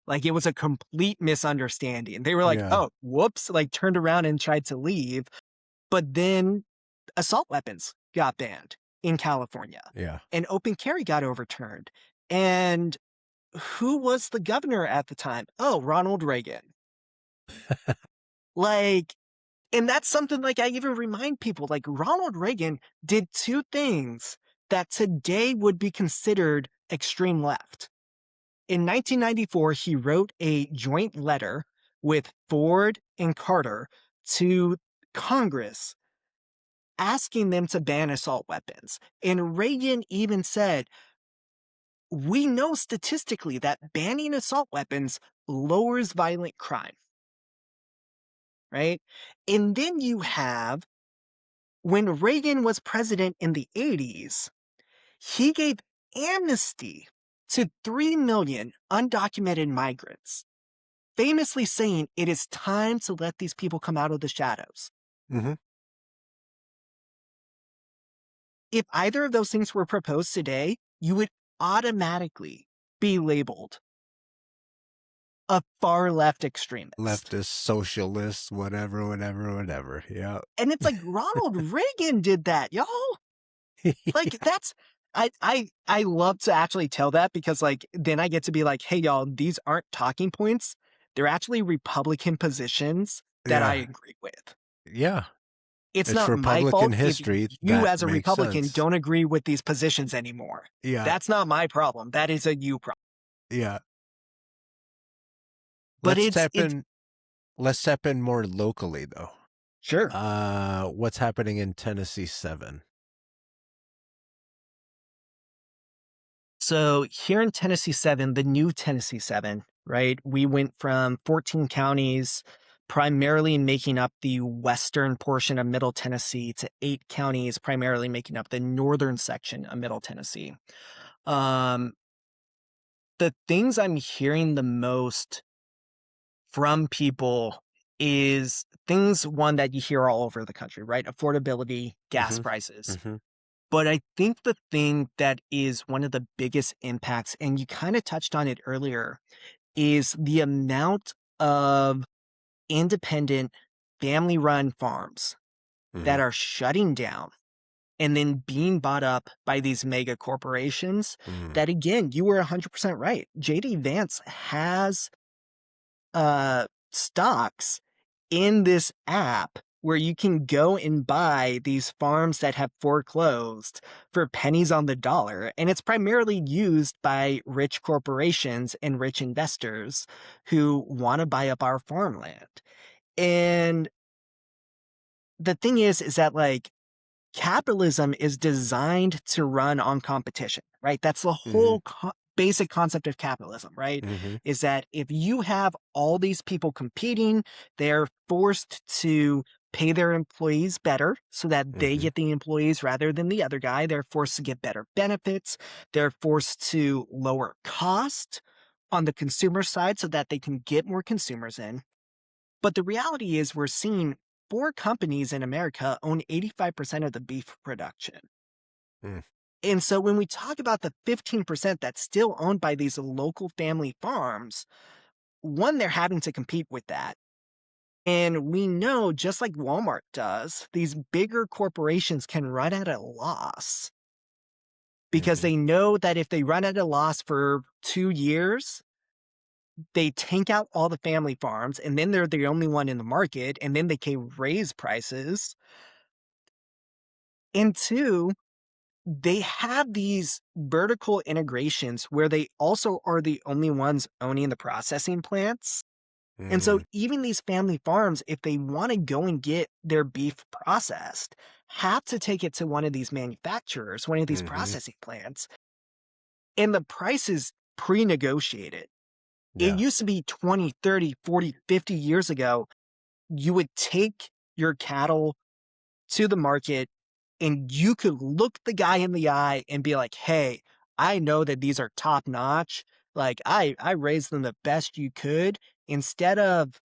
Like, it was a complete misunderstanding. They were like, Yeah. oh, whoops, like turned around and tried to leave. But then assault weapons got banned in California Yeah. and open carry got overturned. And who was the governor at the time? Oh, Ronald Reagan. Like, and that's something like I even remind people like Ronald Reagan did two things that today would be considered extreme left. In 1994, he wrote a joint letter with Ford and Carter to Congress asking them to ban assault weapons. And Reagan even said, we know statistically that banning assault weapons lowers violent crime, right? And then you have when Reagan was president in the 80s, he gave amnesty to 3 million undocumented migrants, famously saying it is time to let these people come out of the shadows. Mm-hmm. If either of those things were proposed today, you would automatically be labeled a far left extremist. Leftist, socialist, whatever. Yeah. And it's like Ronald Reagan did that, y'all. Like that's I love to actually tell that because like then I get to be like, hey y'all, these aren't talking points. They're actually Republican positions that I Yeah. agree with. Yeah. It's It's not my Republican fault if history you that as a makes Republican sense. don't agree with these positions anymore. Yeah. That's not my problem. That is a you problem. Yeah. But Let's it's step in let's step in more locally though. sure. What's happening in Tennessee 7? So here in Tennessee 7, the new Tennessee 7, right? We went from 14 counties, primarily making up the western portion of Middle Tennessee, to 8 counties, primarily making up the northern section of Middle Tennessee. Um, the things I'm hearing the most from people is things, one, that you hear all over the country, right? Affordability, gas Mm-hmm. prices. Mm-hmm. But I think the thing that is one of the biggest impacts, and you kind of touched on it earlier, is the amount of independent family run farms Mm-hmm. that are shutting down and then being bought up by these mega corporations. Mm-hmm. That again, you were 100% right. JD Vance has stocks in this app where you can go and buy these farms that have foreclosed for pennies on the dollar. And it's primarily used by rich corporations and rich investors who want to buy up our farmland. And the thing is that like capitalism is designed to run on competition, right? That's the Mm-hmm. whole basic concept of capitalism, right? Mm-hmm. Is that if you have all these people competing, they're forced to pay their employees better so that they Mm-hmm. get the employees rather than the other guy. They're forced to get better benefits. They're forced to lower cost on the consumer side so that they can get more consumers in. But the reality is we're seeing 4 companies in America own 85% of the beef production. Mm. And so when we talk about the 15% that's still owned by these local family farms, one, they're having to compete with that. And we know, just like Walmart does, these bigger corporations can run at a loss because Mm-hmm. they know that if they run at a loss for 2 years, they tank out all the family farms and then they're the only one in the market and then they can raise prices. And two, they have these vertical integrations where they also are the only ones owning the processing plants. And so Mm-hmm. even these family farms, if they want to go and get their beef processed, have to take it to one of these manufacturers, one of these Mm-hmm. processing plants, and the price is pre-negotiated. It Yeah. used to be 20, 30, 40, 50 years ago, you would take your cattle to the market and you could look the guy in the eye and be like, hey, I know that these are top notch. Like I raised them the best you could. Instead of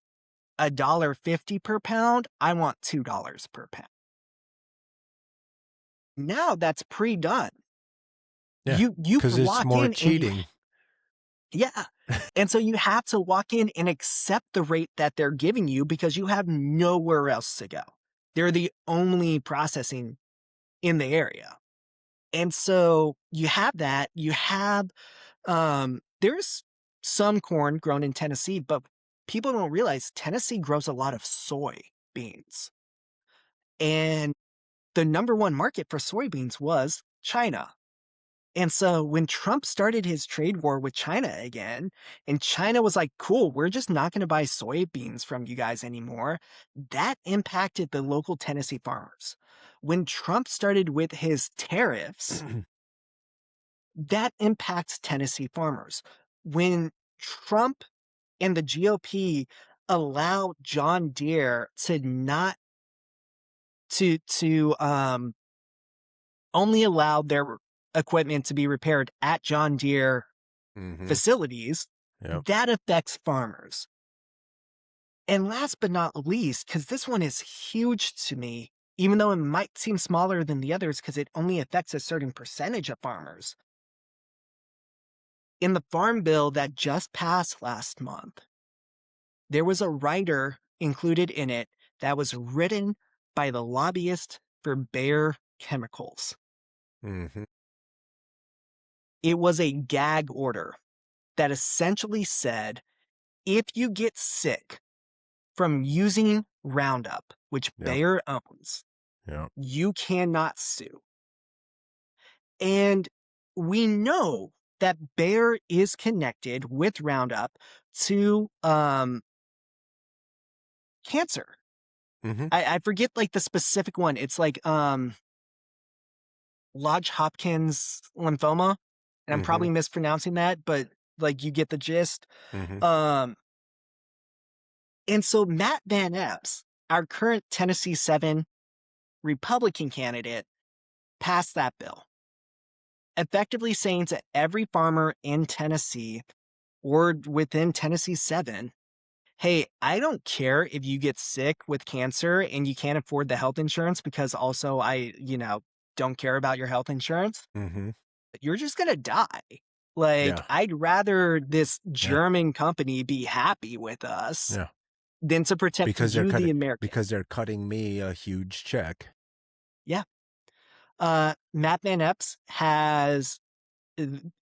$1.50 per pound, I want $2 per pound. Now that's pre-done. Yeah. You Because it's walk more in and cheating. yeah. And so you have to walk in and accept the rate that they're giving you because you have nowhere else to go. They're the only processing in the area. And so you have that. You have there's some corn grown in Tennessee, but people don't realize Tennessee grows a lot of soybeans. And the number one market for soybeans was China. And so when Trump started his trade war with China again, and China was like, cool, we're just not going to buy soybeans from you guys anymore, that impacted the local Tennessee farmers. When Trump started with his tariffs, that impacts Tennessee farmers. When Trump and the GOP allow John Deere to not to only allow their equipment to be repaired at John Deere Mm-hmm. facilities, Yep. that affects farmers. And last but not least, because this one is huge to me, even though it might seem smaller than the others because it only affects a certain percentage of farmers. In the farm bill that just passed last month, there was a rider included in it that was written by the lobbyist for Bayer Chemicals. Mm-hmm. It was a gag order that essentially said if you get sick from using Roundup, which Yep. Bayer owns, Yep. you cannot sue. And we know that Bayer is connected with Roundup to cancer. Mm-hmm. I forget like the specific one. It's like Lodge Hopkins lymphoma. And I'm Mm-hmm. probably mispronouncing that, but like you get the gist. Mm-hmm. Um and so Matt Van Epps, our current Tennessee 7 Republican candidate, passed that bill, effectively saying to every farmer in Tennessee or within Tennessee 7, hey, I don't care if you get sick with cancer and you can't afford the health insurance because also don't care about your health insurance. Mm-hmm. You're just going to die. Like, Yeah. I'd rather this Yeah. German company be happy with us Yeah. than to protect Because they're you, the cutting American. because they're cutting me a huge check. Yeah. Matt Van Epps has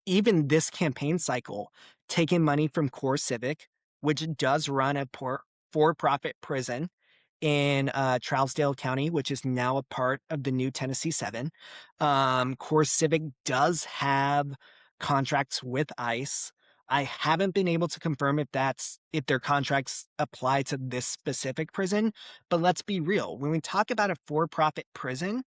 even this campaign cycle taken money from Core Civic, which does run a for-profit prison in Trousdale County, which is now a part of the new Tennessee 7. Core Civic does have contracts with ICE. I haven't been able to confirm if their contracts apply to this specific prison, but let's be real. When we talk about a for-profit prison,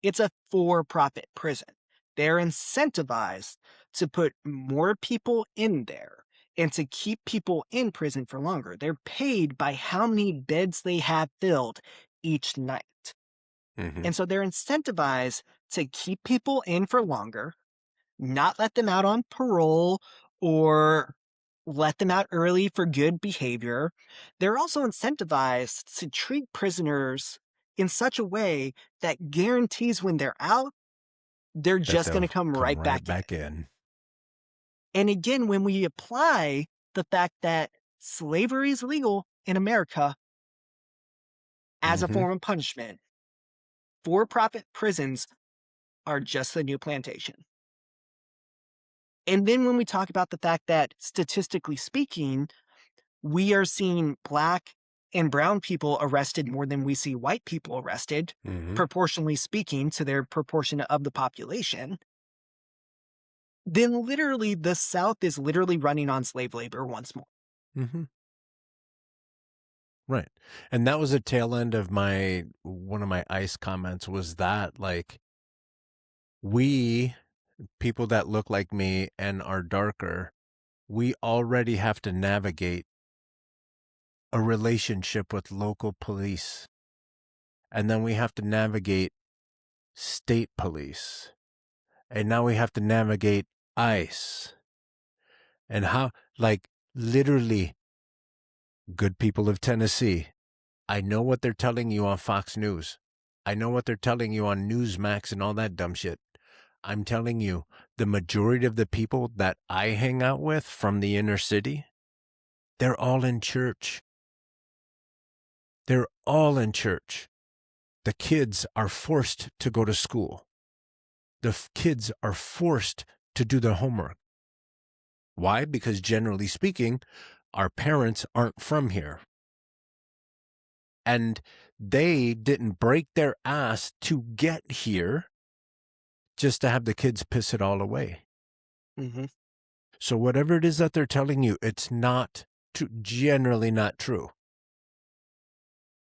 it's a for-profit prison. They're incentivized to put more people in there and to keep people in prison for longer. They're paid by how many beds they have filled each night. Mm-hmm. And so they're incentivized to keep people in for longer, not let them out on parole or let them out early for good behavior. They're also incentivized to treat prisoners in such a way that guarantees when they're out, they're That just going they'll to come come right right back in. back in. And again, when we apply the fact that slavery is legal in America as a Mm-hmm. form of punishment, for-profit prisons are just the new plantation. And then when we talk about the fact that statistically speaking, we are seeing black and brown people arrested more than we see white people arrested, Mm-hmm. proportionally speaking to their proportion of the population, then literally the South is literally running on slave labor once more. Mm-hmm. Right. And that was a tail end of one of my ICE comments was that like we people that look like me and are darker, we already have to navigate a relationship with local police. And then we have to navigate state police. And now we have to navigate ICE. And how, like, literally, good people of Tennessee, I know what they're telling you on Fox News. I know what they're telling you on Newsmax and all that dumb shit. I'm telling you, the majority of the people that I hang out with from the inner city, they're all in church. They're all in church. The kids are forced to go to school. The kids are forced to do their homework. Why? Because generally speaking, our parents aren't from here. And they didn't break their ass to get here just to have the kids piss it all away. Mm-hmm. So whatever it is that they're telling you, it's not generally not true.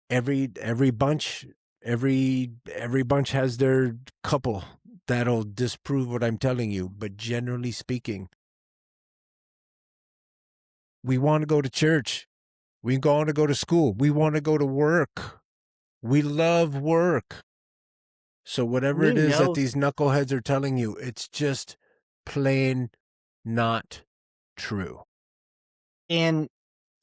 Every bunch has their couple that'll disprove what I'm telling you, but generally speaking, we want to go to church. We want to go to school. We want to go to work. We love work. So whatever We it is that know, these knuckleheads are telling you, it's just plain not true. and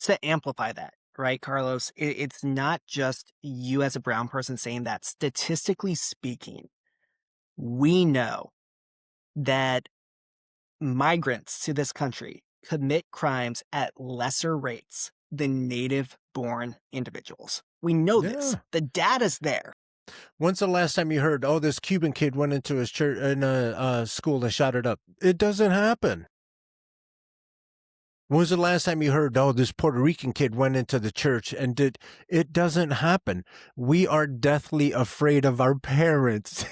to amplify that, right, Carlos, it's not just you as a brown person saying that. Statistically speaking, we know that migrants to this country commit crimes at lesser rates than native born individuals. We know this. Yeah. The data's there. When's the last time you heard, oh, this Cuban kid went into his church in a school and shot it up? It doesn't happen. When was the last time you heard, oh, this Puerto Rican kid went into the church and did? It doesn't happen. We are deathly afraid of our parents.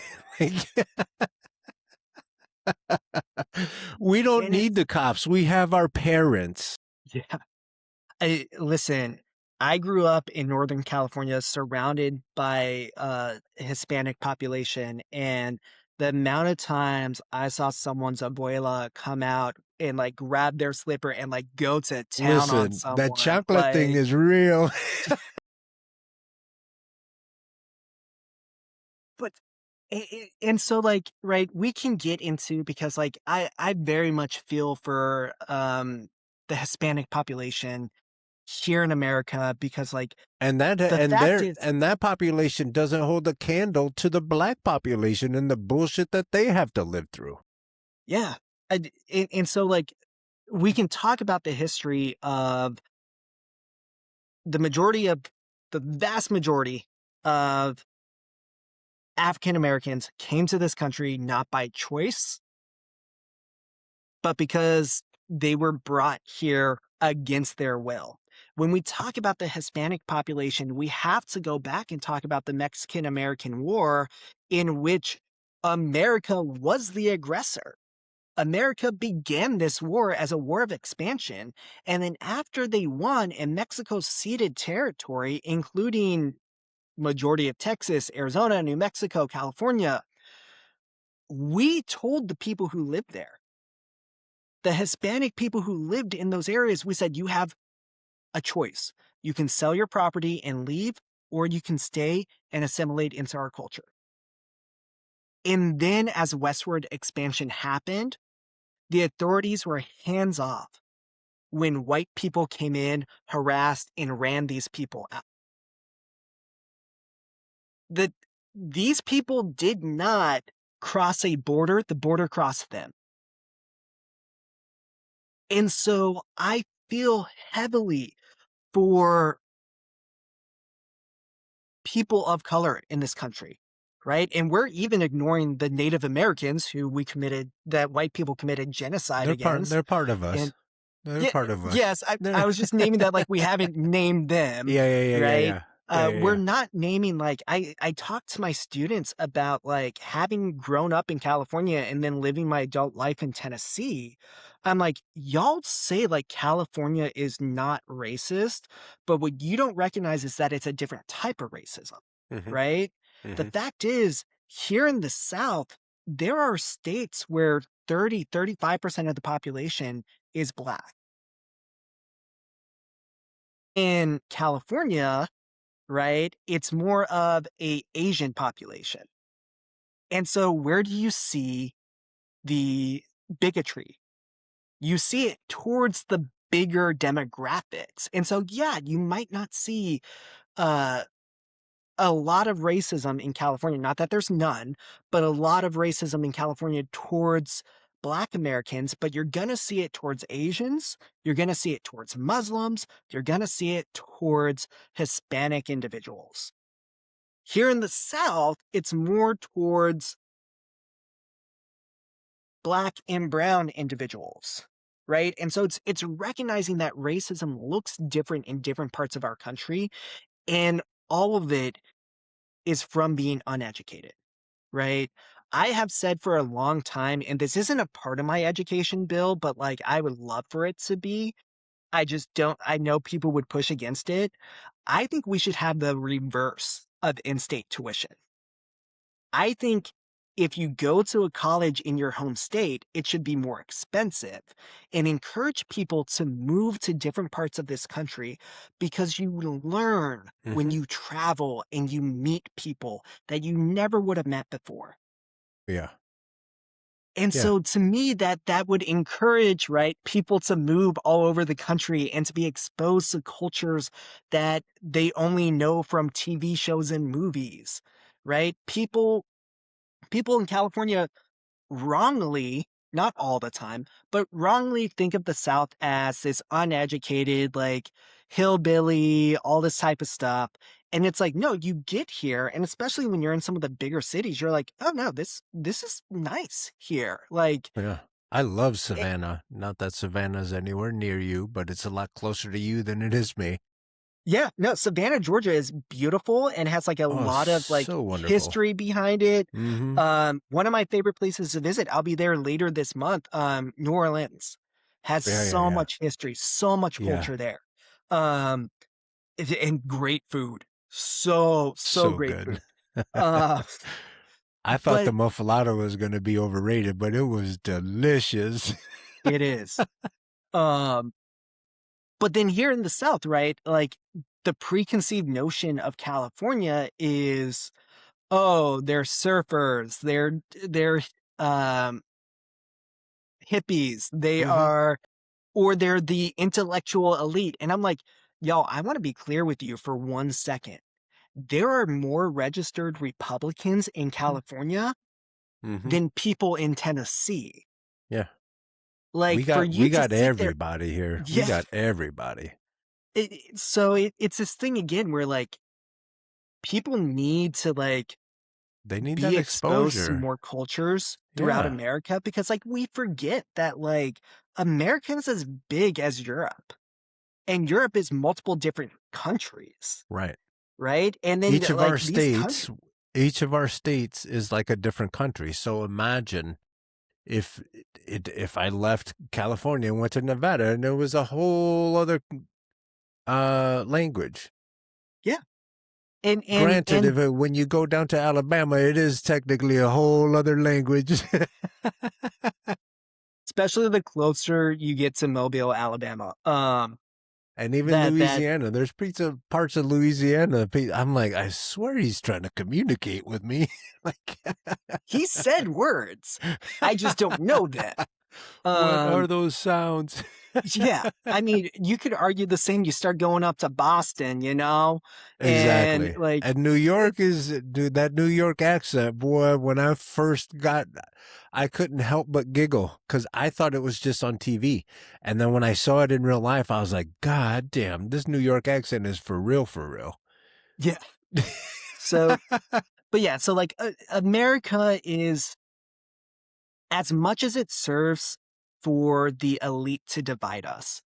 We don't And need the cops. We have our parents. yeah. Listen, I grew up in Northern California surrounded by Hispanic population, and the amount of times I saw someone's abuela come out and like grab their slipper and like go to town on Listen, that someone, chocolate thing like, is real. but and so like, right, we can get into, because like I very much feel for the Hispanic population here in America, because like And the fact is, that population doesn't hold a candle to the black population and the bullshit that they have to live through. yeah. And so like we can talk about the history of the majority of the vast majority of African Americans came to this country not by choice, but because they were brought here against their will. When we talk about the Hispanic population, we have to go back and talk about the Mexican American War, in which America was the aggressor. America began this war as a war of expansion. And then after they won and Mexico ceded territory, including majority of Texas, Arizona, New Mexico, California, we told the people who lived there, the Hispanic people who lived in those areas, we said, you have a choice. You can sell your property and leave, or you can stay and assimilate into our culture. And then as westward expansion happened, the authorities were hands off when white people came in, harassed, and ran these people out. These people did not cross a border, the border crossed them. And so I feel heavily for people of color in this country, right? And we're even ignoring the Native Americans that white people committed genocide against. They're part of us. And They're yeah, part of us. yes, I was just naming that like we haven't named them, right? We're Yeah. not naming, like, I talk to my students about like having grown up in California and then living my adult life in Tennessee. I'm like, y'all say like California is not racist, but what you don't recognize is that it's a different type of racism, Mm-hmm. right? The Mm-hmm. fact is, here in the South, there are states where 35% of the population is Black. In California, right, it's more of a Asian population. And so where do you see the bigotry? You see it towards the bigger demographics. And so, yeah, you might not see uh, a lot of racism in California. Not that there's none, but a lot of racism in California towards Black Americans, but you're going to see it towards Asians. You're going to see it towards Muslims. You're going to see it towards Hispanic individuals. Here in the South, it's more towards Black and brown individuals, right? And so it's recognizing that racism looks different in different parts of our country, and all of it is from being uneducated, right? I have said for a long time, and this isn't a part of my education bill, but like I would love for it to be. I just don't, I know people would push against it. I think we should have the reverse of in-state tuition. I think if you go to a college in your home state, it should be more expensive, and encourage people to move to different parts of this country because you learn when Hmm. you travel and you meet people that you never would have met before. Yeah. And Yeah. so to me that would encourage, right, people to move all over the country and to be exposed to cultures that they only know from TV shows and movies, right? People in California wrongly, not all the time, but wrongly think of the South as this uneducated, like hillbilly, all this type of stuff. And it's like, no, you get here, and especially when you're in some of the bigger cities, you're like, oh no, this is nice here. Like, Yeah. I love it, Savannah. Not that Savannah's anywhere near you, but it's a lot closer to you than it is me. yeah, no, Savannah, Georgia is beautiful and has like a Oh, lot of like so wonderful. history behind it. Mm-hmm. One of my favorite places to visit, I'll be there later this month. New Orleans has Yeah, yeah, so yeah. much history, so much Yeah. culture there. Um, and great food. So So great good. food. Uh, I thought the but muffalata was going to be overrated, but it was delicious. it is. Um, but then here in the South, right? Like the preconceived notion of California is, oh, they're surfers, they're um hippies, they Mm-hmm. are, or they're the intellectual elite. And I'm like, y'all, I want to be clear with you for 1 second. There are more registered Republicans in California Mm-hmm. than people in Tennessee. Yeah. Like for We you to got sit there, everybody here. We yeah. got everybody. So it's this thing again where like people need to like They need be that exposed to exposure. more cultures throughout Yeah. America, because like we forget that like America's as big as Europe, and Europe is multiple different countries, Right. right? And then Each of our like these countries, states, each of our states is like a different country. So imagine if if I left California and went to Nevada and there was a whole other language. yeah. And Granted, if when you go down to Alabama, it is technically a whole other language. especially the closer you get to Mobile, Alabama. And even That Louisiana, there's parts of Louisiana. I'm like, I swear he's trying to communicate with me. Like, he said words. I just don't know them. what are Um, those sounds? yeah. I mean, you could argue the same. You start going up to Boston, and Exactly. like And New York is, dude, that New York accent, boy, when I first got, I couldn't help but giggle because I thought it was just on TV. And then when I saw it in real life, I was like, God damn, this New York accent is for real, for real. yeah. So, but yeah, so like America is, as much as it serves for the elite to divide us,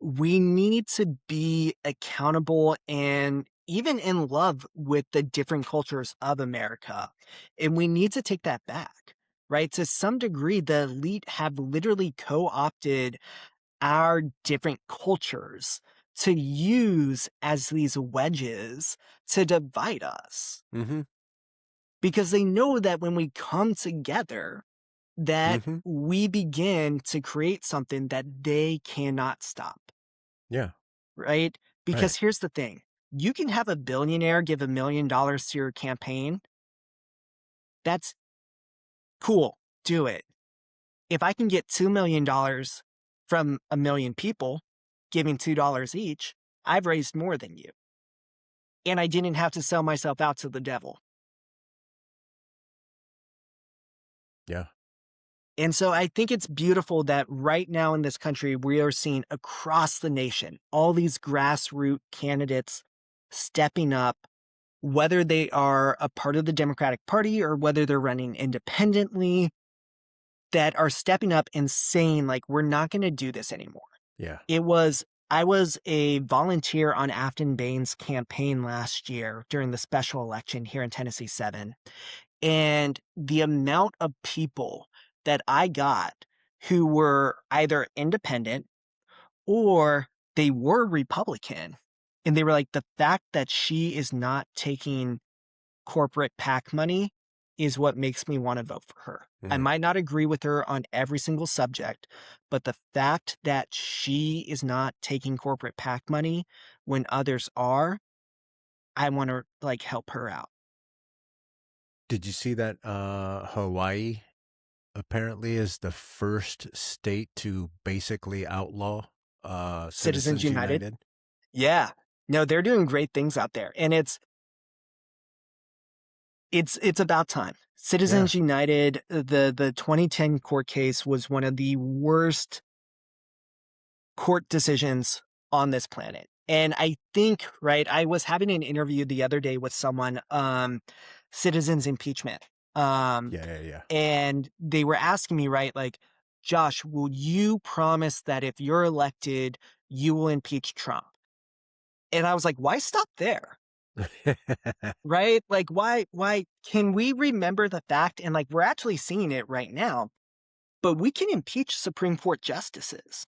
we need to be accountable and even in love with the different cultures of America. And we need to take that back, right? To some degree, the elite have literally co opted our different cultures to use as these wedges to divide us, Mm-hmm. because they know that when we come together, that Mm-hmm. we begin to create something that they cannot stop, Yeah. right? Right. Because here's the thing. You can have a billionaire give $1 million to your campaign. That's cool. Do it. If I can get $2 million from a million people giving $2 each, I've raised more than you. And I didn't have to sell myself out to the devil. Yeah. And so I think it's beautiful that right now in this country, we are seeing across the nation all these grassroots candidates stepping up, whether they are a part of the Democratic Party or whether they're running independently, that are stepping up and saying, like, we're not going to do this anymore. Yeah. I was a volunteer on Afton Bain's campaign last year during the special election here in Tennessee 7. And the amount of people that I got who were either independent or they were Republican. And they were like, the fact that she is not taking corporate PAC money is what makes me want to vote for her. I Mm. might not agree with her on every single subject, but the fact that she is not taking corporate PAC money when others are, I want to like help her out. Did you see that Hawaii apparently is the first state to basically outlaw Citizens Citizens United. United? Yeah. No, they're doing great things out there. And it's about time. Yeah. Citizens United, the 2010 court case was one of the worst court decisions on this planet. And I think, right, I was having an interview the other day with someone, citizens impeachment. Um, Yeah. Yeah. Yeah. and they were asking me, right, like, Josh, will you promise that if you're elected, you will impeach Trump? And I was like, why stop there? Right? Like, why can we remember the fact? And like, we're actually seeing it right now, but we can impeach Supreme Court justices.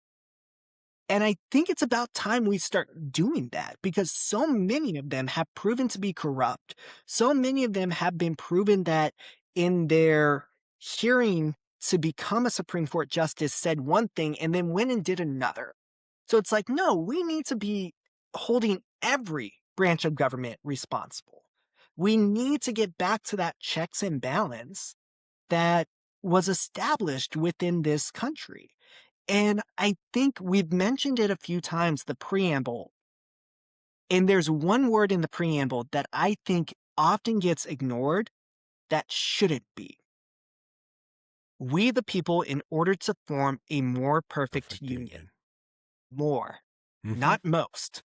And I think it's about time we start doing that because so many of them have proven to be corrupt. So many of them have been proven that in their hearing to become a Supreme Court justice said one thing and then went and did another. So it's like, no, we need to be holding every branch of government responsible. We need to get back to that checks and balance that was established within this country. And I think we've mentioned it a few times, the preamble. And there's one word in the preamble that I think often gets ignored that shouldn't be. We, the people, in order to form a more perfect Perfect union, union. more, Mm-hmm. not most.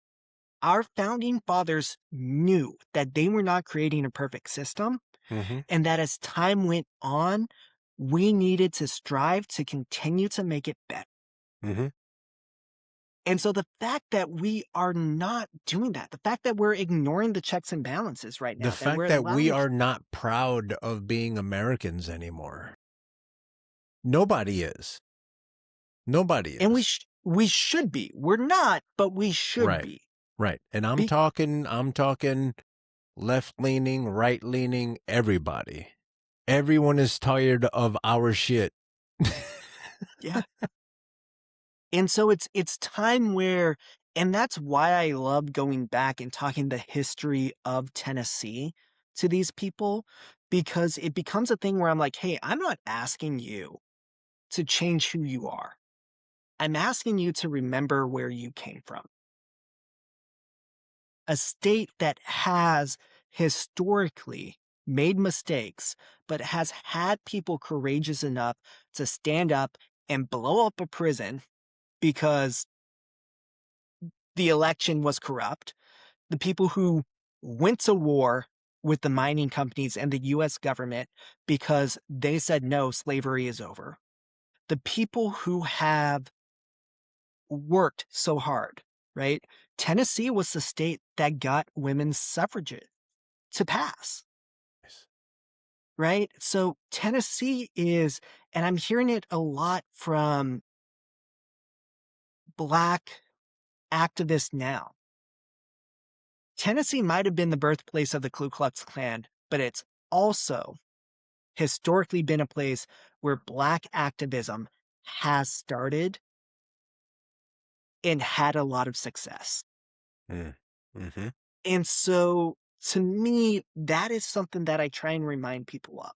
Our founding fathers knew that they were not creating a perfect system, Mm-hmm. and that as time went on, we needed to strive to continue to make it better. Mm-hmm. And so the fact that we are not doing that, the fact that we're ignoring the checks and balances right The now, that we're fact that we allowing, are not proud of being Americans anymore. Nobody is. Nobody and is. we should be. We're not, but we should Right. be. Right. And I'm Be talking left leaning, right leaning, everybody. Everyone is tired of our shit. yeah. And so it's time where, and that's why I love going back and talking the history of Tennessee to these people, because it becomes a thing where I'm like, hey, I'm not asking you to change who you are. I'm asking you to remember where you came from. A state that has historically made mistakes, but has had people courageous enough to stand up and blow up a prison because the election was corrupt. The people who went to war with the mining companies and the US government because they said, no, slavery is over. The people who have worked so hard, right? Tennessee was the state that got women's suffrage to pass, right? So Tennessee is, and I'm hearing it a lot from Black activists now. Tennessee might have been the birthplace of the Ku Klux Klan, but it's also historically been a place where Black activism has started and had a lot of success. Mm. Mm-hmm. And so to me, that is something that I try and remind people of,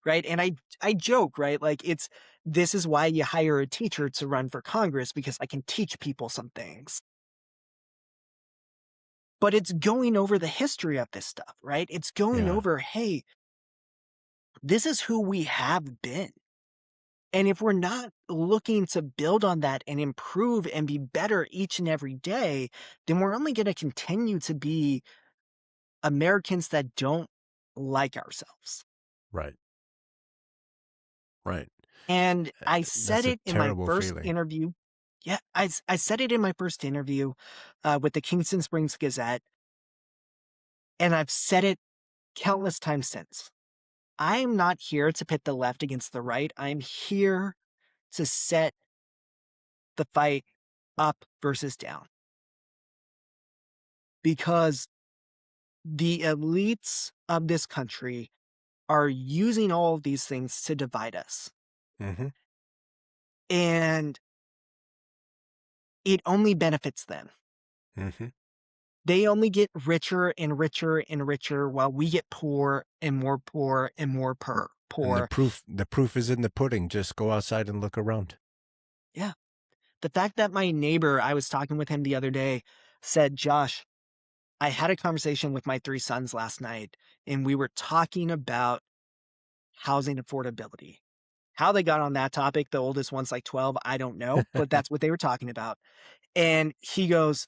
right? And I joke, right? Like this is why you hire a teacher to run for Congress because I can teach people some things. But it's going over the history of this stuff, right? It's going Yeah. over, hey, this is who we have been. And if we're not looking to build on that and improve and be better each and every day, then we're only going to continue to be Americans that don't like ourselves. Right. Right. And I said That's a it in my terrible first feeling. interview. Yeah, I said it in my first interview with the Kingston Springs Gazette, and I've said it countless times since. I am not here to pit the left against the right. I'm here to set the fight up versus down because the elites of this country are using all of these things to divide us. Hmm. And it only benefits them. Hmm. They only get richer and richer and richer while we get poor and more And poor. the proof is in the pudding. Just go outside and look around. Yeah. The fact that my neighbor, I was talking with him the other day, said, Josh, I had a conversation with my 3 sons last night, and we were talking about housing affordability. How they got on that topic, the oldest one's like 12, I don't know, but that's what they were talking about. And he goes,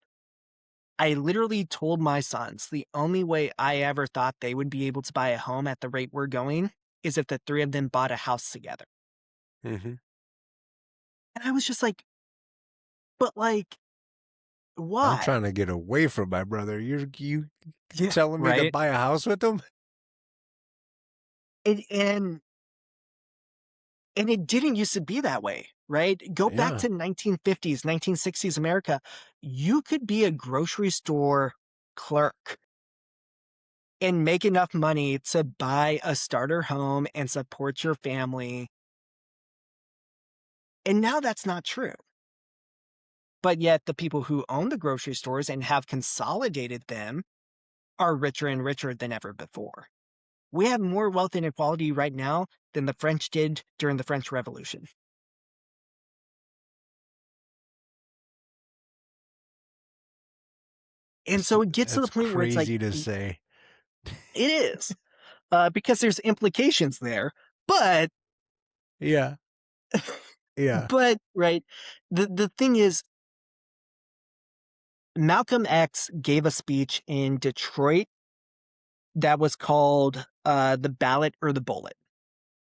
I literally told my sons the only way I ever thought they would be able to buy a home at the rate we're going is if the 3 of them bought a house together. Hmm. And I was just like, but like, I'm why? trying to get away from my brother. You Yeah. telling me to Right. buy a house with him? And And it didn't used to be that way, right? Go back Yeah. to 1950s, 1960s America. You could be a grocery store clerk and make enough money to buy a starter home and support your family. And now that's not true. But yet the people who own the grocery stores and have consolidated them are richer and richer than ever before. We have more wealth inequality right now than the French did during the French Revolution. And so it gets to the That's point where it's like, crazy to say. it is. Because there's implications there. But Yeah. Yeah. right, the thing is, Malcolm X gave a speech in Detroit that was called "The Ballot or the Bullet,"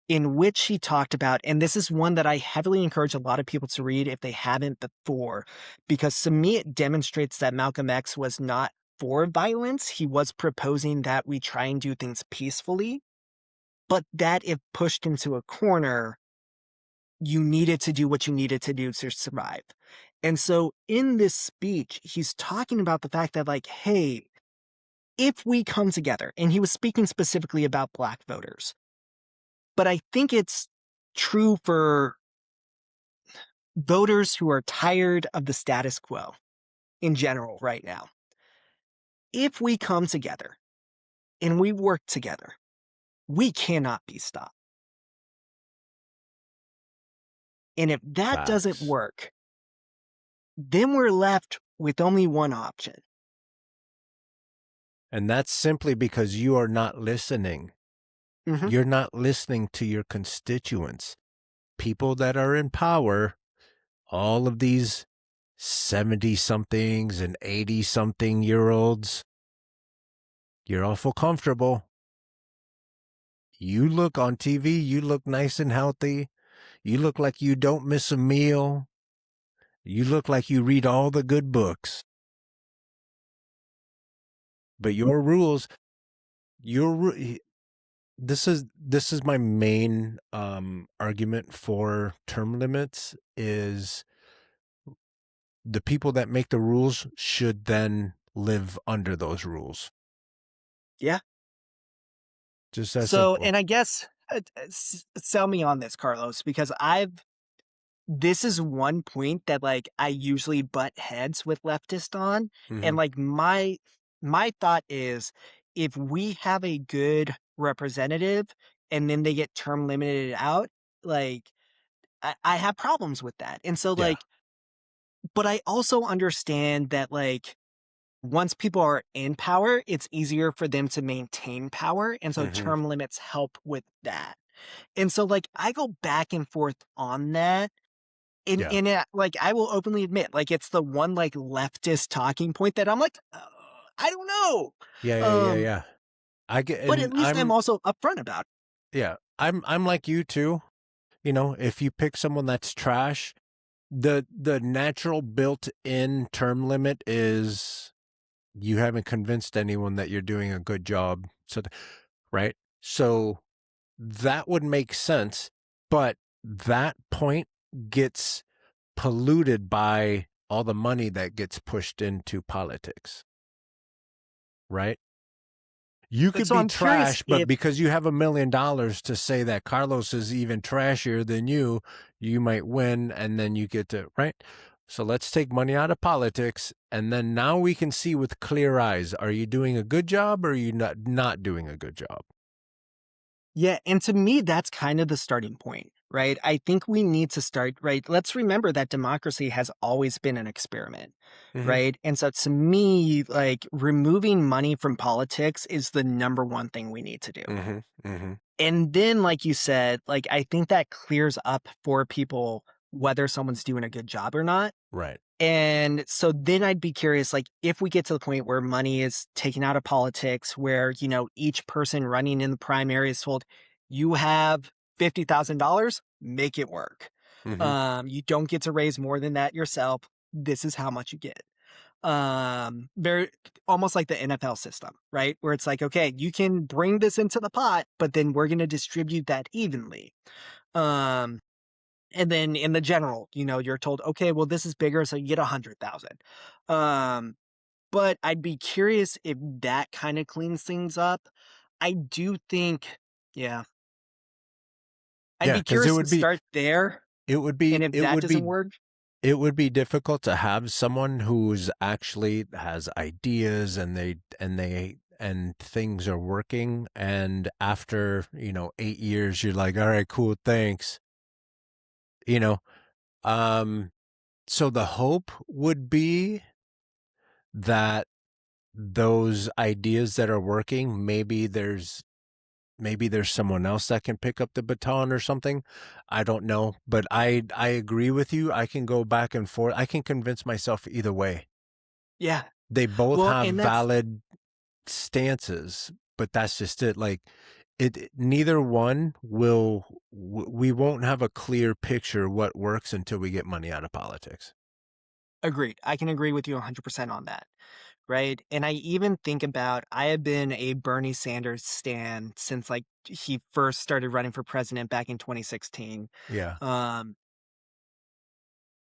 in which he talked about, and this is one that I heavily encourage a lot of people to read if they haven't before, because to me it demonstrates that Malcolm X was not for violence. He was proposing that we try and do things peacefully, but that if pushed into a corner, you needed to do what you needed to do to survive. And so in this speech, he's talking about the fact that, like, hey, if we come together, and he was speaking specifically about Black voters, but I think it's true for voters who are tired of the status quo in general right now. If we come together and we work together, we cannot be stopped. And if that doesn't Facts. work, then we're left with only one option. And that's simply because you are not listening. Mhm. You're not listening to your constituents. People that are in power, all of these 70 somethings and 80 something year olds, you're awful comfortable. You look on TV, you look nice and healthy. You look like you don't miss a meal. You look like you read all the good books. But your rules, your this is my main argument for term limits is the people that make the rules should then live under those rules. Yeah. Just that So, simple. and I guess sell me on this, Carlos, because this is one point that like I usually butt heads with leftists on, and Hmm. like my thought is, if we have a good representative and then they get term limited out, like I have problems with that. And so Yeah. like, but I also understand that like once people are in power, it's easier for them to maintain power, and so Hmm. term limits help with that. And so like I go back and forth on that. Yeah. Like I will openly admit, like it's the one like leftist talking point that I'm like, I don't know. Yeah, yeah, yeah, Um, yeah. I get, but at and least I'm also upfront about it. yeah, I'm like you too. You know, if you pick someone that's trash, the natural built-in term limit is you haven't convinced anyone that you're doing a good job. So, right? So that would make sense, but that point gets polluted by all the money that gets pushed into politics, right? You But could so be I'm curious trash, but if because you have $1 million to say that Carlos is even trashier than you might win, and then you get to, right? So let's take money out of politics, and then now we can see with clear eyes: are you doing a good job, or are you not doing a good job? yeah, and to me, that's kind of the starting point, right? I think we need to start, right? Let's remember that democracy has always been an experiment, Mm-hmm. right? And so to me, like removing money from politics is the number one thing we need to do. Mm-hmm. Mm-hmm. And then, like you said, like I think that clears up for people whether someone's doing a good job or not. Right. And so then I'd be curious, like, if we get to the point where money is taken out of politics, where, you know, each person running in the primary is told, you have $50,000, make it work. Mm-hmm. You don't get to raise more than that yourself. This is how much you get. Very almost like the NFL system, right? Where it's like, okay, you can bring this into the pot, but then we're going to distribute that evenly. Um, and then in the general, you know, you're told, okay, well, this is bigger, so you get 100,000. Um, but I'd be curious if that kind of cleans things up. I do think, yeah, I'd Yeah, be because curious to start there. it would be And if it that would doesn't be work, it would be difficult to have someone who's actually has ideas, and things are working, and after 8 years you're like, all right, cool, thanks. you know um so the hope would be that those ideas that are working, maybe there's someone else that can pick up the baton or something. I don't know, but I agree with you. I can go back and forth. I can convince myself either way. yeah. They both Well, have and that's valid stances, but that's just it. Like, neither one we won't have a clear picture what works until we get money out of politics. agreed. I can agree with you 100% on that. Right. And I even think about, I have been a Bernie Sanders stan since like he first started running for president back in 2016. Yeah. Um,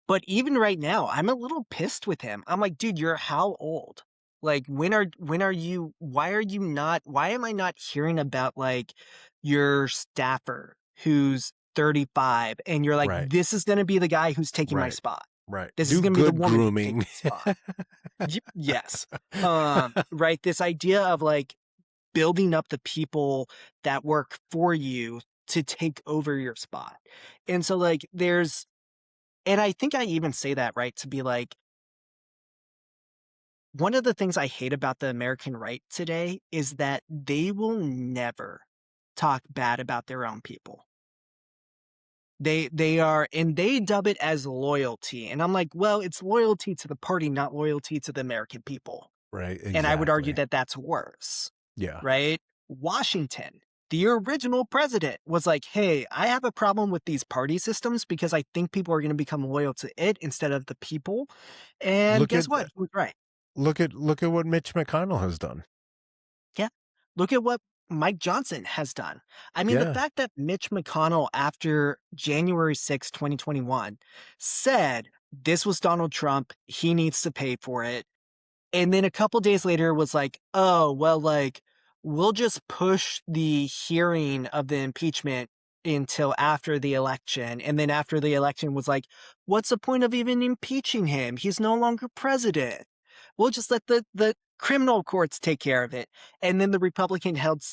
but even right now, I'm a little pissed with him. I'm like, dude, you're how old? Like, why am I not hearing about like your staffer who's 35 and you're like, Right. this is going to be the guy who's taking my Right. spot. Right. This is Do going to be the good woman who's taking grooming. the spot. Yes. Right. This idea of like building up the people that work for you to take over your spot. And so like and I think I even say that, right, to be like, one of the things I hate about the American right today is that they will never talk bad about their own people. They are, and they dub it as loyalty. And I'm like, well, it's loyalty to the party, not loyalty to the American people. Right. And I would argue Exactly. that that's worse, Yeah. right? Washington, the original president, was like, hey, I have a problem with these party systems because I think people are going to become loyal to it instead of the people. And Look guess at what? He was right. look at what Mitch McConnell has done. Yeah. Look at what Mike Johnson has done. I mean, the Yeah. fact that Mitch McConnell, after January 6th, 2021, said this was Donald Trump, he needs to pay for it. And then a couple days later was like, oh, well, like, we'll just push the hearing of the impeachment until after the election. And then after the election was like, what's the point of even impeaching him? He's no longer president. We'll just let the criminal courts take care of it. And then the Republican held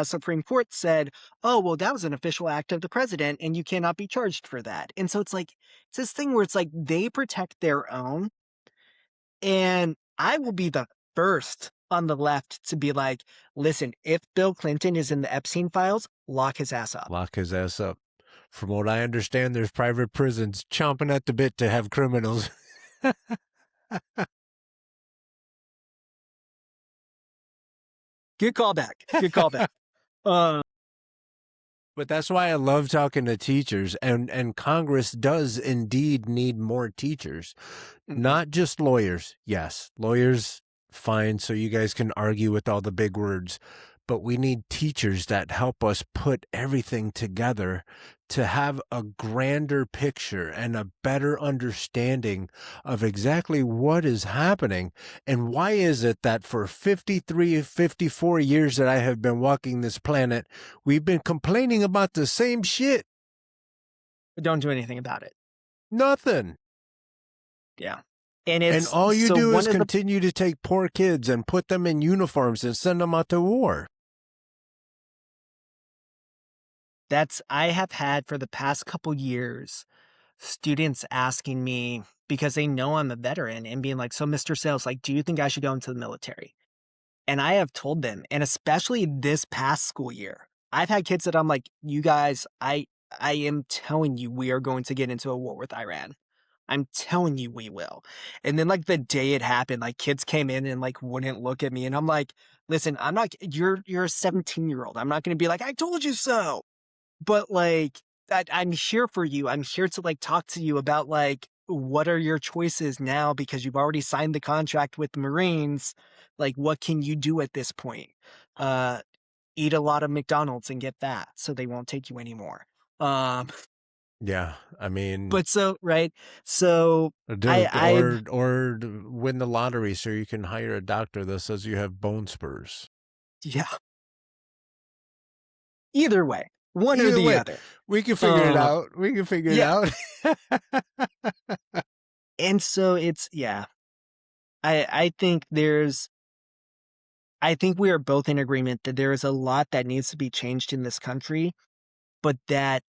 Supreme Court said, oh, well, that was an official act of the president and you cannot be charged for that. And so it's like, it's this thing where it's like they protect their own, and I will be the first on the left to be like, listen, if Bill Clinton is in the Epstein files, lock his ass up. Lock his ass up. From what I understand, there's private prisons chomping at the bit to have criminals. Good callback. Good callback. Uh, But that's why I love talking to teachers, and Congress does indeed need more teachers, mhm. not just lawyers. Yes, lawyers, fine, so you guys can argue with all the big words, but we need teachers that help us put everything together to have a grander picture and a better understanding of exactly what is happening. And why is it that for 53, 54 years that I have been walking this planet, we've been complaining about the same shit? But don't do anything about it. Nothing. Yeah. And And it's all you so do one is of the continue to take poor kids and put them in uniforms and send them out to war. that's I have had for the past couple years students asking me because they know I'm a veteran and being like, so Mr. Sales, like, do you think I should go into the military? And I have told them, and especially this past school year, I've had kids that I'm like, you guys, I am telling you we are going to get into a war with Iran. I'm telling you we will. And then like the day it happened, like kids came in and like wouldn't look at me. And I'm like, listen, I'm not you're a 17-year-old. I'm not gonna be like, I told you so. But like I'm here for you. I'm here to like talk to you about like what are your choices now because you've already signed the contract with the Marines. Like what can you do at this point? Uh Eat a lot of McDonald's and get fat so they won't take you anymore. Um Yeah, I mean, but so right. So dude, I've or win the lottery so you can hire a doctor that says you have bone spurs. yeah, either way, one or Either the way, other. we can figure it Uh out. We can figure it yeah. out. And so it's yeah. I think I think we are both in agreement that there is a lot that needs to be changed in this country, but that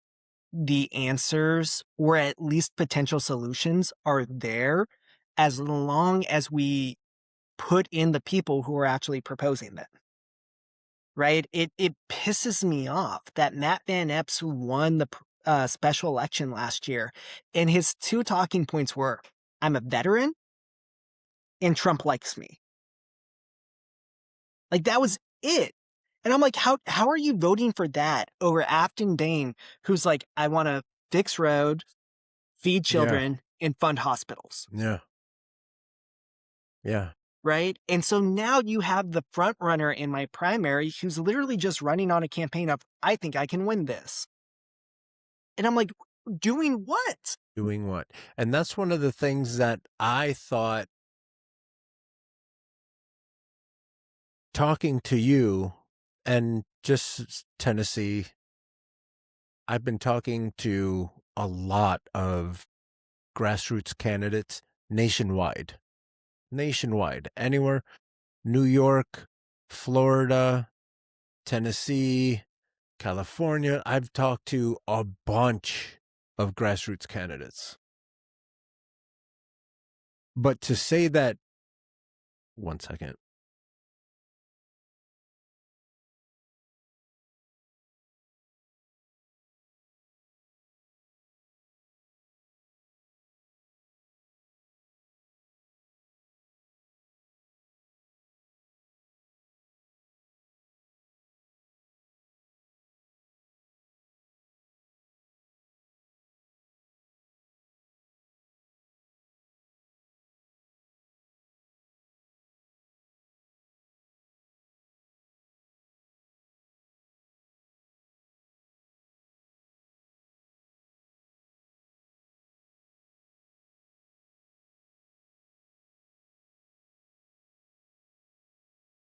the answers or at least potential solutions are there as long as we put in the people who are actually proposing them. Right? It pisses me off that Matt Van Epps won the special election last year, and his two talking points were, "I'm a veteran," and "Trump likes me." Like that was it. And I'm like, how are you voting for that over Afton Bain, who's like, I want to fix roads, feed Yeah, children, and fund hospitals, yeah, yeah. right? And so now you have the front runner in my primary who's literally just running on a campaign of, I think I can win this. And I'm like, doing what? Doing what? And that's one of the things that I thought talking to you and just Tennessee, I've been talking to a lot of grassroots candidates nationwide. Nationwide. Anywhere. New York, Florida, Tennessee, California. I've talked to a bunch of grassroots candidates. But to say that, one second.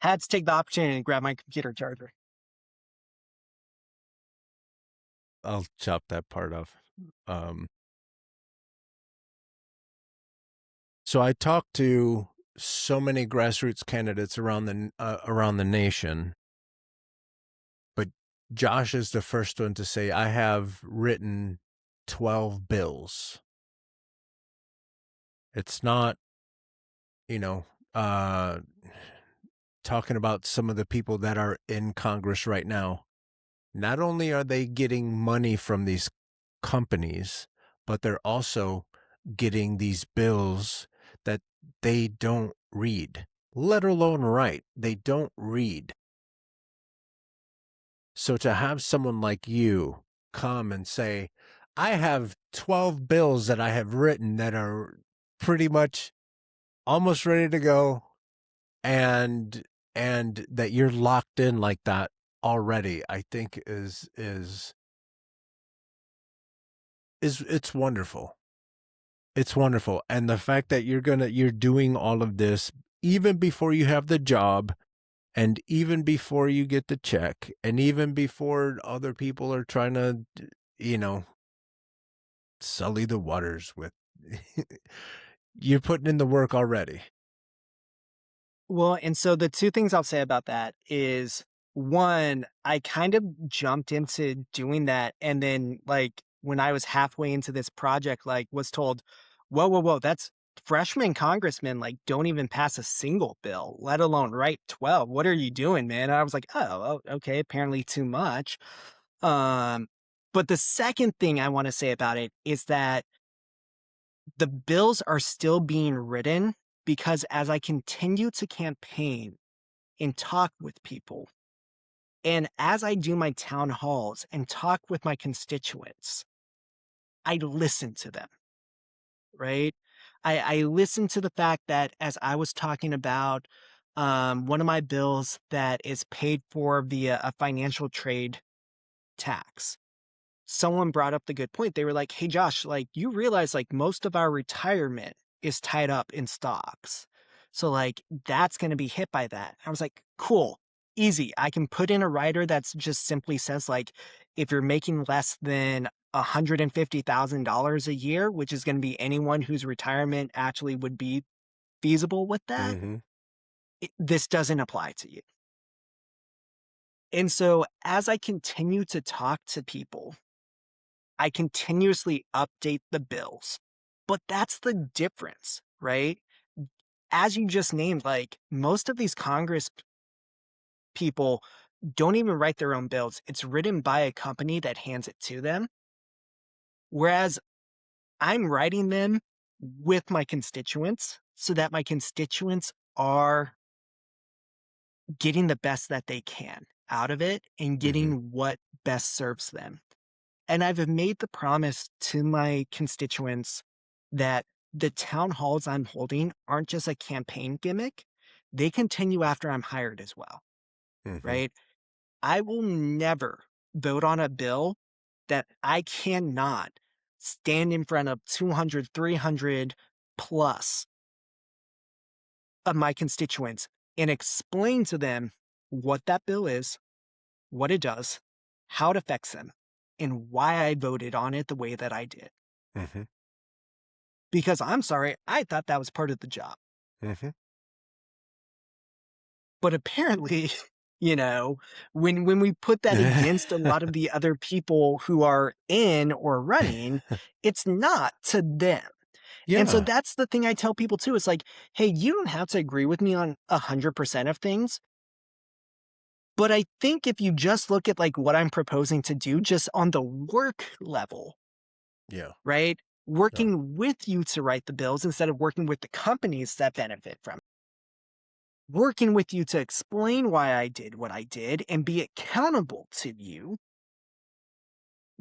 Had to take the opportunity to grab my computer charger. I'll chop that part off. Um, so I talked to so many grassroots candidates around the nation, but Josh is the first one to say I have written 12 bills. It's not, uh, talking about some of the people that are in Congress right now. Not only are they getting money from these companies, but they're also getting these bills that they don't read, let alone write. They don't read. So to have someone like you come and say, I have 12 bills that I have written that are pretty much almost ready to go, and that you're locked in like that already, I think is it's wonderful. It's wonderful. And the fact that you're doing all of this even before you have the job, and even before you get the check, and even before other people are trying to, you know, sully the waters with you're putting in the work already. Well, and so the two things I'll say about that is one, I kind of jumped into doing that. And then, like, when I was halfway into this project, like, was told, whoa, whoa, whoa, that's freshman congressmen, like, don't even pass a single bill, let alone write 12. What are you doing, man? And I was like, okay, apparently too much. Um, but the second thing I want to say about it is that the bills are still being written because as I continue to campaign and talk with people, and as I do my town halls and talk with my constituents, I listen to them, right? I listen to the fact that as I was talking about one of my bills that is paid for via a financial trade tax, someone brought up the good point. They were like, "Hey Josh, like you realize like most of our retirement is tied up in stocks. So like that's going to be hit by that." I was like, "Cool. Easy. I can put in a rider that's just simply says like if you're making less than $150,000 a year, which is going to be anyone whose retirement actually would be feasible with that, Mm-hmm. this doesn't apply to you." And so as I continue to talk to people, I continuously update the bills. But that's the difference, right? As you just named, like most of these Congress people don't even write their own bills. It's written by a company that hands it to them. Whereas I'm writing them with my constituents so that my constituents are getting the best that they can out of it and Mm-hmm. getting what best serves them. And I've made the promise to my constituents that the town halls I'm holding aren't just a campaign gimmick. They continue after I'm hired as well, Mm-hmm. right? I will never vote on a bill that I cannot stand in front of 200, 300 plus of my constituents and explain to them what that bill is, what it does, how it affects them, and why I voted on it the way that I did. Mm-hmm. Because I'm sorry, I thought that was part of the job. Mm-hmm. But apparently, you know, when we put that against a lot of the other people who are in or running, it's not to them. And so Yeah. that's the thing I tell people too. It's like, hey, you don't have to agree with me on 100% of things. But I think if you just look at like what I'm proposing to do just on the work level, Yeah. right? Yeah. Working with you to write the bills instead of working with the companies that benefit from it. Working with you to explain why I did what I did and be accountable to you.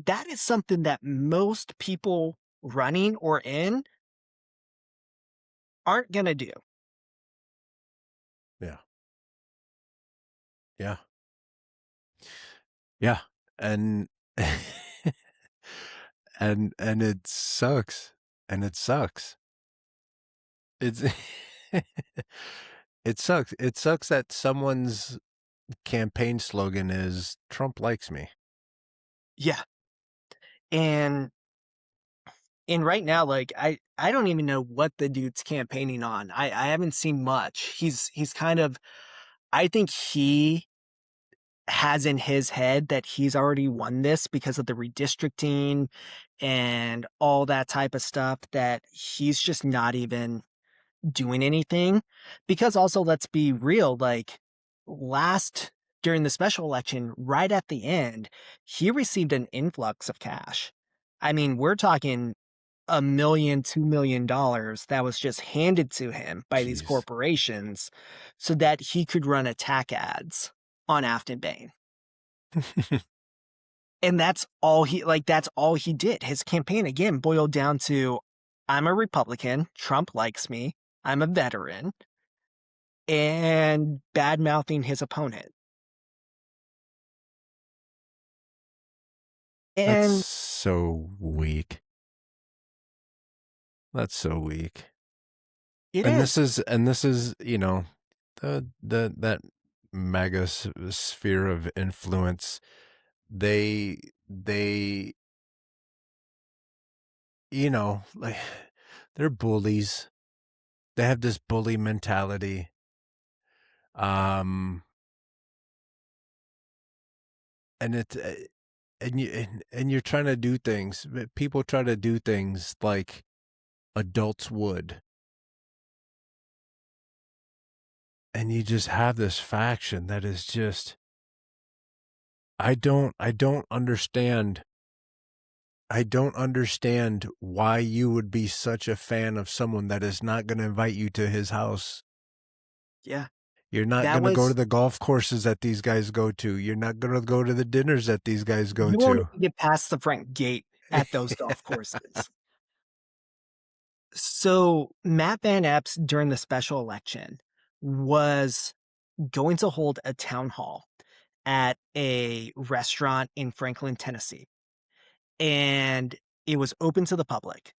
That is something that most people running or in aren't going to do. Yeah. Yeah. Yeah. And and it sucks. And it sucks. It's it sucks. It sucks that someone's campaign slogan is Trump likes me. Yeah. And right now, like I don't even know what the dude's campaigning on. I haven't seen much. He's kind of I think he has in his head that he's already won this because of the redistricting and all that type of stuff that he's just not even doing anything. Because also, let's be real, like last during the special election, right at the end, he received an influx of cash. I mean, we're talking $1 million, $2 million that was just handed to him by these Jeez. corporations so that he could run attack ads on Afton Bain. And that's all he did. His campaign again boiled down to I'm a Republican, Trump likes me, I'm a veteran, and bad mouthing his opponent. That's And so weak. That's so weak. it And is. this is, the that mega sphere of influence. They like they're bullies. They have this bully mentality. Um and it and you're trying to do things. People try to do things like adults would. And you just have this faction that is just I don't understand. I don't understand why you would be such a fan of someone that is not going to invite you to his house. Yeah. You're not That going to go to was the golf courses that these guys go to. You're not going to go to the dinners that these guys go you won't to. even get past the front gate at those golf courses. So Matt Van Epps during the special election was going to hold a town hall at a restaurant in Franklin, Tennessee. And it was open to the public.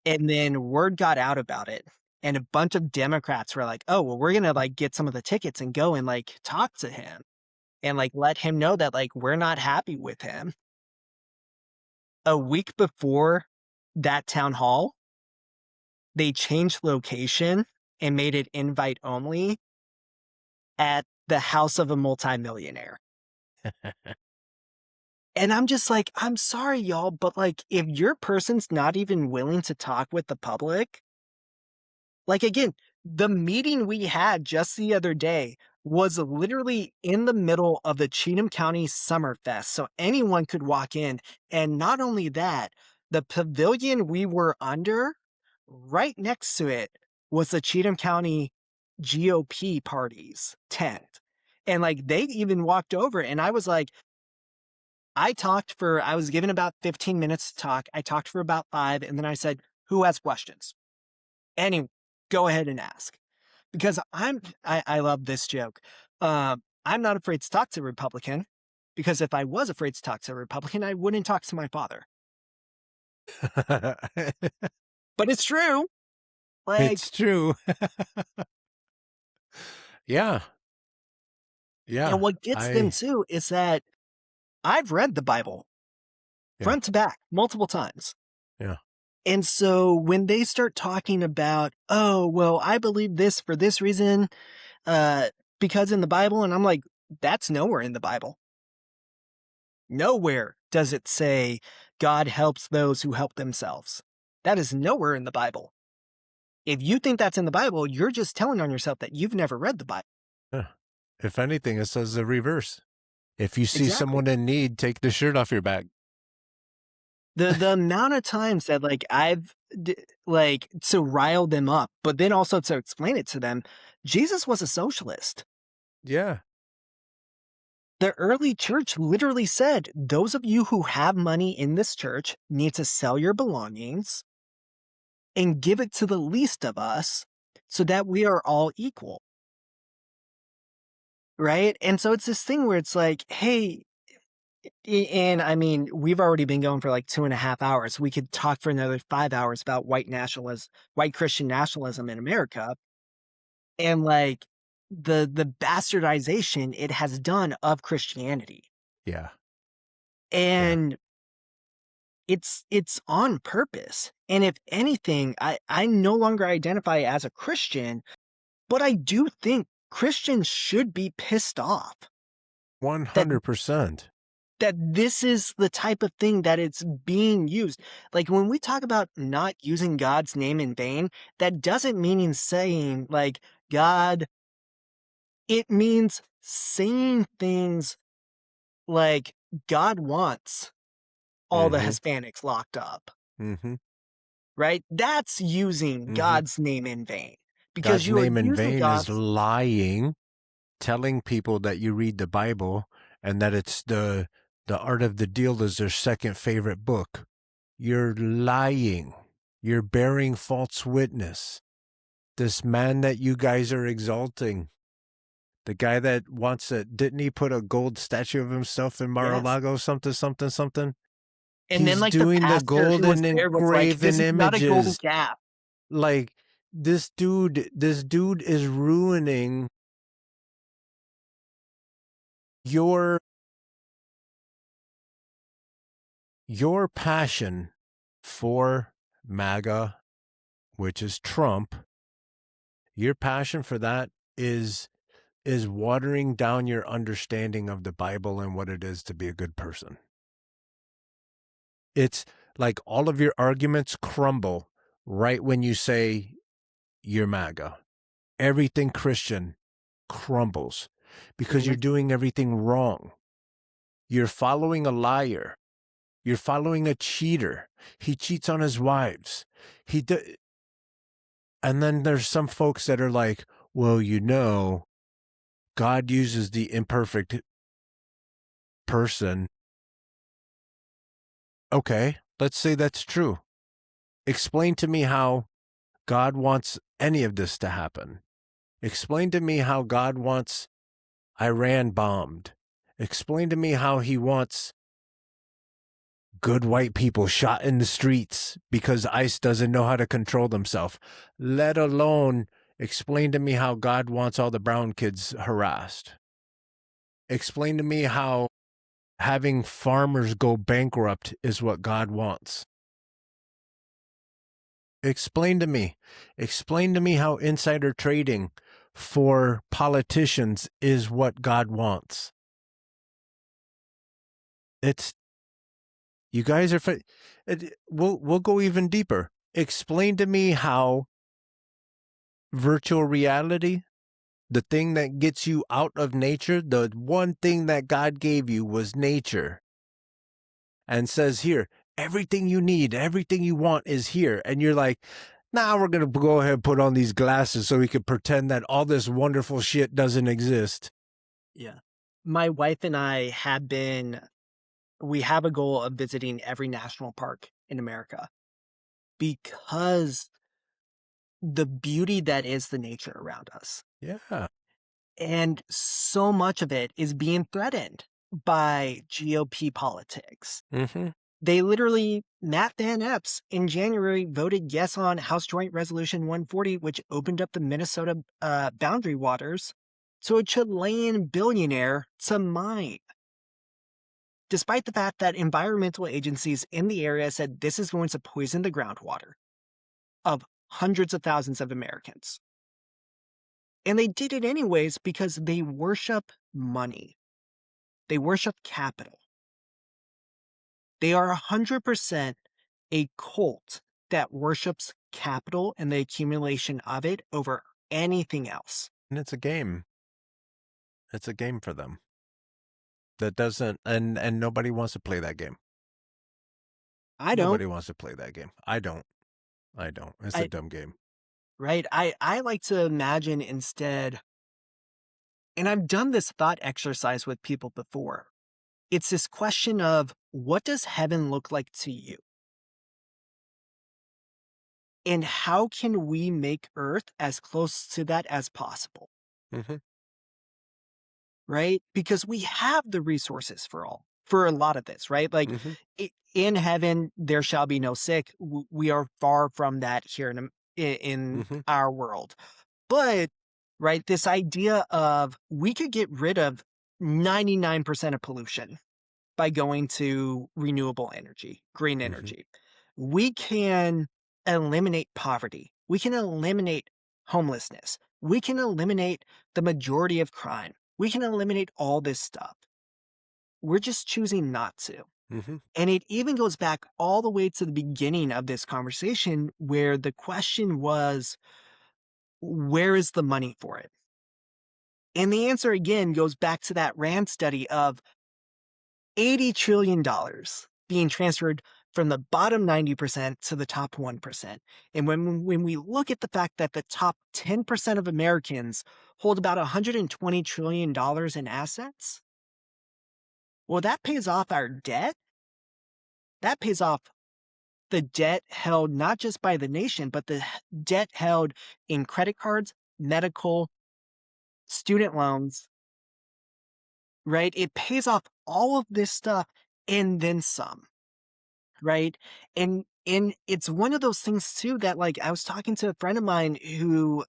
And then word got out about it. And a bunch of Democrats were like, oh, well, we're gonna like get some of the tickets and go and like talk to him and like let him know that like we're not happy with him. A week before that town hall, they changed location and made it invite only at the house of a multimillionaire. And I'm just like, I'm sorry, y'all, but like, if your person's not even willing to talk with the public, like, again, the meeting we had just the other day was literally in the middle of the Cheatham County Summerfest. So anyone could walk in. And not only that, the pavilion we were under, right next to it, was the Cheatham County GOP party's tent. And like, they even walked over, and I was like, I was given about 15 minutes to talk. I talked for about 5, and then I said, who has questions? Any, go ahead and ask. Because I love this joke. I'm not afraid to talk to a Republican, because if I was afraid to talk to a Republican, I wouldn't talk to my father. But it's true. Like, It's true. Yeah. and Yeah. what gets them I too is that I've read the Bible yeah. front to back multiple times. Yeah. And so when they start talking about, oh, well, I believe this for this reason, uh, because in the Bible, and I'm like, that's nowhere in the Bible. Nowhere does it say God helps those who help themselves. That is nowhere in the Bible. If you think that's in the Bible, you're just telling on yourself that you've never read the Bible. Yeah. If anything, it says the reverse. If you see Exactly. someone in need, take the shirt off your back. The amount of times that like like to rile them up, but then also to explain it to them, Jesus was a socialist. Yeah. The early church literally said, those of you who have money in this church need to sell your belongings and give it to the least of us so that we are all equal. Right? And so it's this thing where it's like, hey, and I mean, we've already been going for like 2.5 hours. We could talk for another 5 hours about white Christian nationalism in America, and like the bastardization it has done of Christianity. Yeah. Yeah. And it's on purpose. And if anything, I no longer identify as a Christian, but I do think Christians should be pissed off that 100%. that this is the type of thing that it's being used. Like when we talk about not using God's name in vain, that doesn't mean saying like God, it means saying things like God wants all the Mm-hmm. Hispanics locked up, Mm-hmm. right? That's using Mm-hmm. God's name in vain because God's you are name in using vain is God's. lying, telling people that you read the Bible and that it's the art of the deal is their second favorite book. You're lying. You're bearing false witness. This man that you guys are exalting, the guy that wants it, didn't he put a gold statue of himself in Yes. Mar-a-Lago, something, something, something? And then He's like the doing the pastor who was golden there was like, this engraven is not a golden images. calf. Like this dude is ruining your passion for MAGA, which is Trump. Your passion for that is watering down your understanding of the Bible and what it is to be a good person. It's like all of your arguments crumble right when you say you're MAGA. Everything Christian crumbles because you're doing everything wrong. You're following a liar. You're following a cheater. He cheats on his wives. And then there's some folks that are like, well, God uses the imperfect person. Okay, let's say that's true. Explain to me how God wants any of this to happen. Explain to me how God wants Iran bombed. Explain to me how he wants good white people shot in the streets because ICE doesn't know how to control themselves. Let alone explain to me how God wants all the brown kids harassed. Explain to me how having farmers go bankrupt is what God wants. Explain to me. Explain to me how insider trading for politicians is what God wants. It's you guys are. We'll go even deeper. Explain to me how virtual reality, the thing that gets you out of nature, the one thing that God gave you was nature, and says here, everything you need, everything you want is here. And you're like, now we're going to go ahead and put on these glasses so we can pretend that all this wonderful shit doesn't exist. Yeah. My wife and I we have a goal of visiting every national park in America because the beauty that is the nature around us. Yeah. And so much of it is being threatened by GOP politics. Mm-hmm. They literally, Matt Van Epps in January voted yes on House Joint Resolution 140, which opened up the Minnesota boundary waters so a Chilean billionaire to mine. Despite the fact that environmental agencies in the area said this is going to poison the groundwater of hundreds of thousands of Americans. And they did it anyways because they worship money. They worship capital. They are 100% a cult that worships capital and the accumulation of it over anything else. And it's a game. It's a game for them. That doesn't and nobody wants to play that game. I don't. Nobody wants to play that game. I don't. It's a I dumb game. right. I like to imagine instead, and I've done this thought exercise with people before. It's this question of what does heaven look like to you? And how can we make Earth as close to that as possible? Mm-hmm. Right? Because we have the resources for a lot of this, right? Like Mm-hmm. in heaven, there shall be no sick. We are far from that here in Mm-hmm. our world. But, right, this idea of we could get rid of 99% of pollution by going to renewable energy, green Mm-hmm. energy. We can eliminate poverty. We can eliminate homelessness. We can eliminate the majority of crime. We can eliminate all this stuff. We're just choosing not to. Mm-hmm. And it even goes back all the way to the beginning of this conversation where the question was, where is the money for it? And the answer again goes back to that RAND study of $80 trillion being transferred from the bottom 90% to the top 1%. And when we look at the fact that the top 10% of Americans hold about $120 trillion in assets, well, that pays off our debt. That pays off the debt held not just by the nation, but the debt held in credit cards, medical, student loans, right? It pays off all of this stuff and then some, right? And it's one of those things too that like I was talking to a friend of mine who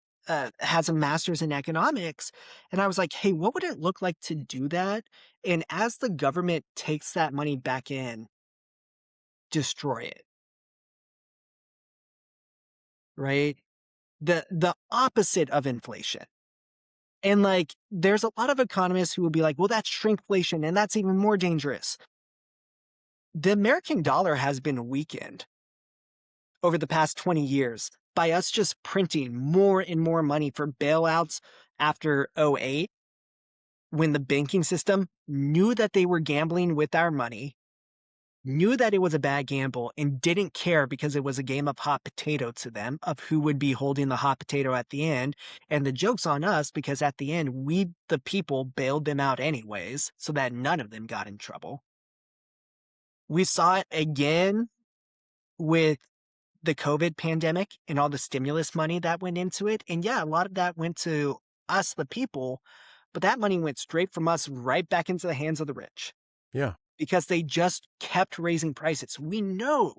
has a master's in economics, and I was like, hey, what would it look like to do that? And as the government takes that money back in, destroy it, right? The opposite of inflation. And like, there's a lot of economists who will be like, well, that's shrinkflation, and that's even more dangerous. The American dollar has been weakened over the past 20 years by us just printing more and more money for bailouts after '08, when the banking system knew that they were gambling with our money, knew that it was a bad gamble, and didn't care because it was a game of hot potato to them of who would be holding the hot potato at the end. And the joke's on us because at the end, we, the people, bailed them out anyways so that none of them got in trouble. We saw it again with the COVID pandemic and all the stimulus money that went into it. And yeah, a lot of that went to us, the people, but that money went straight from us right back into the hands of the rich Yeah. because they just kept raising prices. We know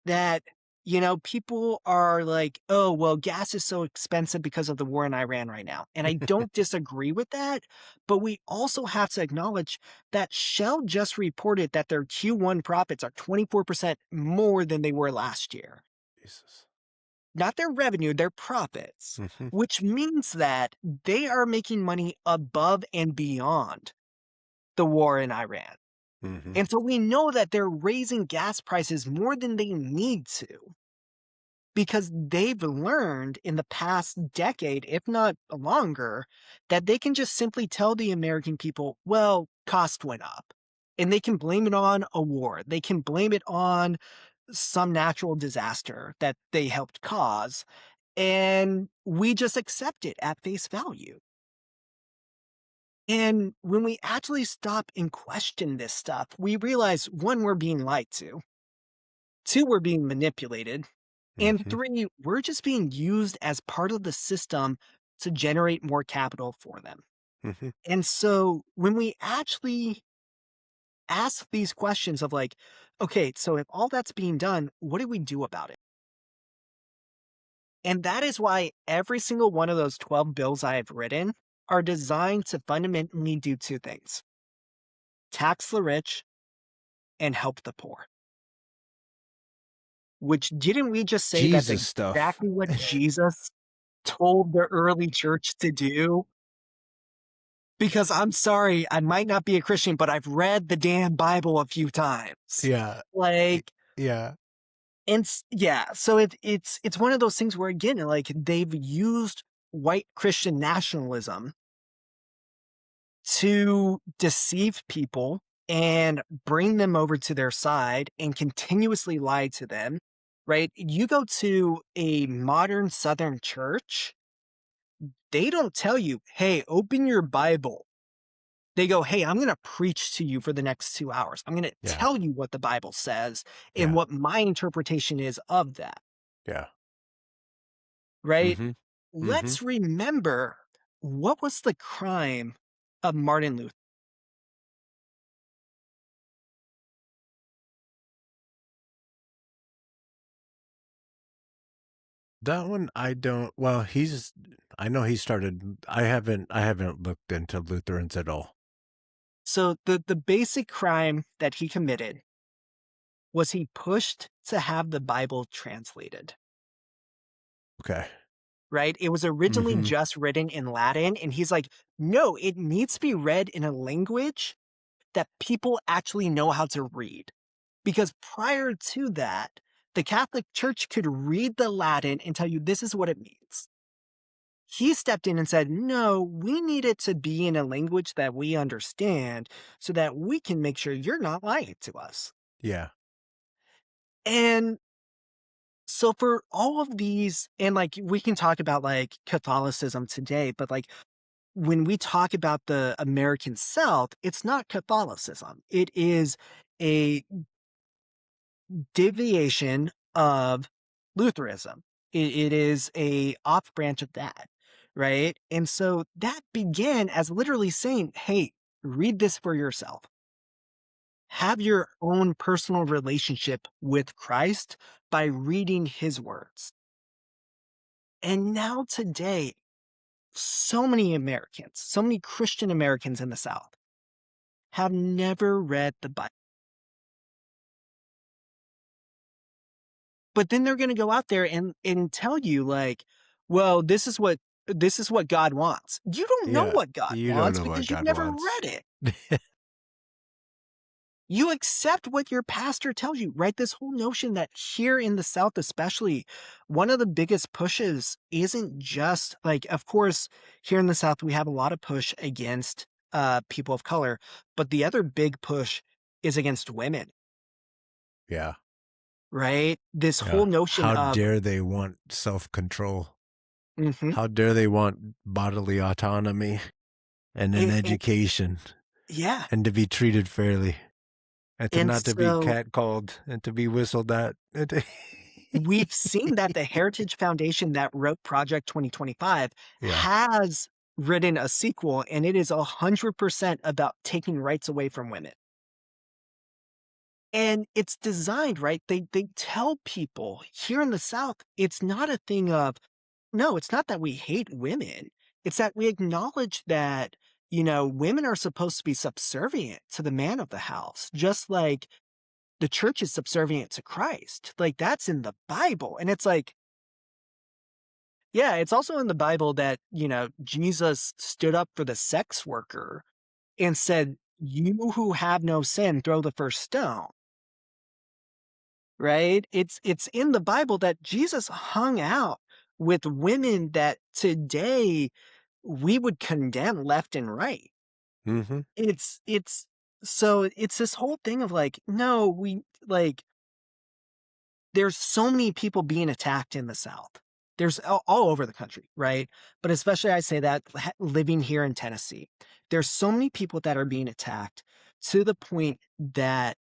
that, you know, people are like, oh, well, gas is so expensive because of the war in Iran right now. And I don't disagree with that. But we also have to acknowledge that Shell just reported that their Q1 profits are 24% more than they were last year. Jesus. Not their revenue, their profits, Mm-hmm. which means that they are making money above and beyond the war in Iran. Mm-hmm. And so we know that they're raising gas prices more than they need to because they've learned in the past decade, if not longer, that they can just simply tell the American people, well, cost went up. And they can blame it on a war. They can blame it on some natural disaster that they helped cause. And we just accept it at face value. And when we actually stop and question this stuff, we realize one, we're being lied to, two, we're being manipulated, and Mm-hmm. three, we're just being used as part of the system to generate more capital for them. Mm-hmm. And so when we actually ask these questions of like, okay, so if all that's being done, what do we do about it? And that is why every single one of those 12 bills I have written are designed to fundamentally do two things: tax the rich and help the poor. Which didn't we just say that's Jesus stuff. exactly what Jesus told the early church to do? Because I'm sorry, I might not be a Christian, but I've read the damn Bible a few times. Yeah. Like, Yeah. and yeah, so it's one of those things where again, like they've used white Christian nationalism to deceive people and bring them over to their side and continuously lie to them, right? You go to a modern Southern church, they don't tell you, hey, open your Bible. They go, hey, I'm going to preach to you for the next 2 hours. I'm going to Yeah. tell you what the Bible says and Yeah. what my interpretation is of that, Yeah. right? Mm-hmm. Mm-hmm. Let's remember, what was the crime of Martin Luther? That one I don't. Well, he's. I know he started. I haven't looked into Lutherans at all. So the basic crime that he committed was he pushed to have the Bible translated, Okay. right? It was originally Mm-hmm. just written in Latin, and he's like, no, it needs to be read in a language that people actually know how to read. Because prior to that, the Catholic Church could read the Latin and tell you this is what it means. He stepped in and said, no, we need it to be in a language that we understand so that we can make sure you're not lying to us. Yeah. And so for all of these, and like we can talk about like Catholicism today, but like when we talk about the American South, it's not Catholicism. It is a deviation of Lutheranism. It is a off branch of that, right? And so that began as literally saying, hey, read this for yourself. Have your own personal relationship with Christ by reading his words. And now today, so many Americans, so many Christian Americans in the South have never read the Bible. But then they're going to go out there and tell you like, well, this is what God wants. You don't know Yeah. what God You don't wants know what because you've God never wants. read it. You accept what your pastor tells you, right? This whole notion that here in the South, especially, one of the biggest pushes isn't just like, of course, here in the South, we have a lot of push against people of color, but the other big push is against women, Yeah. right? This whole Yeah. notion How of, dare they want self-control? mhm, How dare they want bodily autonomy and an it, education yeah. and to be treated fairly and to And not to be so catcalled and to be whistled at. we've seen that the Heritage Foundation that wrote Project 2025 Yeah. has written a sequel, and it is 100% about taking rights away from women. And it's designed, right? They tell people here in the South, it's not a thing of, no, it's not that we hate women. It's that we acknowledge that, women are supposed to be subservient to the man of the house, just like the church is subservient to Christ. Like that's in the Bible. And it's like, yeah, it's also in the Bible that, Jesus stood up for the sex worker and said, you who have no sin, throw the first stone. Right? It's in the Bible that Jesus hung out with women that today we would condemn left and right. Mm-hmm. It's so it's this whole thing of like, no, we like there's so many people being attacked in the South. There's all over the country, right? But especially I say that living here in Tennessee, there's so many people that are being attacked to the point that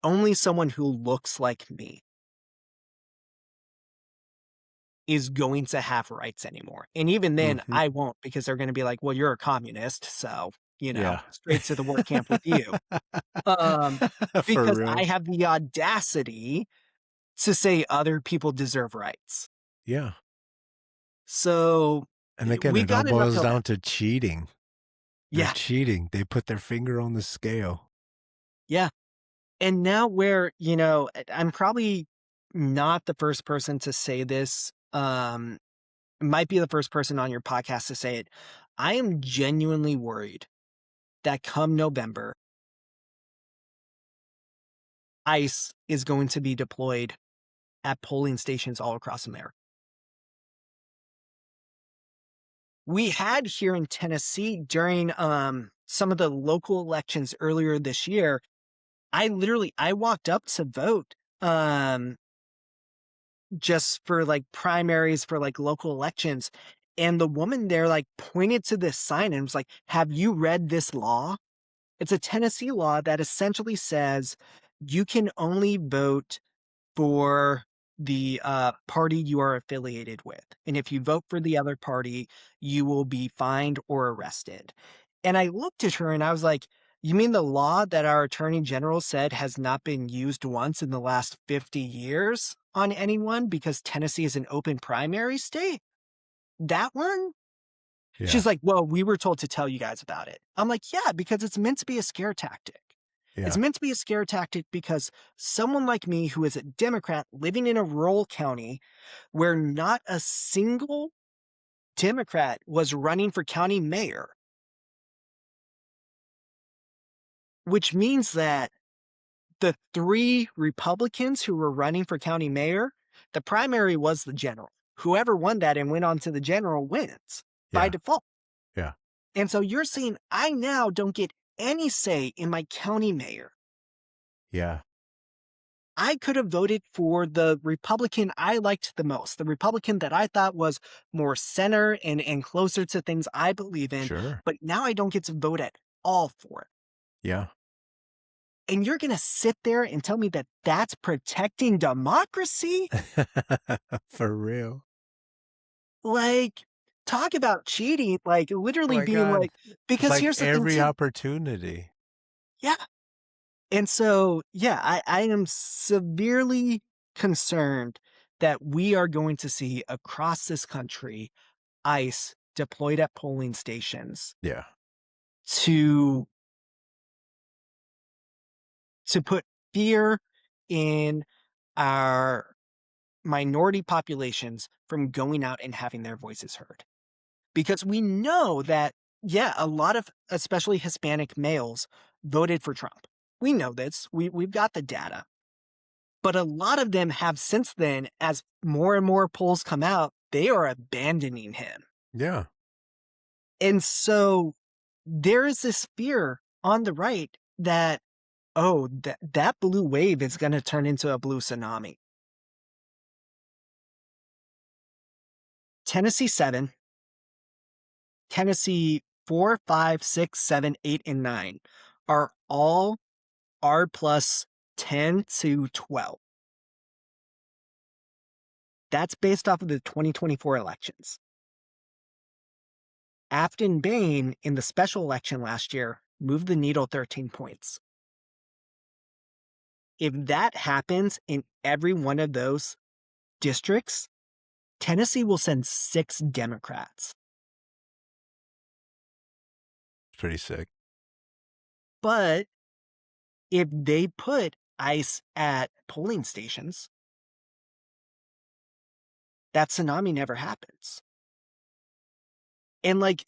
only someone who looks like me is going to have rights anymore. And even then, Mm-hmm. I won't because they're going to be like, well, you're a communist. So, Yeah. straight to the work camp with you. Um, For because I real. have the audacity to say other people deserve rights. Yeah. So And again, we it all got an boils uphill battle. down to cheating. They're Yeah. cheating. They put their finger on the scale. Yeah. And now where, I'm probably not the first person to say this. Might be the first person on your podcast to say it. I am genuinely worried that come November, ICE is going to be deployed at polling stations all across America. We had here in Tennessee during some of the local elections earlier this year, I walked up to vote just for like primaries for like local elections. And the woman there like pointed to this sign and was like, have you read this law? It's a Tennessee law that essentially says you can only vote for the party you are affiliated with. And if you vote for the other party, you will be fined or arrested. And I looked at her and I was like, you mean the law that our attorney general said has not been used once in the last 50 years on anyone because Tennessee is an open primary state? That one? Yeah. She's like, well, we were told to tell you guys about it. I'm like, yeah, because it's meant to be a scare tactic. It's Yeah. meant to be a scare tactic because someone like me, who is a Democrat living in a rural county where not a single Democrat was running for county mayor, which means that the 3 Republicans who were running for county mayor, the primary was the general. Whoever won that and went on to the general wins by Yeah. default. Yeah. And so you're saying I now don't get any say in my county mayor. Yeah. I could have voted for the Republican I liked the most, the Republican that I thought was more center and closer to things I believe in, Sure. but now I don't get to vote at all for it. Yeah. And you're going to sit there and tell me that that's protecting democracy? For real. Like, talk about cheating, like Oh literally my being God. like, because Like here's the thing every too. opportunity. Yeah. And so, yeah, I am severely concerned that we are going to see across this country ICE deployed at polling stations Yeah. to put fear in our minority populations from going out and having their voices heard. Because we know that, yeah, a lot of especially Hispanic males voted for Trump. We know this. We've got the data. But a lot of them have since then, as more and more polls come out, they are abandoning him. Yeah. And so there is this fear on the right that, oh, that blue wave is going to turn into a blue tsunami. Tennessee 7, Tennessee 4, 5, 6, 7, 8, and 9 are all R plus 10 to 12. That's based off of the 2024 elections. Afton Bain in the special election last year moved the needle 13 points. If that happens in every one of those districts, Tennessee will send 6 Democrats. It's pretty sick. But if they put ICE at polling stations, that tsunami never happens. And like,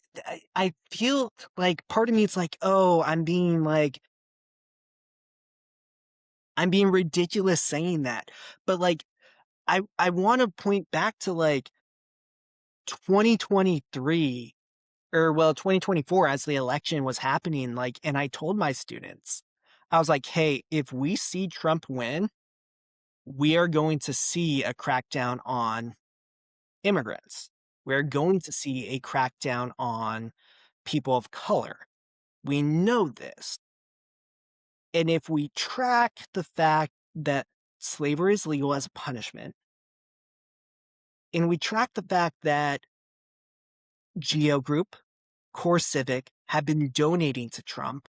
I feel like part of me, it's like, oh, I'm being ridiculous saying that. But like, I want to point back to like 2023 or well, 2024 as the election was happening. Like, and I told my students, I was like, hey, if we see Trump win, we are going to see a crackdown on immigrants. We're going to see a crackdown on people of color. We know this. And if we track the fact that slavery is legal as a punishment, and we track the fact that Geo Group, Core Civic have been donating to Trump,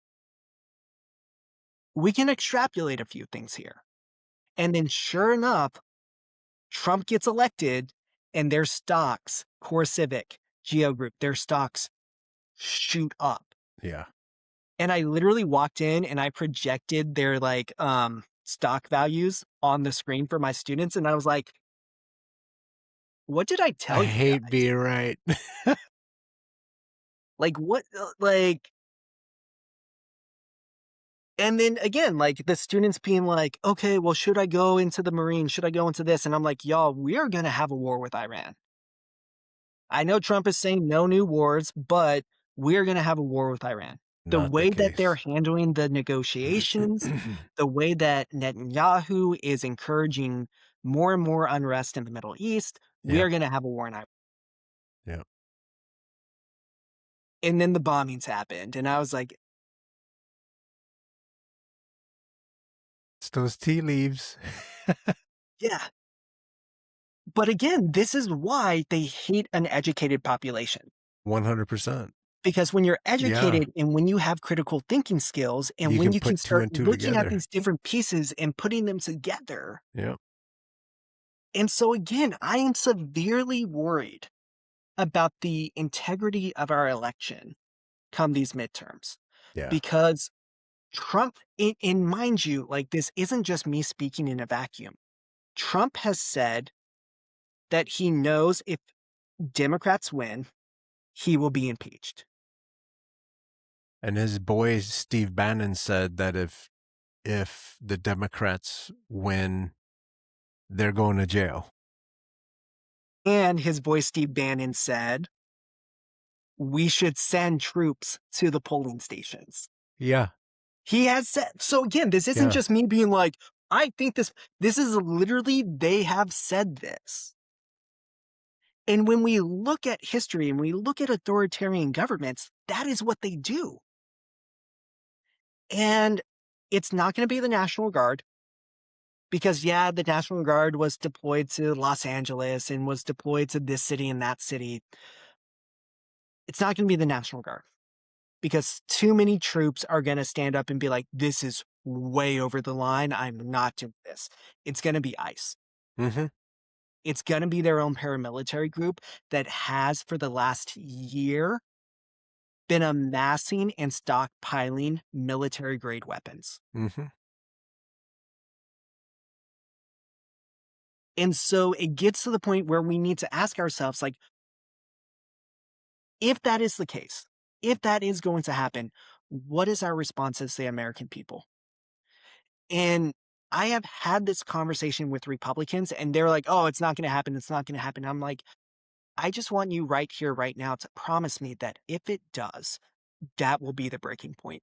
we can extrapolate a few things here. And then sure enough, Trump gets elected and their stocks, Core Civic, Geo Group, their stocks shoot up. Yeah. And I literally walked in and I projected their stock values on the screen for my students. And I was like, what did I I tell you hate guys? being right. Like, what, and then again, like the students being like, okay, well, should I go into the Marine? Should I go into this? And I'm like, y'all, we are going to have a war with Iran. I know Trump is saying no new wars, but we're going to have a war with Iran. The Not the way that they're case. handling the negotiations, the way that Netanyahu is encouraging more and more unrest in the Middle East, we Yeah. are going to have a war in Iran. Yeah. And then the bombings happened. And I was like, It's those tea leaves. yeah. But again, this is why they hate an educated population. 100%. Because when you're Yeah. educated and when you have critical thinking skills and You when can you can put 2 start and 2 looking at together. these different pieces and putting them together. Yeah. And so again, I am severely worried about the integrity of our election come these midterms. Yeah. Because Trump, and mind you, like this isn't just me speaking in a vacuum. Trump has said that he knows if Democrats win, he will be impeached. And his boy Steve Bannon said that if the Democrats win, they're going to jail. And his boy Steve Bannon said, we should send troops to the polling stations. Yeah. He has said, so again, this isn't Yeah. just me being like, I think this is literally, they have said this. And when we look at history and we look at authoritarian governments, that is what they do. And it's not going to be the National Guard because, yeah, the National Guard was deployed to Los Angeles and was deployed to this city and that city. It's not going to be the National Guard because too many troops are going to stand up and be like, this is way over the line. I'm not doing this. It's going to be ICE. Mm-hmm. It's going to be their own paramilitary group that has for the last year been amassing and stockpiling military grade weapons. Mm-hmm. And so it gets to the point where we need to ask ourselves, like, if that is the case, if that is going to happen, what is our response as the American people? And I have had this conversation with Republicans, and they're like, oh, it's not going to happen. It's not going to happen. I'm like, I just want you right here, right now, to promise me that if it does, that will be the breaking point.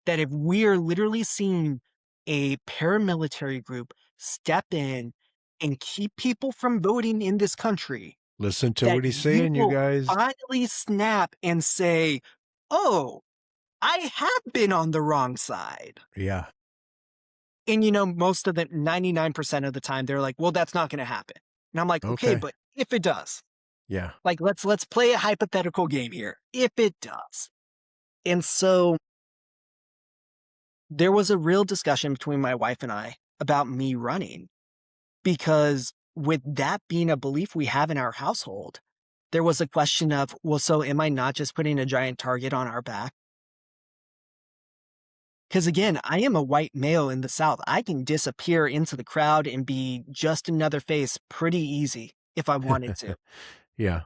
That if we are literally seeing a paramilitary group step in and keep people from voting in this country, Listen to that what he's you saying, you will guys. finally snap and say, oh, I have been on the wrong side. Yeah. And most of the 99% of the time, they're like, well, that's not going to happen. And I'm like, okay, Okay. but if it does, Yeah. like, let's play a hypothetical game here. If it does. And so there was a real discussion between my wife and I about me running because with that being a belief we have in our household, there was a question of, well, so am I not just putting a giant target on our back? Because again, I am a white male in the South. I can disappear into the crowd and be just another face pretty easy if I wanted to. Yeah.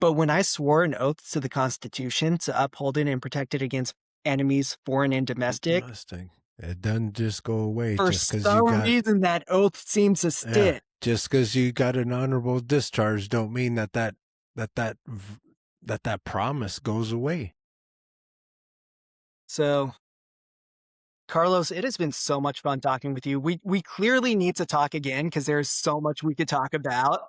But when I swore an oath to the Constitution to uphold it and protect it against enemies, foreign and domestic, It doesn't just go away for just because you some got, reason that oath seems to yeah, stick. just because you got an honorable discharge don't mean that promise goes away. So, Carlos, it has been so much fun talking with you. We clearly need to talk again because there's so much we could talk about.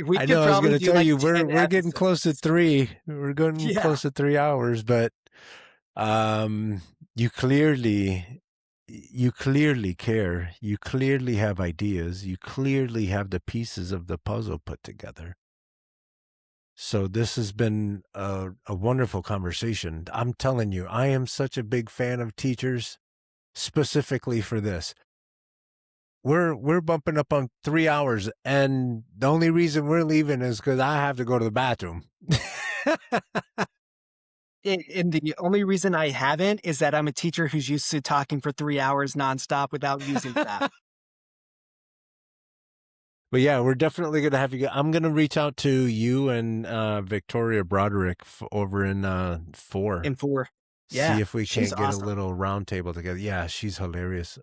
We I could know I was probably going to do tell like you 10 we're getting close to episodes. 3. We're getting Yeah. close to 3 hours, but um you clearly care. You clearly have ideas. You clearly have the pieces of the puzzle put together. So this has been a wonderful conversation. I'm telling you, I am such a big fan of teachers specifically for this. We're bumping up on 3 hours, and the only reason we're leaving is because I have to go to the bathroom. And the only reason I haven't is that I'm a teacher who's used to talking for 3 hours nonstop without losing track. But yeah, we're definitely gonna have you. I'm gonna reach out to you and Victoria Broderick over in 4. And for, See yeah, if we she's can't get a awesome. little round table together. Yeah, she's hilarious.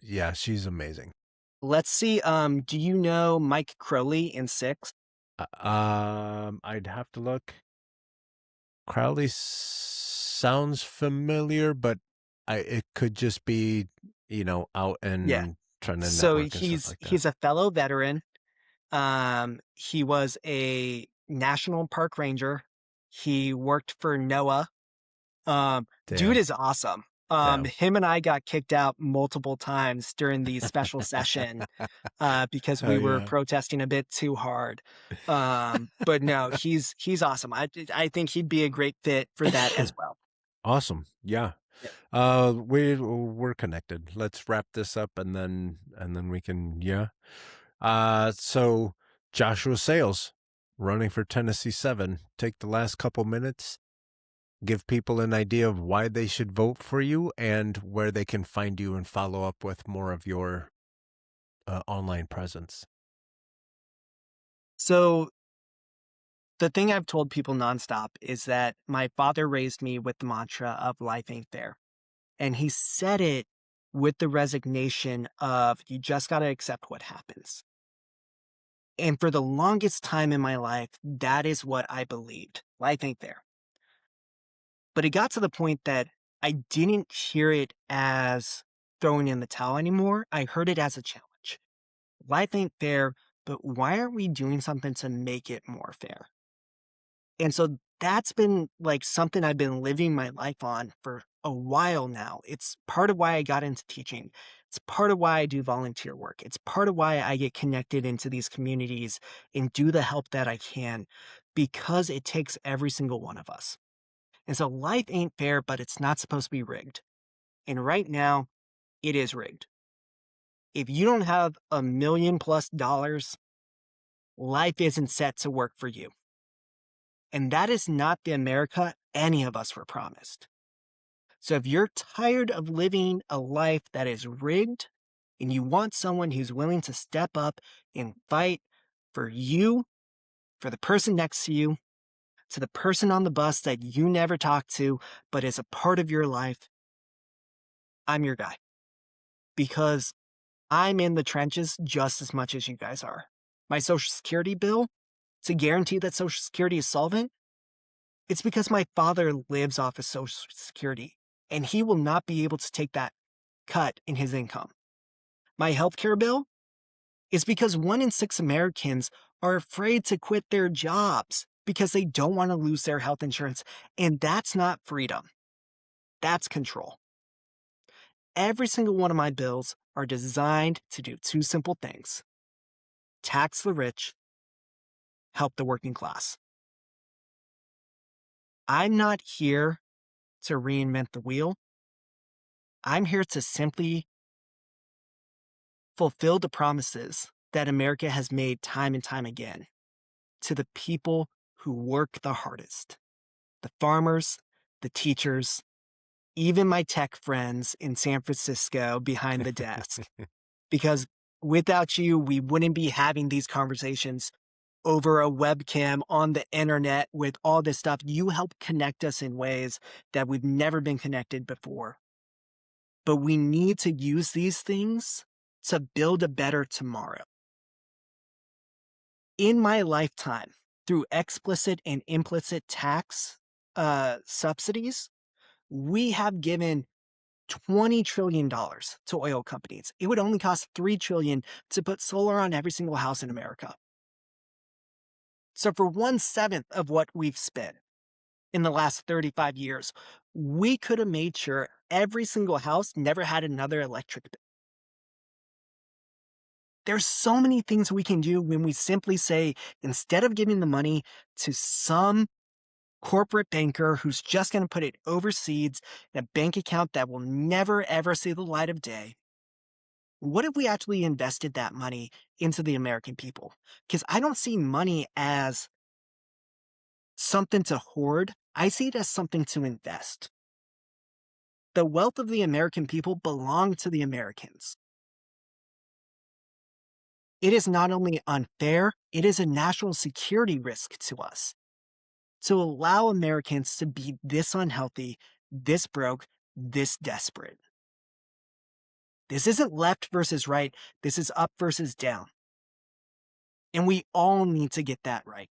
Yeah, she's amazing. Let's see. Do you know Mike Crowley in 6? I'd have to look. Crowley sounds familiar, but it could just be, out Yeah. and trying to So network and stuff like that. he's a fellow veteran. He was a national park ranger. He worked for NOAA. Dude Damn. is awesome. Damn. Him and I got kicked out multiple times during the special session because we were Yeah. protesting a bit too hard. But no, he's awesome. I think he'd be a great fit for that as well. Awesome. Yeah. Yep. We're connected. Let's wrap this up and then we can, yeah. So Joshua Sales running for Tennessee 7. Take the last couple minutes, give people an idea of why they should vote for you and where they can find you and follow up with more of your online presence. So The thing I've told people nonstop is that my father raised me with the mantra of life ain't fair. And he said it with the resignation of you just got to accept what happens. And for the longest time in my life, that is what I believed. Life ain't fair. But it got to the point that I didn't hear it as throwing in the towel anymore. I heard it as a challenge. Life ain't fair, but why aren't we doing something to make it more fair? And so that's been like something I've been living my life on for a while now. It's part of why I got into teaching. It's part of why I do volunteer work. It's part of why I get connected into these communities and do the help that I can because it takes every single one of us. And so life ain't fair, but it's not supposed to be rigged. And right now, it is rigged. If you don't have $1 million+ life isn't set to work for you. And that is not the America any of us were promised. So if you're tired of living a life that is rigged and you want someone who's willing to step up and fight for you, for the person next to you, to the person on the bus that you never talk to but is a part of your life, I'm your guy. Because I'm in the trenches just as much as you guys are. My Social Security bill, to guarantee that Social Security is solvent, it's because my father lives off of Social Security, and he will not be able to take that cut in his income. My healthcare bill is because 1 in 6 Americans are afraid to quit their jobs because they don't want to lose their health insurance, and that's not freedom. That's control. Every single one of my bills are designed to do 2 simple things: tax the rich, help the working class. I'm not here to reinvent the wheel. I'm here to simply fulfill the promises that America has made time and time again to the people who work the hardest: the farmers, the teachers, even my tech friends in San Francisco behind the desk. Because without you, we wouldn't be having these conversations over a webcam on the internet with all this stuff. You help connect us in ways that we've never been connected before. But we need to use these things to build a better tomorrow. In my lifetime, through explicit and implicit tax subsidies, we have given $20 trillion to oil companies. It would only cost $3 trillion to put solar on every single house in America. So for 1/7 of what we've spent in the last 35 years, we could have made sure every single house never had another electric bill. There's so many things we can do when we simply say, instead of giving the money to some corporate banker who's just going to put it overseas in a bank account that will never ever see the light of day, what if we actually invested that money into the American people? Because I don't see money as something to hoard. I see it as something to invest. The wealth of the American people belong to the Americans. It is not only unfair, it is a national security risk to us to allow Americans to be this unhealthy, this broke, this desperate. This isn't left versus right. This is up versus down. And we all need to get that right.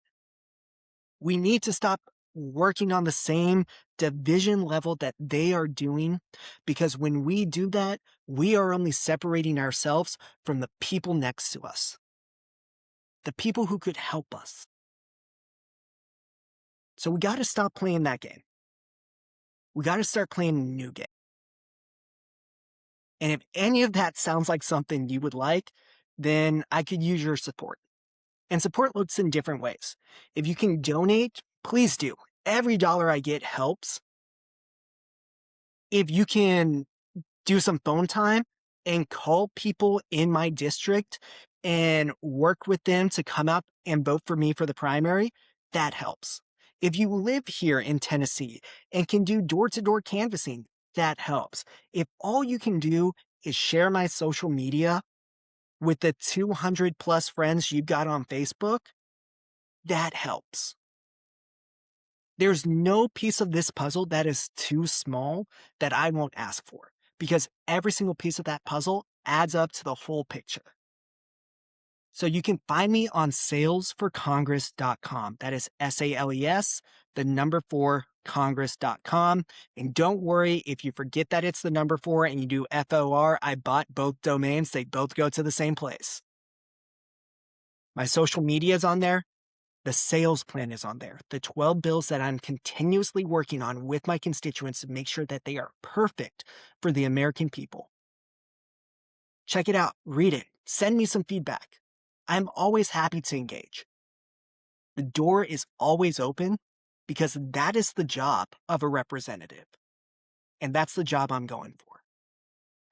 We need to stop working on the same division level that they are doing, because when we do that, we are only separating ourselves from the people next to us, the people who could help us. So we got to stop playing that game. We got to start playing a new game. And if any of that sounds like something you would like, then I could use your support. And support looks in different ways. If you can donate, please do. Every dollar I get helps. If you can do some phone time and call people in my district and work with them to come up and vote for me for the primary, that helps. If you live here in Tennessee and can do door-to-door canvassing, that helps. If all you can do is share my social media with the 200+ friends you've got on Facebook, that helps. There's no piece of this puzzle that is too small that I won't ask for, because every single piece of that puzzle adds up to the whole picture. So you can find me on salesforcongress.com. That is SALES, the number 4, congress.com. And don't worry if you forget that it's the number 4 and you do FOR. I bought both domains. They both go to the same place. My social media is on there. The sales plan is on there. The 12 bills that I'm continuously working on with my constituents to make sure that they are perfect for the American people. Check it out. Read it. Send me some feedback. I'm always happy to engage. The door is always open because that is the job of a representative. And that's the job I'm going for.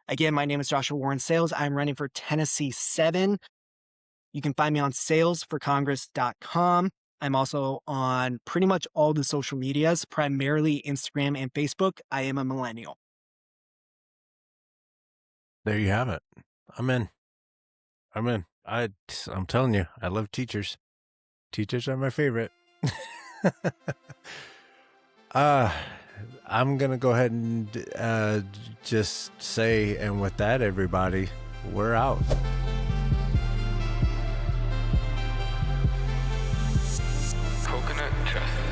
Again, my name is Joshua Warren Sales. I'm running for Tennessee 7. You can find me on salesforcongress.com. I'm also on pretty much all the social medias, primarily Instagram and Facebook. I am a millennial. There you have it. I'm in. I'm telling you, I love teachers. Teachers are my favorite. I'm going to go ahead and just say, and with that, everybody, we're out. Coconut Chest.